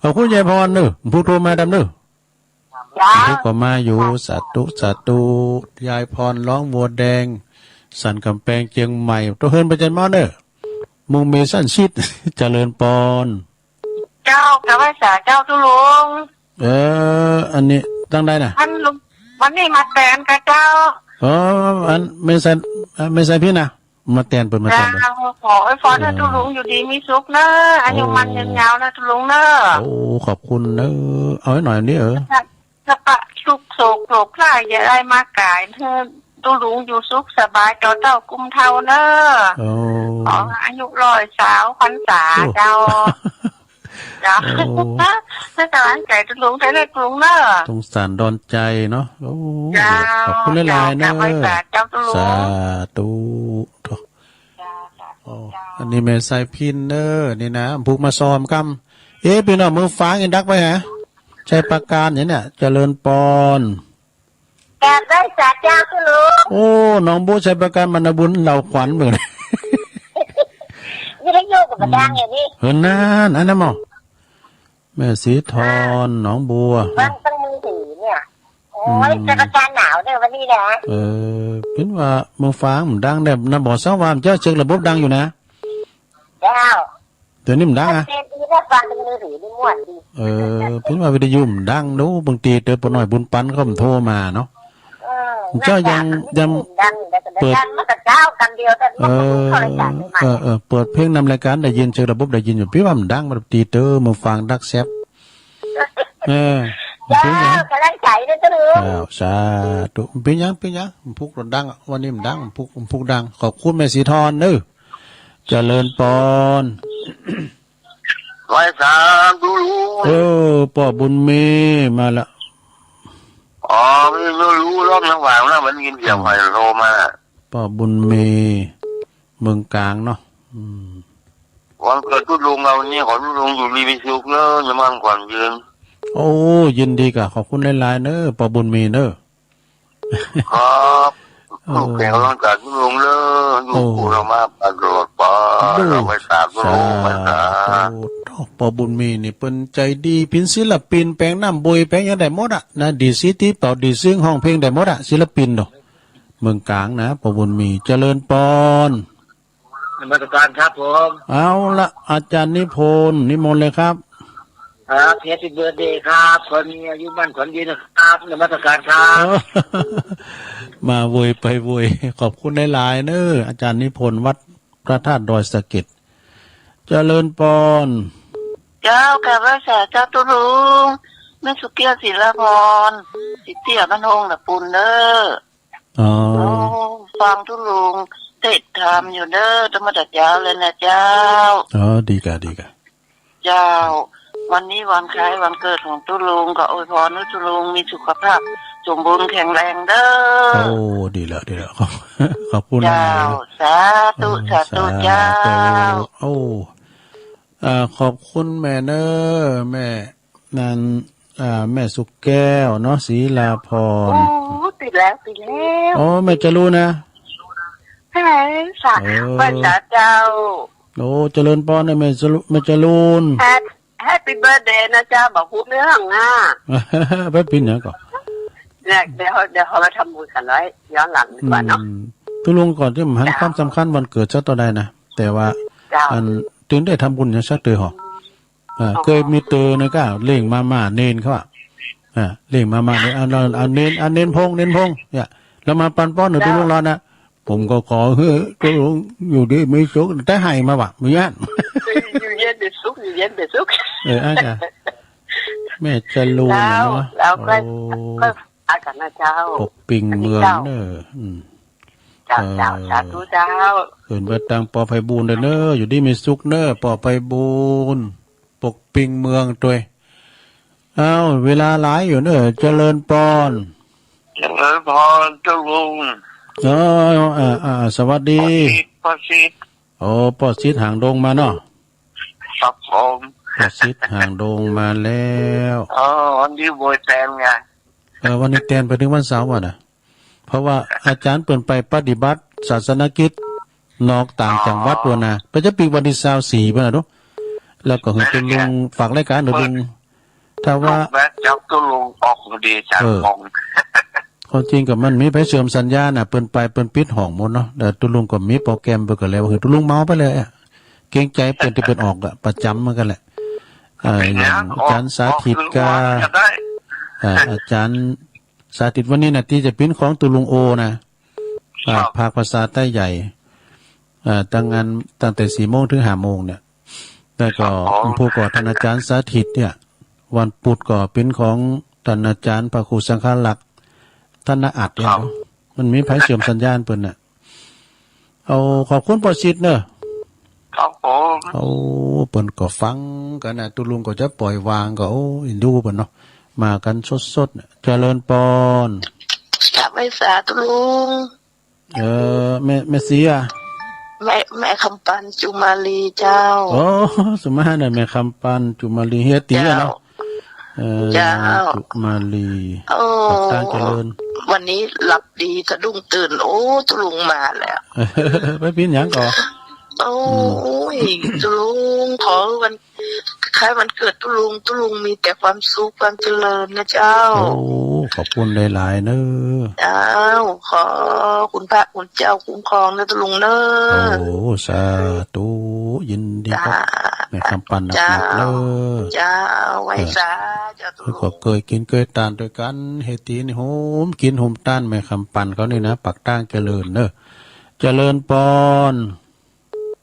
ขอบคุณยายพรเนอะผู้โทรมาดำเนอะทุกก็มาอยู่สาธุยายพรร้องวัวแดงสันกำแพงเชียงใหม่ตัวเฮินประจันมอเนอะมุงเมสันชิดเจริญปอนเจ้ากับภาษาเจ้าตุลุงอันนี้ตั้งได้น่ะวันนี้มาแตนกับเจ้าอันไม่ใช่พี่นะมาแตนเปิดมาแตนขอไอ้ฟอนตุลุงอยู่ดีมีสุขเนอะอายุมันยืนยาวนะตุลุงเนอะขอบคุณเนอะเอาไว้หน่อยนี่จะปะสุขโศกโศกข่ายอย่าได้มากายเธอตุลุงอยู่สุขสบายเจ้ากุมเท่าเนอะขออายุ100 สาวพรรษาเจ้าถ้าจะร้านไก่ตุลุงใช้ได้ตุลุงเนอะสงสารดอนใจเนาะขอบคุณหลายๆเนอะสาธุอันนี้แม่ใส่พินเนอร์นี่นะผูกมาซ้อมกำพี่น้องมือฟ้าเงินดักไปฮะใช้ประการเนี่ยเจริญปอนแกได้สัจจะตุลุงน้องบูใช้ประการมรรณบุญเหล่าขวัญเหมือนนี่ได้โยกกับประการอย่างนี้อันนั้นมั้งแม่สีทอนน้องบัวมันต้องมือถือเนี่ยจะประการหนาวเนี่ยวันนี้นะคิดว่ามือฟ้ามันดังแบบน้ำบ่อสาวามเจ้าเชิงระบบดังอยู่นะเจ้าเดี๋ยวนี้มันดังอ่ะคิดว่าวิทยุมันดังดูบางทีเจอปนหน่อยบุญปันเขาโทรมาเนาะเจ้ายังเปิดเปิดเพลงนำรายการได้ยินเชิงระบบได้ยินอยู่พี่ว่ามันดังมันตีเตอร์มือฟังดักแซบกำลังใจด้วยจ้าลุงสาธุเป็นยังพุกดังวันนี้มันดังพุกดังขอบคุณแม่สีทอนเนอะ เจริญปอน ไว้สามดูรู้ ป่อบุญมีมาละ อ๋อไม่รู้รอบทั้งวันแล้วมันกินเกี่ยวไฟโลมา ป่อบุญมีเมืองกลางเนาะ วันเกิดทุลุงเราเนี่ยขอทุลุงอยู่รีวิสุกเนอะจะมั่นขวัญยืน โอ้ยินดีกะขอบคุณหลายๆเนอะป่อบุญมีเนอะ ครับลูกแก่กำลังจัดทุลุงเนอะลูกกูเรามาประโดดปอเราไปตากทุลุงไปตา ป่อบุญมีนี่เป็นใจดีพินศิลปินแปลงน้ำบวยแปลงยังได้หมดอ่ะนะดีซิตี้เป่าดีซึ่งห้องเพลงได้หมดอ่ะศิลปินเนาะเมืองกลางนะป่อบุญมีเจริญปอน มาตรการครับผม เอาละอาจารย์นิพนธ์นิมนต์เลยครับ ครับแฮปปี้เบิร์ดเดย์ครับคนมีอายุมั่นขวัญยืนนะครับในมาตรการครับ มาโวยไปโวยขอบคุณหลายๆเนอะอาจารย์นิพนธ์วัดพระธาตุดอยสะเก็ดเจริญปอน เจ้ากับราชาเจ้าตุลุงแม่สุเกียศิลพรสิเตียบ้านฮงตะปุนเด้อ อ๋อ โอ้ฟังตุลุงติดทำอยู่เด้อธรรมดักยาวเลยนะเจ้า อ๋อดีกะดีกะ เจ้า วันนี้วันคล้ายวันเกิดของตุลุงก็อวยพรให้ตุลุงมีสุขภาพสมบูรณ์แข็งแรงเด้อ โอ้ดีแล้วดีแล้ว ขอบคุณนะ เจ้าสาธุสาธุเจ้า โอ้ขอบคุณแม่เนอแม่นันแม่สุกแก้วเนาะศรีลาพร โอ้ติดแล้วติดแล้ว โอ้แม่จะรู้นะ ใช่ไหมสาว่าสาเจ้า โอ้เจริญปอนนะแม่จะรู้น แฮปปี้เบิร์ดเดย์นะเจ้าบอกพูดเรื่องอ่ะ ไปปินเนี่ยก่อน เนี่ยเดี๋ยวเขามาทำบุญกันไว้ย้อนหลังดีกว่าเนาะ ทุลุงก่อนที่มันความสำคัญวันเกิดเจ้าตัวใดนะแต่ว่า เจ้า อันถึงได้ทำบุญอย่างชักเตยหอกเคยมีเตอนะก็เล่งมาเนนเขาเล่งมาเนี่ยเอาเนนพงเนี่ยแล้วมาปันป้อนหนูทุลุงรอนะผมก็ขอทุลุงอยู่ดีไม่สุขแต่ให้มาว่ะมือยัน อยู่เย็นเป็นสุขอยู่เย็นเป็นสุข อาจารย์แม่จะรู้เนาะ แล้วก็อาจารย์นะเจ้า ปกปิงเมืองเนอะ เจ้าสาธุเจ้า เหินไปตังปอไพบูลย์เนอะอยู่ดีมีสุขเนอะปอไพบูลย์ปกปิงเมืองตัวเอาเวลาหลายอยู่เนอะเจริญปอน เจริญพรเจ้าลุง สวัสดี พระศิษย์ โอ้ปอซิดห่างดงมาเนาะ ครับผม ปอซิดห่างดงมาแล้ว อ๋อวันนี้บวยแตนไง วันนี้แตนไปถึงวันเสาร์ว่ะนะเพราะว่าอาจารย์เปิ่นไปปฏิบัติศาสนกิจนอกต่างจังหวัดตัวนะไปจะปีวันที่24ป่ะนะทุกแล้วก็คือเป็นลุงฝากรายการเดี๋ยวลุงถ้าว่า แม่จับตัวลุงออกดีจังมอง ความจริงกับมันมีไปเสริมสัญญาน่ะเปิ้นไปเปิ้นปิดห้องหมดเนาะแต่ตุลุงก็มีโปรแกรมไปก็แล้วคือตุลุงเมาไปเลยอ่ะเกรงใจเปิ้นที่เปิ้นออกอ่ะประจำเหมือนกันแหละอย่างอาจารย์สาธิตกาอาจารย์สาธิตวันนี้น่ะที่จะปิ้นของตุลุงโอนะภาคภาษาใต้ใหญ่ตั้งแต่ 4 โมงถึง 5 โมงเนี่ยแล้วก็ผู้ก่อท่านอาจารย์สาธิตเนี่ยวันพุธก็เป็นของท่านอาจารย์พระครูสังฆลักษณ์ท่านน่ะอัดเนี่ยมันมีไผเสื่อมสัญญาณเปิ้นน่ะเอาขอบคุณปอสิทธิ์เนอะ ครับผม เอาเปิ้นก็ฟังกันน่ะตุลุงก็จะปล่อยวางก็โอ้อินดูเปิ้นเนาะมากันสดๆเจริญปอน กลับไปสาธุลุง แม่เสีย แม่คำปันจุมาลีเจ้า โอ้สมาน่ะแม่คำปันจุมาลีเฮียตีอะเนาะเจ้า จุมาลี โอ้ ตั้งเจริญ วันนี้หลับดีสะดุ้งตื่นโอ้ตุลุงมาแล้ว ไปพินหยังก่อ โอ้ยตุลุงขอวันคล้ายวันเกิดตุลุงมีแต่ความสุขความเจริญนะเจ้า โอ้ขอบคุณหลายๆเนอะ เจ้าขอคุณพระคุณเจ้าคุ้มครองนะตุลุงเนอะ โอ้สาธุยินดีครับแม่คำปันหนั เจ้าก ๆเนอะ เจ้าไว้สาเจ้าตุลุ ก็ ง เคยกินเคยทานด้วยกันเฮตีนี่โหมกินโหมต้านแม่คำปันเขานี่นะปักตั้งเจริญเนอะเจริญปอน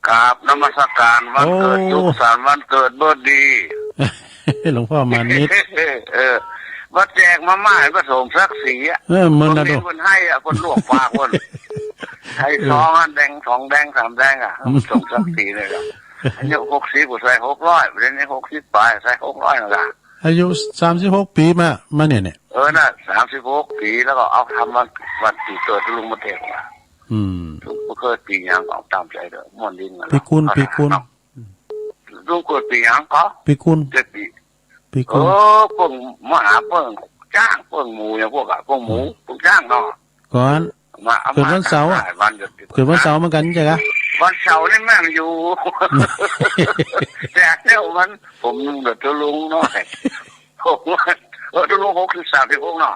กราบนมัสการวันเกิดยุคสารวันเกิดเบิร์ดดี หลวงพ่อมานิด วัดแจกมาม่าให้ผสมสักสีอ่ะ มึน ค นะ น ดู นี้คนให้อ่ะคนลวกปากคน ไอ้สองแดงสองแดงสามแดงอ่ะส่งสักทีเลยอ่ะอายุ60กูใส่600ประเด็นนี้60ไปใส่600นะล่ะอายุ36 ปีมาเนี่ยน่ะ36 ปีแล้วก็เอาทำวันที่เกิดลุงมาเทศอ่ะลุงเกิดปียังก็ตามใจเด้อม่วนดินปีกุลลุงเกิดปียังก็ปีกุลพวกมหาเปิ้งจ้างเปิ้งหมูอย่างพวกพวกหมูพวกจ้างเนาะก่อนเกิดวันเสาร์เกิดวันเสาร์เหมือนกันใช่ไหมวันเสาร์นี่แม่งอยู่แต่เนี่ยผมเดือดลุงเนาะผมลุง63 เนาะ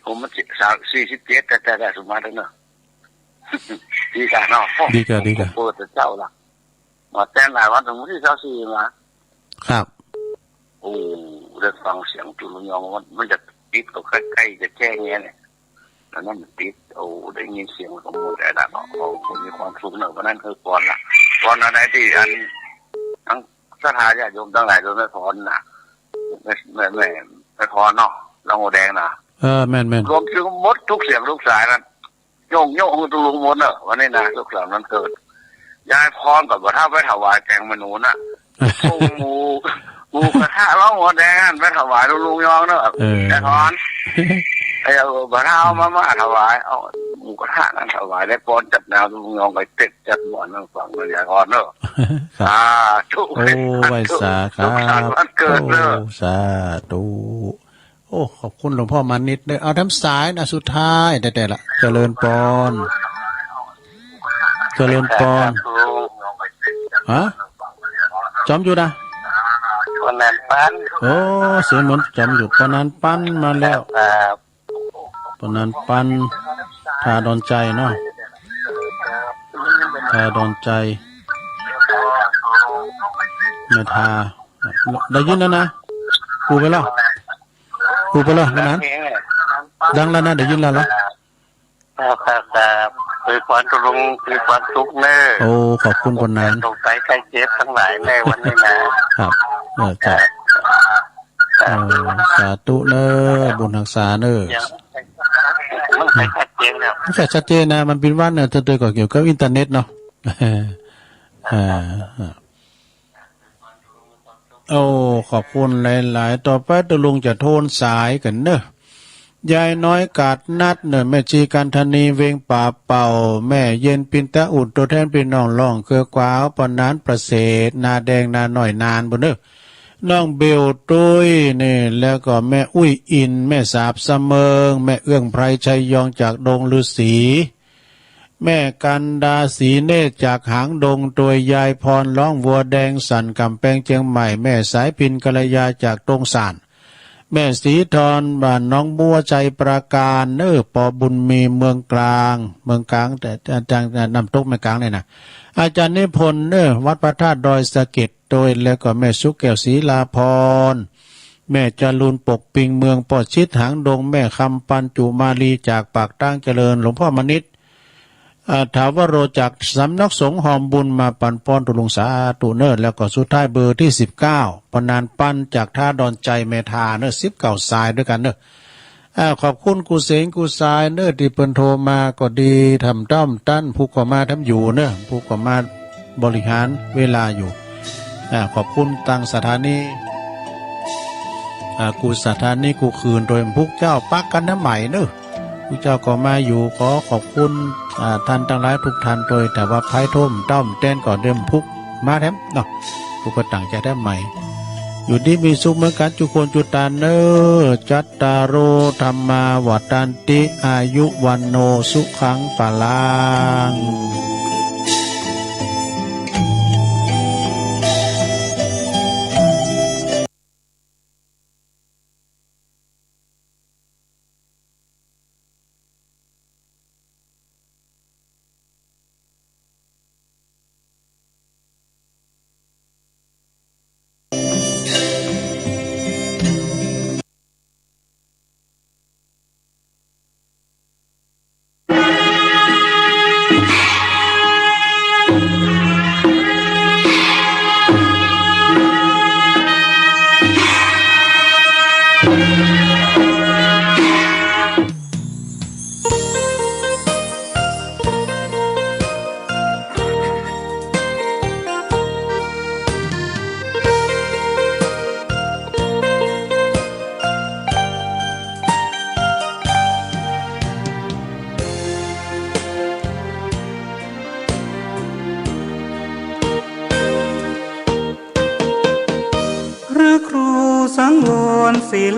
ผมมัน47แต่สมมาแล้วเนาะดีกันเนาะดีกันเปิดเจ้าละมาแต่งหลายวันถึงวันที่24มาครับโอ้ได้ฟังเสียงจุลยองมันจะติดก็ใกล้ๆจะแจ้งเงี้ยเนี่ยแล้วนั่นติดโอ้ได้ยินเสียงของมูแต่ละเนาะผมมีความสุขเนอะวันนั้นคือก่อนอะไรที่อันทั้งสถานญาติโยมทั้งหลายโดยไม่พรน่ะไม่พรเนาะเราโมแดงน่ะแม่นรวมถึงมดทุกเสียงทุกสายนั้นโยงตุลุงมดเนอะวันนี้นะทุกสาวนั้นเกิดยายพรกับว่าถ้าไปถวายแกงมนูน่ะหมูกระทะร้องหัวแดงไปถวายลุงยองเนอะแต่พรไอ้กระทะมาถวายเอาหมูกระทะนั้นถวายได้พรจับแนวลุงยองไปเต็ดจัดหมอนนั่งฟังเลยยายพรเนอะโอ้ไว้สาครับสาธุโอ้ขอบคุณหลวงพ่อมานิดเลยเอาทำสายนะสุดท้ายแต่ละเจริญปอนฮะจอมอยู่นะปนันปั้นโอ้เสียงเหมือนจอมอยู่ปนันปั้นมาแล้วปนันปั้นทาดอนใจเนาะทาดอนใจเมทาได้ยินแล้วนะกูไปแล้วนั้นดังแล้วนะได้ยินแล้วเหรอคือความลุงคือความทุกข์เน่โอ้ขอบคุณคนนั้นตกใจใครเจ็บทั้งหลายในวันนี้นะครับจ้ะสาธุเนอบุญรักษาเนอมันไม่ชัดเจนแล้วไม่ชัดเจนนะมันเป็นว่าเนี่ยเธอก็เกี่ยวกับอินเทอร์เน็ตเนาะโอ้ขอบคุณหลายๆต่อไปตะลุงจะโทนสายกันเนอะยายน้อยกาดนัดเนอะแม่ชีกันธนีเวงป่าเป่าแม่เย็นปินตะอุดตัวแทนพี่น้องร้องเครือกวาวปนนั้นประเสริฐนาแดงนาหน่อยนานบนเนอะน้องเบลตุ้ยนี่แล้วก็แม่อุ้ยอินแม่สาบเสมิงแม่เอื้องไพรชัยยองจากดงฤาษีแม่กันดาสีเนตรจากหางดงตัวยายพรร้องวัวแดงสันกำแพงเชียงใหม่แม่สายพินกัลยาจากตรงสานแม่สีทรบ้านน้องบัวใจประการปอบุญมีเมืองกลางแต่อาจารย์นำตกแม่กลางเลยนะอาจารย์นิพนธ์วัดพระธาตุดอยสะเก็ดโดยแล้วก็แม่สุกแก้วศรีลาพรแม่จรูนปกปิงเมืองปอดชิดหางดงแม่คำปันจุมาลีจากปากตั้งเจริญหลวงพ่อมณิษฐ์ถาวโรจากสำนักสงฆ์หอมบุญมาปันป้อนตุลุงสาตุเนอร์แล้วก็สุดท้ายเบอร์ที่19ปนานปั้นจากท่าดอนใจเมทาเนอร์19สายด้วยกันเนอขอบคุณกูเสงกูสายเนอร์ที่เปิ้นโทรมาก็ดีทำต้อมตั้นผู้ก็มาทำอยู่เนอผู้ก็มาบริหารเวลาอยู่ขอบคุณตังสถานีกูสถานีกูคืนโดยพุกเจ้าปักกันน้ำใหม่เนอผู้เจ้าก็มาอยู่ขอขอบคุณท่านทั้งหลายทุกท่านโดยแต่ว่าไพ่ท่มต้อมเต้นก่อนเดิมพุกมาแถมเนาะผู้ก็ต่างใจได้ใหม่อยู่ดีมีสุขเหมือนกันจุคนจุตาเนอจัตตารโอธรรมาวัฏันติอายุวันโนสุขังปะลัง ศิล